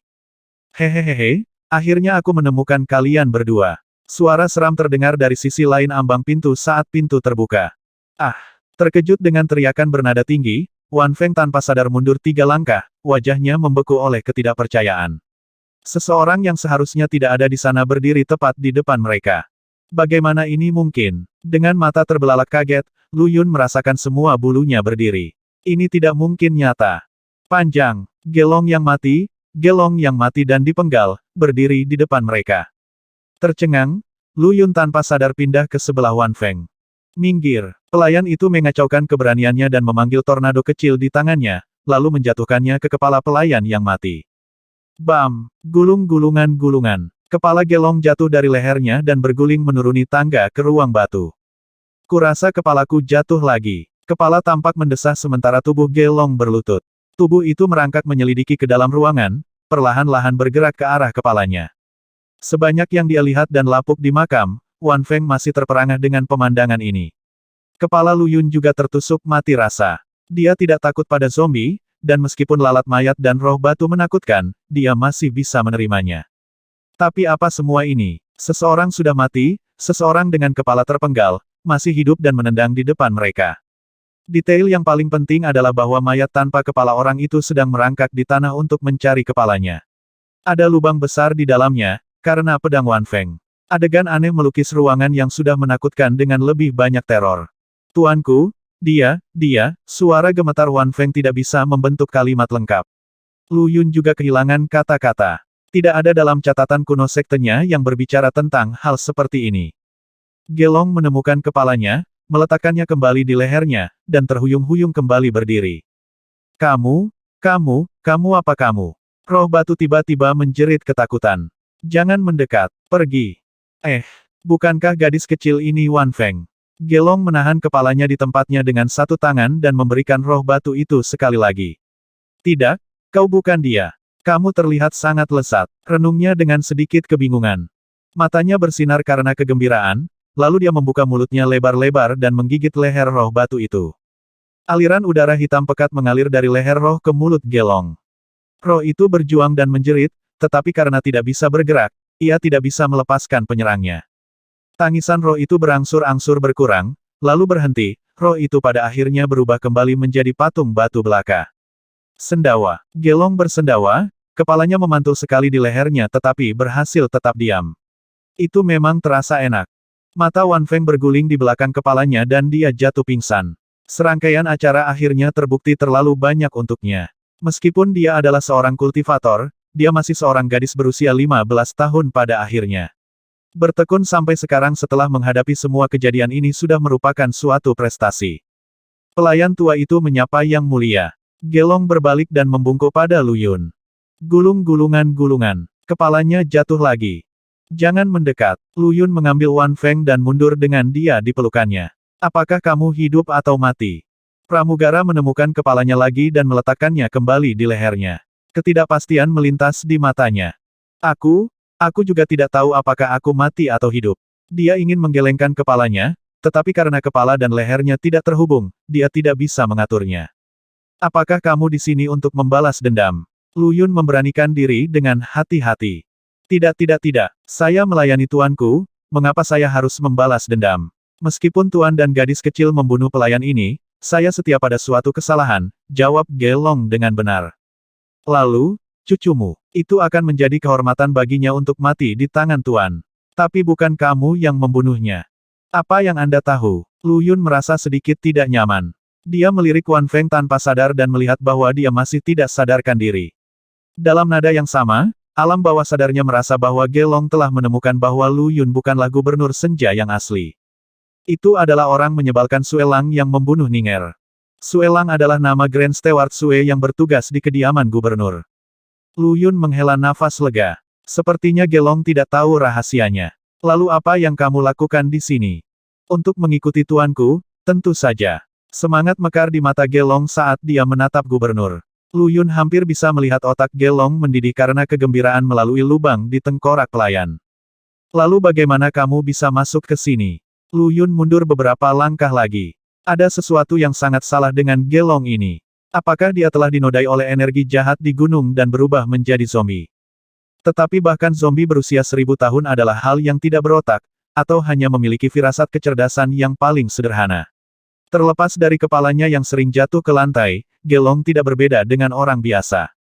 Speaker 1: Hehehehe, akhirnya aku menemukan kalian berdua. Suara seram terdengar dari sisi lain ambang pintu saat pintu terbuka. Ah! Terkejut dengan teriakan bernada tinggi, Wan Feng tanpa sadar mundur 3 langkah, wajahnya membeku oleh ketidakpercayaan. Seseorang yang seharusnya tidak ada di sana berdiri tepat di depan mereka. Bagaimana ini mungkin? Dengan mata terbelalak kaget, Lu Yun merasakan semua bulunya berdiri. Ini tidak mungkin nyata. Panjang, Gelong yang mati dan dipenggal, berdiri di depan mereka. Tercengang, Lu Yun tanpa sadar pindah ke sebelah Wan Feng. Minggir, pelayan itu mengacaukan keberaniannya dan memanggil tornado kecil di tangannya, lalu menjatuhkannya ke kepala pelayan yang mati. Bam! Gulung-gulungan. Kepala Gelong jatuh dari lehernya dan berguling menuruni tangga ke ruang batu. Kurasa kepalaku jatuh lagi. Kepala tampak mendesah sementara tubuh Gelong berlutut. Tubuh itu merangkak menyelidiki ke dalam ruangan, perlahan-lahan bergerak ke arah kepalanya. Sebanyak yang dia lihat dan lapuk di makam, Wan Feng masih terperangah dengan pemandangan ini. Kepala Lu Yun juga tertusuk mati rasa. Dia tidak takut pada zombie, dan meskipun lalat mayat dan roh batu menakutkan, dia masih bisa menerimanya. Tapi apa semua ini? Seseorang sudah mati, seseorang dengan kepala terpenggal, masih hidup dan menendang di depan mereka. Detail yang paling penting adalah bahwa mayat tanpa kepala orang itu sedang merangkak di tanah untuk mencari kepalanya. Ada lubang besar di dalamnya, karena pedang Wan Feng. Adegan aneh melukis ruangan yang sudah menakutkan dengan lebih banyak teror. Tuanku, dia, suara gemetar Wan Feng tidak bisa membentuk kalimat lengkap. Lu Yun juga kehilangan kata-kata. Tidak ada dalam catatan kuno sektenya yang berbicara tentang hal seperti ini. Gelong menemukan kepalanya, meletakkannya kembali di lehernya, dan terhuyung-huyung kembali berdiri. Kamu apa kamu? Roh batu tiba-tiba menjerit ketakutan. Jangan mendekat, pergi. Bukankah gadis kecil ini Wan Feng? Gelong menahan kepalanya di tempatnya dengan satu tangan dan memberikan roh batu itu sekali lagi. Tidak, kau bukan dia. Kamu terlihat sangat lesat, renungnya dengan sedikit kebingungan. Matanya bersinar karena kegembiraan, lalu dia membuka mulutnya lebar-lebar dan menggigit leher roh batu itu. Aliran udara hitam pekat mengalir dari leher roh ke mulut Gelong. Roh itu berjuang dan menjerit, tetapi karena tidak bisa bergerak, ia tidak bisa melepaskan penyerangnya. Tangisan roh itu berangsur-angsur berkurang, lalu berhenti, roh itu pada akhirnya berubah kembali menjadi patung batu belaka. Sendawa. Gelong bersendawa, kepalanya memantul sekali di lehernya tetapi berhasil tetap diam. Itu memang terasa enak. Mata Wan Feng berguling di belakang kepalanya dan dia jatuh pingsan. Serangkaian acara akhirnya terbukti terlalu banyak untuknya. Meskipun dia adalah seorang kultivator, dia masih seorang gadis berusia 15 tahun pada akhirnya. Bertekun sampai sekarang setelah menghadapi semua kejadian ini sudah merupakan suatu prestasi. Pelayan tua itu menyapa Yang Mulia. Gelong berbalik dan membungkuk pada Lu Yun. Gulung-gulungan. Kepalanya jatuh lagi. Jangan mendekat. Lu Yun mengambil Wan Feng dan mundur dengan dia di pelukannya. Apakah kamu hidup atau mati? Pramugara menemukan kepalanya lagi dan meletakkannya kembali di lehernya. Ketidakpastian melintas di matanya. Aku juga tidak tahu apakah aku mati atau hidup. Dia ingin menggelengkan kepalanya, tetapi karena kepala dan lehernya tidak terhubung, dia tidak bisa mengaturnya. Apakah kamu di sini untuk membalas dendam? Lu Yun memberanikan diri dengan hati-hati. Tidak. Saya melayani tuanku, mengapa saya harus membalas dendam? Meskipun tuan dan gadis kecil membunuh pelayan ini, saya setia pada suatu kesalahan, jawab Gelong dengan benar. Lalu, cucumu, itu akan menjadi kehormatan baginya untuk mati di tangan tuan. Tapi bukan kamu yang membunuhnya. Apa yang Anda tahu? Lu Yun merasa sedikit tidak nyaman. Dia melirik Wan Feng tanpa sadar dan melihat bahwa dia masih tidak sadarkan diri. Dalam nada yang sama, alam bawah sadarnya merasa bahwa Gelong telah menemukan bahwa Lu Yun bukanlah gubernur senja yang asli. Itu adalah orang menyebalkan Sue Lang yang membunuh Ninger. Sue Lang adalah nama Grand Steward Sue yang bertugas di kediaman gubernur. Lu Yun menghela nafas lega. Sepertinya Gelong tidak tahu rahasianya. Lalu apa yang kamu lakukan di sini? Untuk mengikuti tuanku, tentu saja. Semangat mekar di mata Gelong saat dia menatap gubernur. Lu Yun hampir bisa melihat otak Gelong mendidih karena kegembiraan melalui lubang di tengkorak pelayan. Lalu bagaimana kamu bisa masuk ke sini? Lu Yun mundur beberapa langkah lagi. Ada sesuatu yang sangat salah dengan Gelong ini. Apakah dia telah dinodai oleh energi jahat di gunung dan berubah menjadi zombie? Tetapi bahkan zombie berusia 1000 tahun adalah hal yang tidak berotak, atau hanya memiliki firasat kecerdasan yang paling sederhana. Terlepas dari kepalanya yang sering jatuh ke lantai, Gelong tidak berbeda dengan orang biasa.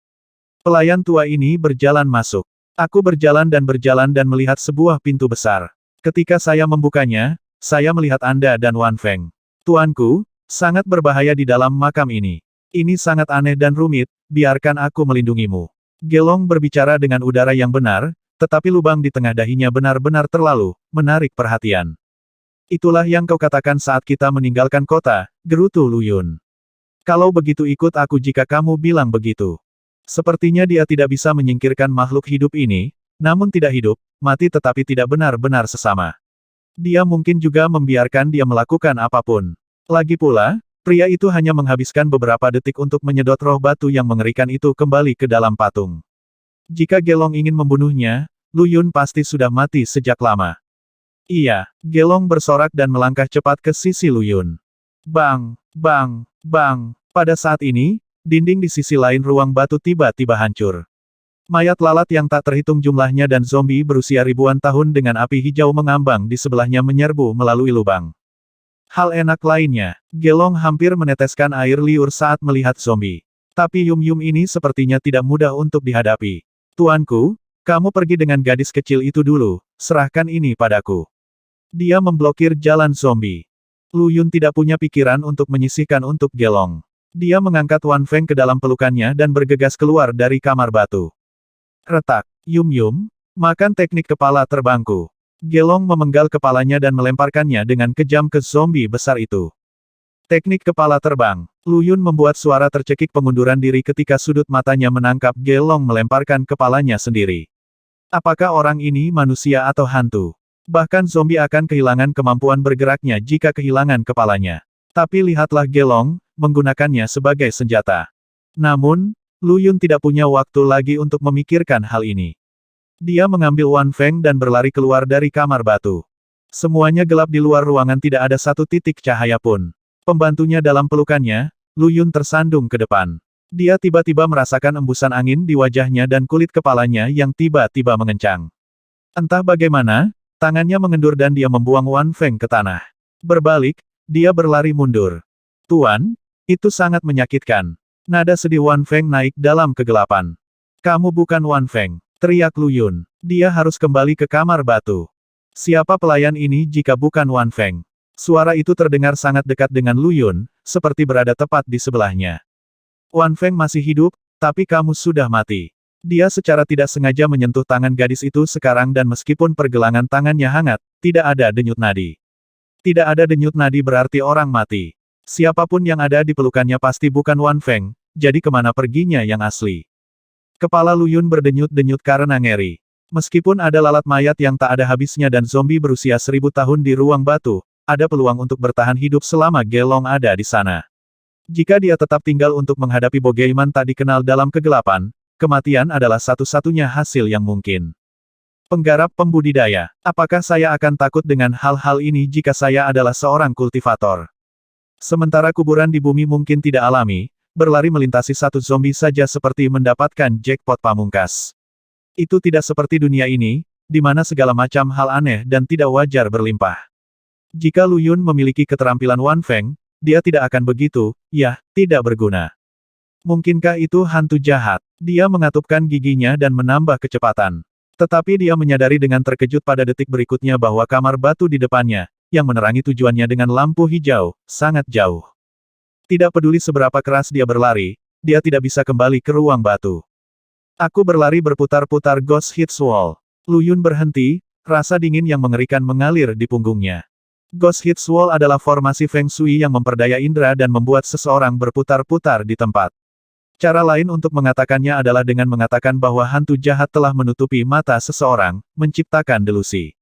Speaker 1: Pelayan tua ini berjalan masuk. Aku berjalan dan melihat sebuah pintu besar. Ketika saya membukanya, saya melihat Anda dan Wan Feng. Tuanku, sangat berbahaya di dalam makam ini. Ini sangat aneh dan rumit, biarkan aku melindungimu. Gelong berbicara dengan udara yang benar, tetapi lubang di tengah dahinya benar-benar terlalu menarik perhatian. Itulah yang kau katakan saat kita meninggalkan kota, gerutu Lu Yun. Kalau begitu ikut aku jika kamu bilang begitu. Sepertinya dia tidak bisa menyingkirkan makhluk hidup ini, namun tidak hidup, mati tetapi tidak benar-benar sesama. Dia mungkin juga membiarkan dia melakukan apapun. Lagi pula, pria itu hanya menghabiskan beberapa detik untuk menyedot roh batu yang mengerikan itu kembali ke dalam patung. Jika Gelong ingin membunuhnya, Lu Yun pasti sudah mati sejak lama. Iya, Gelong bersorak dan melangkah cepat ke sisi Lu Yun. Bang, bang, bang. Pada saat ini, dinding di sisi lain ruang batu tiba-tiba hancur. Mayat lalat yang tak terhitung jumlahnya dan zombie berusia ribuan tahun dengan api hijau mengambang di sebelahnya menyerbu melalui lubang. Hal enak lainnya, Gelong hampir meneteskan air liur saat melihat zombie. Tapi Yum-Yum ini sepertinya tidak mudah untuk dihadapi. Tuanku, kamu pergi dengan gadis kecil itu dulu, serahkan ini padaku. Dia memblokir jalan zombie. Lu Yun tidak punya pikiran untuk menyisihkan untuk Gelong. Dia mengangkat Wan Feng ke dalam pelukannya dan bergegas keluar dari kamar batu. Retak, Yum-Yum, makan teknik kepala terbangku. Gelong memenggal kepalanya dan melemparkannya dengan kejam ke zombie besar itu. Teknik kepala terbang. Lu Yun membuat suara tercekik pengunduran diri ketika sudut matanya menangkap Gelong melemparkan kepalanya sendiri. Apakah orang ini manusia atau hantu? Bahkan zombie akan kehilangan kemampuan bergeraknya jika kehilangan kepalanya. Tapi lihatlah Gelong, menggunakannya sebagai senjata. Namun, Lu Yun tidak punya waktu lagi untuk memikirkan hal ini. Dia mengambil Wan Feng dan berlari keluar dari kamar batu. Semuanya gelap di luar ruangan, tidak ada satu titik cahaya pun. Pembantunya dalam pelukannya, Lu Yun tersandung ke depan. Dia tiba-tiba merasakan embusan angin di wajahnya dan kulit kepalanya yang tiba-tiba mengencang. Entah bagaimana, tangannya mengendur dan dia membuang Wan Feng ke tanah. Berbalik, dia berlari mundur. Tuan, itu sangat menyakitkan. Nada sedih Wan Feng naik dalam kegelapan. Kamu bukan Wan Feng, teriak Lu Yun. Dia harus kembali ke kamar batu. Siapa pelayan ini jika bukan Wan Feng? Suara itu terdengar sangat dekat dengan Lu Yun, seperti berada tepat di sebelahnya. Wan Feng masih hidup, tapi kamu sudah mati. Dia secara tidak sengaja menyentuh tangan gadis itu sekarang dan meskipun pergelangan tangannya hangat, tidak ada denyut nadi. Tidak ada denyut nadi berarti orang mati. Siapapun yang ada di pelukannya pasti bukan Wan Feng, jadi kemana perginya yang asli? Kepala Lu Yun berdenyut-denyut karena ngeri. Meskipun ada lalat mayat yang tak ada habisnya dan zombie berusia 1000 tahun di ruang batu, ada peluang untuk bertahan hidup selama Gelong ada di sana. Jika dia tetap tinggal untuk menghadapi Bogeyman tak dikenal dalam kegelapan, kematian adalah satu-satunya hasil yang mungkin. Penggarap pembudidaya. Apakah saya akan takut dengan hal-hal ini jika saya adalah seorang kultivator? Sementara kuburan di bumi mungkin tidak alami, berlari melintasi satu zombie saja seperti mendapatkan jackpot pamungkas. Itu tidak seperti dunia ini, di mana segala macam hal aneh dan tidak wajar berlimpah. Jika Lu Yun memiliki keterampilan Wan Feng, dia tidak akan begitu, ya, tidak berguna. Mungkinkah itu hantu jahat? Dia mengatupkan giginya dan menambah kecepatan. Tetapi dia menyadari dengan terkejut pada detik berikutnya bahwa kamar batu di depannya, yang menerangi tujuannya dengan lampu hijau, sangat jauh. Tidak peduli seberapa keras dia berlari, dia tidak bisa kembali ke ruang batu. Aku berlari berputar-putar Ghost Hits Wall. Lu Yun berhenti, rasa dingin yang mengerikan mengalir di punggungnya. Ghost Hits Wall adalah formasi Feng Shui yang memperdaya indera dan membuat seseorang berputar-putar di tempat. Cara lain untuk mengatakannya adalah dengan mengatakan bahwa hantu jahat telah menutupi mata seseorang, menciptakan delusi.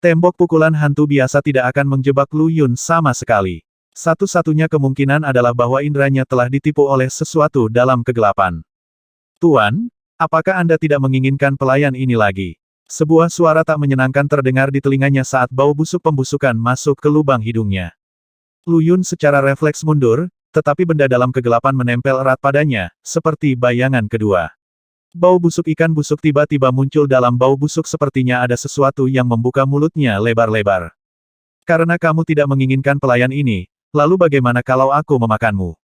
Speaker 1: Tembok pukulan hantu biasa tidak akan menjebak Lu Yun sama sekali. Satu-satunya kemungkinan adalah bahwa inderanya telah ditipu oleh sesuatu dalam kegelapan. Tuan, apakah Anda tidak menginginkan pelayan ini lagi? Sebuah suara tak menyenangkan terdengar di telinganya saat bau busuk pembusukan masuk ke lubang hidungnya. Lu Yun secara refleks mundur, tetapi benda dalam kegelapan menempel erat padanya, seperti bayangan kedua. Bau busuk ikan busuk tiba-tiba muncul dalam bau busuk sepertinya ada sesuatu yang membuka mulutnya lebar-lebar. Karena kamu tidak menginginkan pelayan ini, lalu bagaimana kalau aku memakanmu?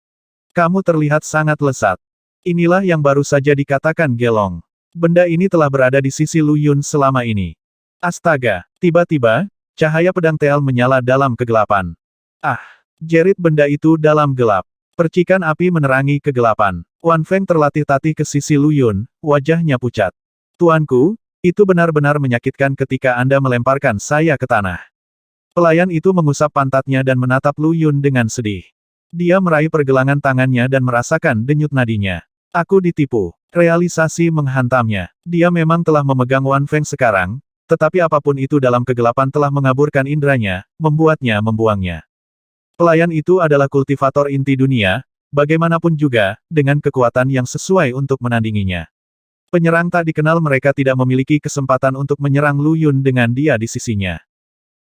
Speaker 1: Kamu terlihat sangat lesat. Inilah yang baru saja dikatakan Gelong. Benda ini telah berada di sisi Lu Yun selama ini. Astaga, tiba-tiba, cahaya pedang Teal menyala dalam kegelapan. Ah, jerit benda itu dalam gelap. Percikan api menerangi kegelapan. Wan Feng terlatih-tatih ke sisi Lu Yun, wajahnya pucat. Tuanku, itu benar-benar menyakitkan ketika Anda melemparkan saya ke tanah. Pelayan itu mengusap pantatnya dan menatap Lu Yun dengan sedih. Dia meraih pergelangan tangannya dan merasakan denyut nadinya. Aku ditipu. Realisasi menghantamnya. Dia memang telah memegang Wan Feng sekarang, tetapi apapun itu dalam kegelapan telah mengaburkan indranya, membuatnya membuangnya. Pelayan itu adalah kultivator inti dunia, bagaimanapun juga, dengan kekuatan yang sesuai untuk menandinginya. Penyerang tak dikenal mereka tidak memiliki kesempatan untuk menyerang Lu Yun dengan dia di sisinya.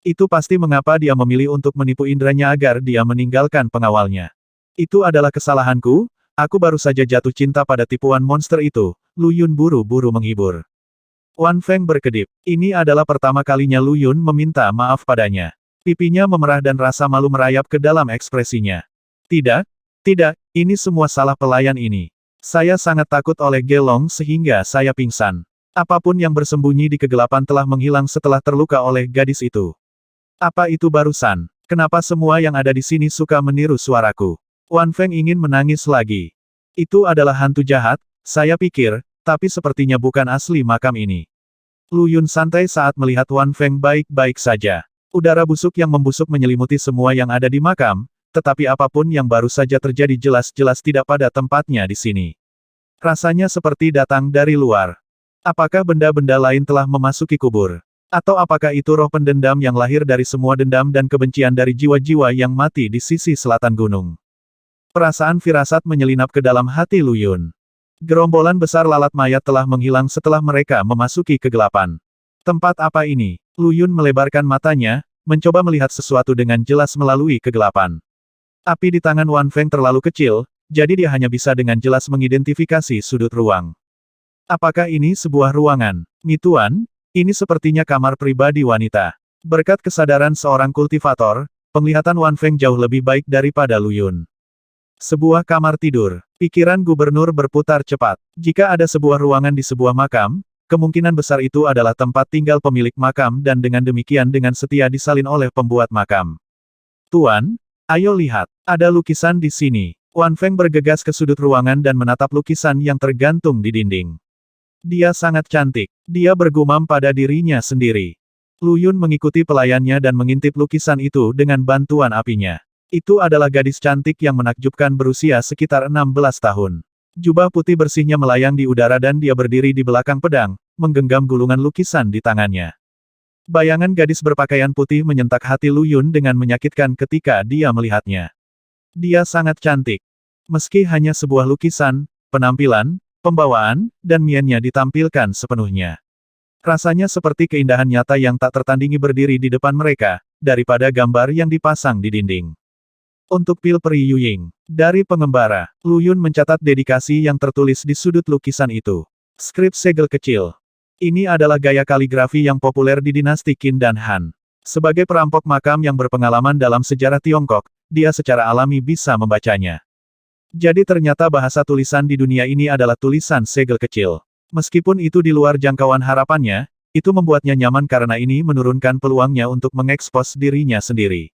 Speaker 1: Itu pasti mengapa dia memilih untuk menipu indranya agar dia meninggalkan pengawalnya. Itu adalah kesalahanku, aku baru saja jatuh cinta pada tipuan monster itu, Lu Yun buru-buru menghibur. Wan Feng berkedip. Ini adalah pertama kalinya Lu Yun meminta maaf padanya. Pipinya memerah dan rasa malu merayap ke dalam ekspresinya. Tidak, tidak, ini semua salah pelayan ini. Saya sangat takut oleh Gelong sehingga saya pingsan. Apapun yang bersembunyi di kegelapan telah menghilang setelah terluka oleh gadis itu. Apa itu barusan? Kenapa semua yang ada di sini suka meniru suaraku? Wan Feng ingin menangis lagi. Itu adalah hantu jahat, saya pikir, tapi sepertinya bukan asli makam ini. Lu Yun santai saat melihat Wan Feng baik-baik saja. Udara busuk yang membusuk menyelimuti semua yang ada di makam, tetapi apapun yang baru saja terjadi jelas-jelas tidak pada tempatnya di sini. Rasanya seperti datang dari luar. Apakah benda-benda lain telah memasuki kubur? Atau apakah itu roh pendendam yang lahir dari semua dendam dan kebencian dari jiwa-jiwa yang mati di sisi selatan gunung? Perasaan firasat menyelinap ke dalam hati Lu Yun. Gerombolan besar lalat mayat telah menghilang setelah mereka memasuki kegelapan. Tempat apa ini? Lu Yun melebarkan matanya, mencoba melihat sesuatu dengan jelas melalui kegelapan. Api di tangan Wan Feng terlalu kecil, jadi dia hanya bisa dengan jelas mengidentifikasi sudut ruang. Apakah ini sebuah ruangan? Tuan, ini sepertinya kamar pribadi wanita. Berkat kesadaran seorang kultivator, penglihatan Wan Feng jauh lebih baik daripada Lu Yun. Sebuah kamar tidur. Pikiran gubernur berputar cepat. Jika ada sebuah ruangan di sebuah makam, kemungkinan besar itu adalah tempat tinggal pemilik makam dan dengan demikian dengan setia disalin oleh pembuat makam. Tuan, ayo lihat, ada lukisan di sini. Wan Feng bergegas ke sudut ruangan dan menatap lukisan yang tergantung di dinding. Dia sangat cantik. Dia bergumam pada dirinya sendiri. Lu Yun mengikuti pelayannya dan mengintip lukisan itu dengan bantuan apinya. Itu adalah gadis cantik yang menakjubkan berusia sekitar 16 tahun. Jubah putih bersihnya melayang di udara dan dia berdiri di belakang pedang, menggenggam gulungan lukisan di tangannya. Bayangan gadis berpakaian putih menyentak hati Lu Yun dengan menyakitkan ketika dia melihatnya. Dia sangat cantik. Meski hanya sebuah lukisan, penampilan, pembawaan, dan miennya ditampilkan sepenuhnya. Rasanya seperti keindahan nyata yang tak tertandingi berdiri di depan mereka, daripada gambar yang dipasang di dinding. Untuk Pil Peri Yuying. Dari pengembara, Lu Yun mencatat dedikasi yang tertulis di sudut lukisan itu. Skrip segel kecil. Ini adalah gaya kaligrafi yang populer di dinasti Qin dan Han. Sebagai perampok makam yang berpengalaman dalam sejarah Tiongkok, dia secara alami bisa membacanya. Jadi ternyata bahasa tulisan di dunia ini adalah tulisan segel kecil. Meskipun itu di luar jangkauan harapannya, itu membuatnya nyaman karena ini menurunkan peluangnya untuk mengekspos dirinya sendiri.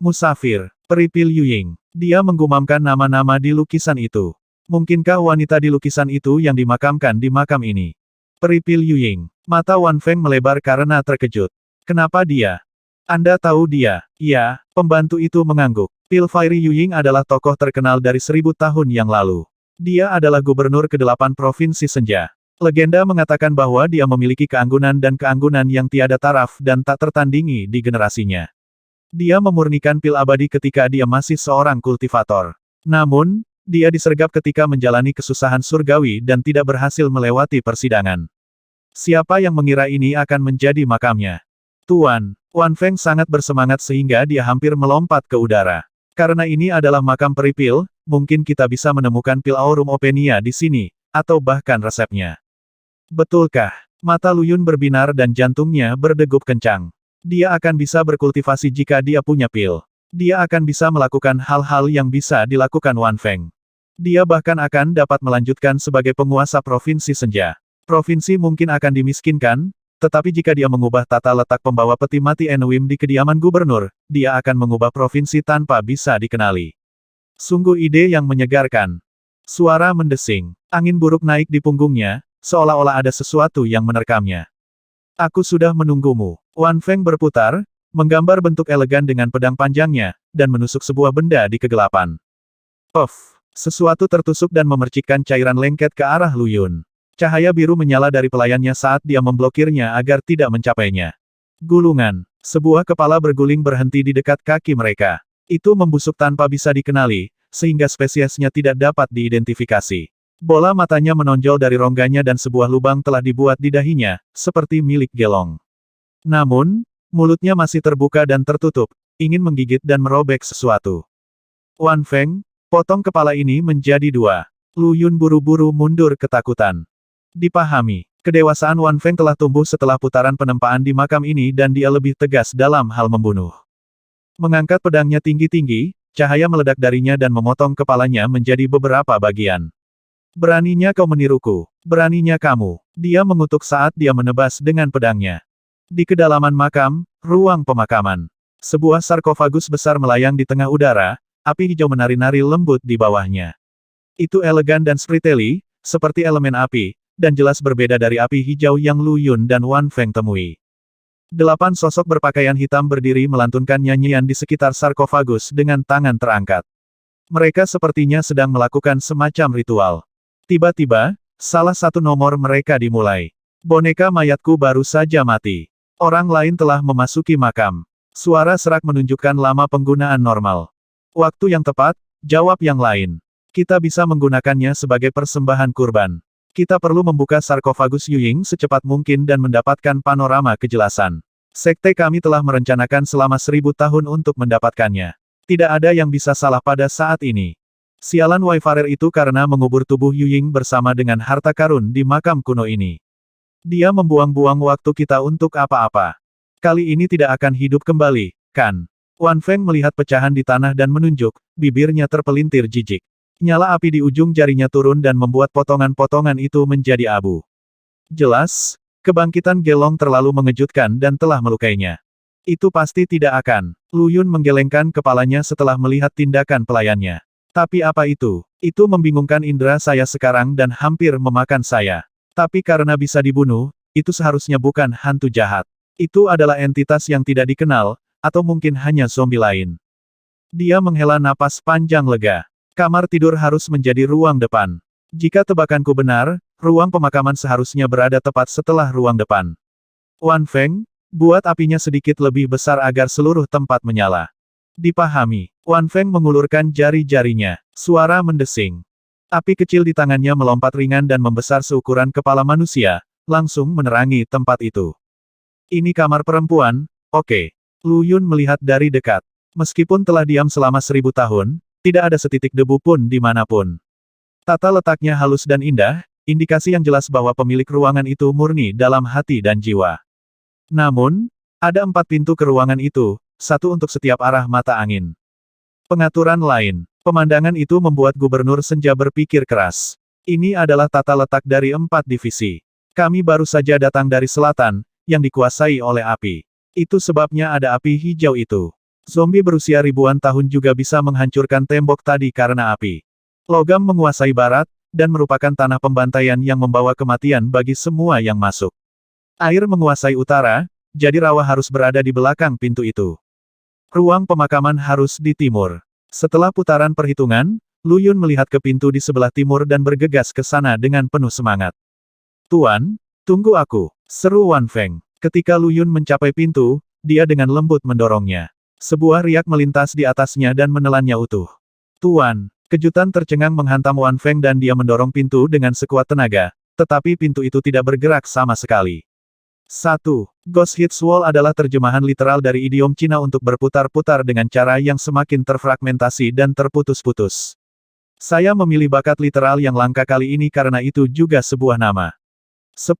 Speaker 1: Musafir, Peri Pil Yuying. Dia menggumamkan nama-nama di lukisan itu. Mungkinkah wanita di lukisan itu yang dimakamkan di makam ini? Peri Pil Yuying. Mata Wan Feng melebar karena terkejut. Kenapa dia? Anda tahu dia? Ya, pembantu itu mengangguk. Pil Fairy Yuying adalah tokoh terkenal dari 1000 tahun yang lalu. Dia adalah gubernur ke-8 Provinsi Senja. Legenda mengatakan bahwa dia memiliki keanggunan dan keanggunan yang tiada taraf dan tak tertandingi di generasinya. Dia memurnikan pil abadi ketika dia masih seorang kultivator. Namun, dia disergap ketika menjalani kesusahan surgawi dan tidak berhasil melewati persidangan. Siapa yang mengira ini akan menjadi makamnya? Tuan, Wan Feng sangat bersemangat sehingga dia hampir melompat ke udara. Karena ini adalah makam Peri Pil, mungkin kita bisa menemukan pil Aurum Openia di sini, atau bahkan resepnya. Betulkah? Mata Lu Yun berbinar dan jantungnya berdegup kencang. Dia akan bisa berkultivasi jika dia punya pil. Dia akan bisa melakukan hal-hal yang bisa dilakukan Wan Feng. Dia bahkan akan dapat melanjutkan sebagai penguasa Provinsi Senja. Provinsi mungkin akan dimiskinkan, tetapi jika dia mengubah tata letak pembawa peti mati Enwim di kediaman gubernur, dia akan mengubah provinsi tanpa bisa dikenali. Sungguh ide yang menyegarkan. Suara mendesing. Angin buruk naik di punggungnya, seolah-olah ada sesuatu yang menerkamnya. Aku sudah menunggumu. Wan Feng berputar, menggambar bentuk elegan dengan pedang panjangnya, dan menusuk sebuah benda di kegelapan. Puff! Sesuatu tertusuk dan memercikkan cairan lengket ke arah Lu Yun. Cahaya biru menyala dari pelayannya saat dia memblokirnya agar tidak mencapainya. Gulungan. Sebuah kepala berguling berhenti di dekat kaki mereka. Itu membusuk tanpa bisa dikenali, sehingga spesiesnya tidak dapat diidentifikasi. Bola matanya menonjol dari rongganya dan sebuah lubang telah dibuat di dahinya, seperti milik Gelong. Namun, mulutnya masih terbuka dan tertutup, ingin menggigit dan merobek sesuatu. Wan Feng, potong kepala ini menjadi dua. Lu Yun buru-buru mundur ketakutan. Dipahami, kedewasaan Wan Feng telah tumbuh setelah putaran penempaan di makam ini dan dia lebih tegas dalam hal membunuh. Mengangkat pedangnya tinggi-tinggi, cahaya meledak darinya dan memotong kepalanya menjadi beberapa bagian. Beraninya kau meniruku, beraninya kamu. Dia mengutuk saat dia menebas dengan pedangnya. Di kedalaman makam, ruang pemakaman. Sebuah sarkofagus besar melayang di tengah udara, api hijau menari-nari lembut di bawahnya. Itu elegan dan spriteli, seperti elemen api, dan jelas berbeda dari api hijau yang Lu Yun dan Wan Feng temui. 8 sosok berpakaian hitam berdiri melantunkan nyanyian di sekitar sarkofagus dengan tangan terangkat. Mereka sepertinya sedang melakukan semacam ritual. Tiba-tiba, salah satu nomor mereka dimulai. Boneka mayatku baru saja mati. Orang lain telah memasuki makam. Suara serak menunjukkan lama penggunaan normal. Waktu yang tepat, jawab yang lain. Kita bisa menggunakannya sebagai persembahan kurban. Kita perlu membuka sarkofagus Yuying secepat mungkin dan mendapatkan panorama kejelasan. Sekte kami telah merencanakan selama 1000 tahun untuk mendapatkannya. Tidak ada yang bisa salah pada saat ini. Sialan Wayfarer itu karena mengubur tubuh Yuying bersama dengan harta karun di makam kuno ini. Dia membuang-buang waktu kita untuk apa-apa. Kali ini tidak akan hidup kembali, kan? Wan Feng melihat pecahan di tanah dan menunjuk, bibirnya terpelintir jijik. Nyala api di ujung jarinya turun dan membuat potongan-potongan itu menjadi abu. Jelas, kebangkitan Gelong terlalu mengejutkan dan telah melukainya. Itu pasti tidak akan. Lu Yun menggelengkan kepalanya setelah melihat tindakan pelayannya. Tapi apa itu? Itu membingungkan indera saya sekarang dan hampir memakan saya. Tapi karena bisa dibunuh, itu seharusnya bukan hantu jahat. Itu adalah entitas yang tidak dikenal, atau mungkin hanya zombie lain. Dia menghela napas panjang lega. Kamar tidur harus menjadi ruang depan. Jika tebakanku benar, ruang pemakaman seharusnya berada tepat setelah ruang depan. Wan Feng, buat apinya sedikit lebih besar agar seluruh tempat menyala. Dipahami. Wan Feng mengulurkan jari-jarinya. Suara mendesing. Api kecil di tangannya melompat ringan dan membesar seukuran kepala manusia, langsung menerangi tempat itu. Ini kamar perempuan, oke. Lu Yun melihat dari dekat. Meskipun telah diam selama 1000 tahun, tidak ada setitik debu pun dimanapun. Tata letaknya halus dan indah, indikasi yang jelas bahwa pemilik ruangan itu murni dalam hati dan jiwa. Namun, ada 4 pintu ke ruangan itu, satu untuk setiap arah mata angin. Pengaturan lain. Pemandangan itu membuat Gubernur Senja berpikir keras. Ini adalah tata letak dari 4 divisi. Kami baru saja datang dari selatan, yang dikuasai oleh api. Itu sebabnya ada api hijau itu. Zombie berusia ribuan tahun juga bisa menghancurkan tembok tadi karena api. Logam menguasai barat, dan merupakan tanah pembantaian yang membawa kematian bagi semua yang masuk. Air menguasai utara, jadi rawa harus berada di belakang pintu itu. Ruang pemakaman harus di timur. Setelah putaran perhitungan, Lu Yun melihat ke pintu di sebelah timur dan bergegas ke sana dengan penuh semangat. Tuan, tunggu aku, seru Wan Feng. Ketika Lu Yun mencapai pintu, dia dengan lembut mendorongnya. Sebuah riak melintas di atasnya dan menelannya utuh. Tuan, kejutan tercengang menghantam Wan Feng dan dia mendorong pintu dengan sekuat tenaga, tetapi pintu itu tidak bergerak sama sekali. 1. Ghost Hits Wall adalah terjemahan literal dari idiom Cina untuk berputar-putar dengan cara yang semakin terfragmentasi dan terputus-putus. Saya memilih bakat literal yang langka kali ini karena itu juga sebuah nama. 10.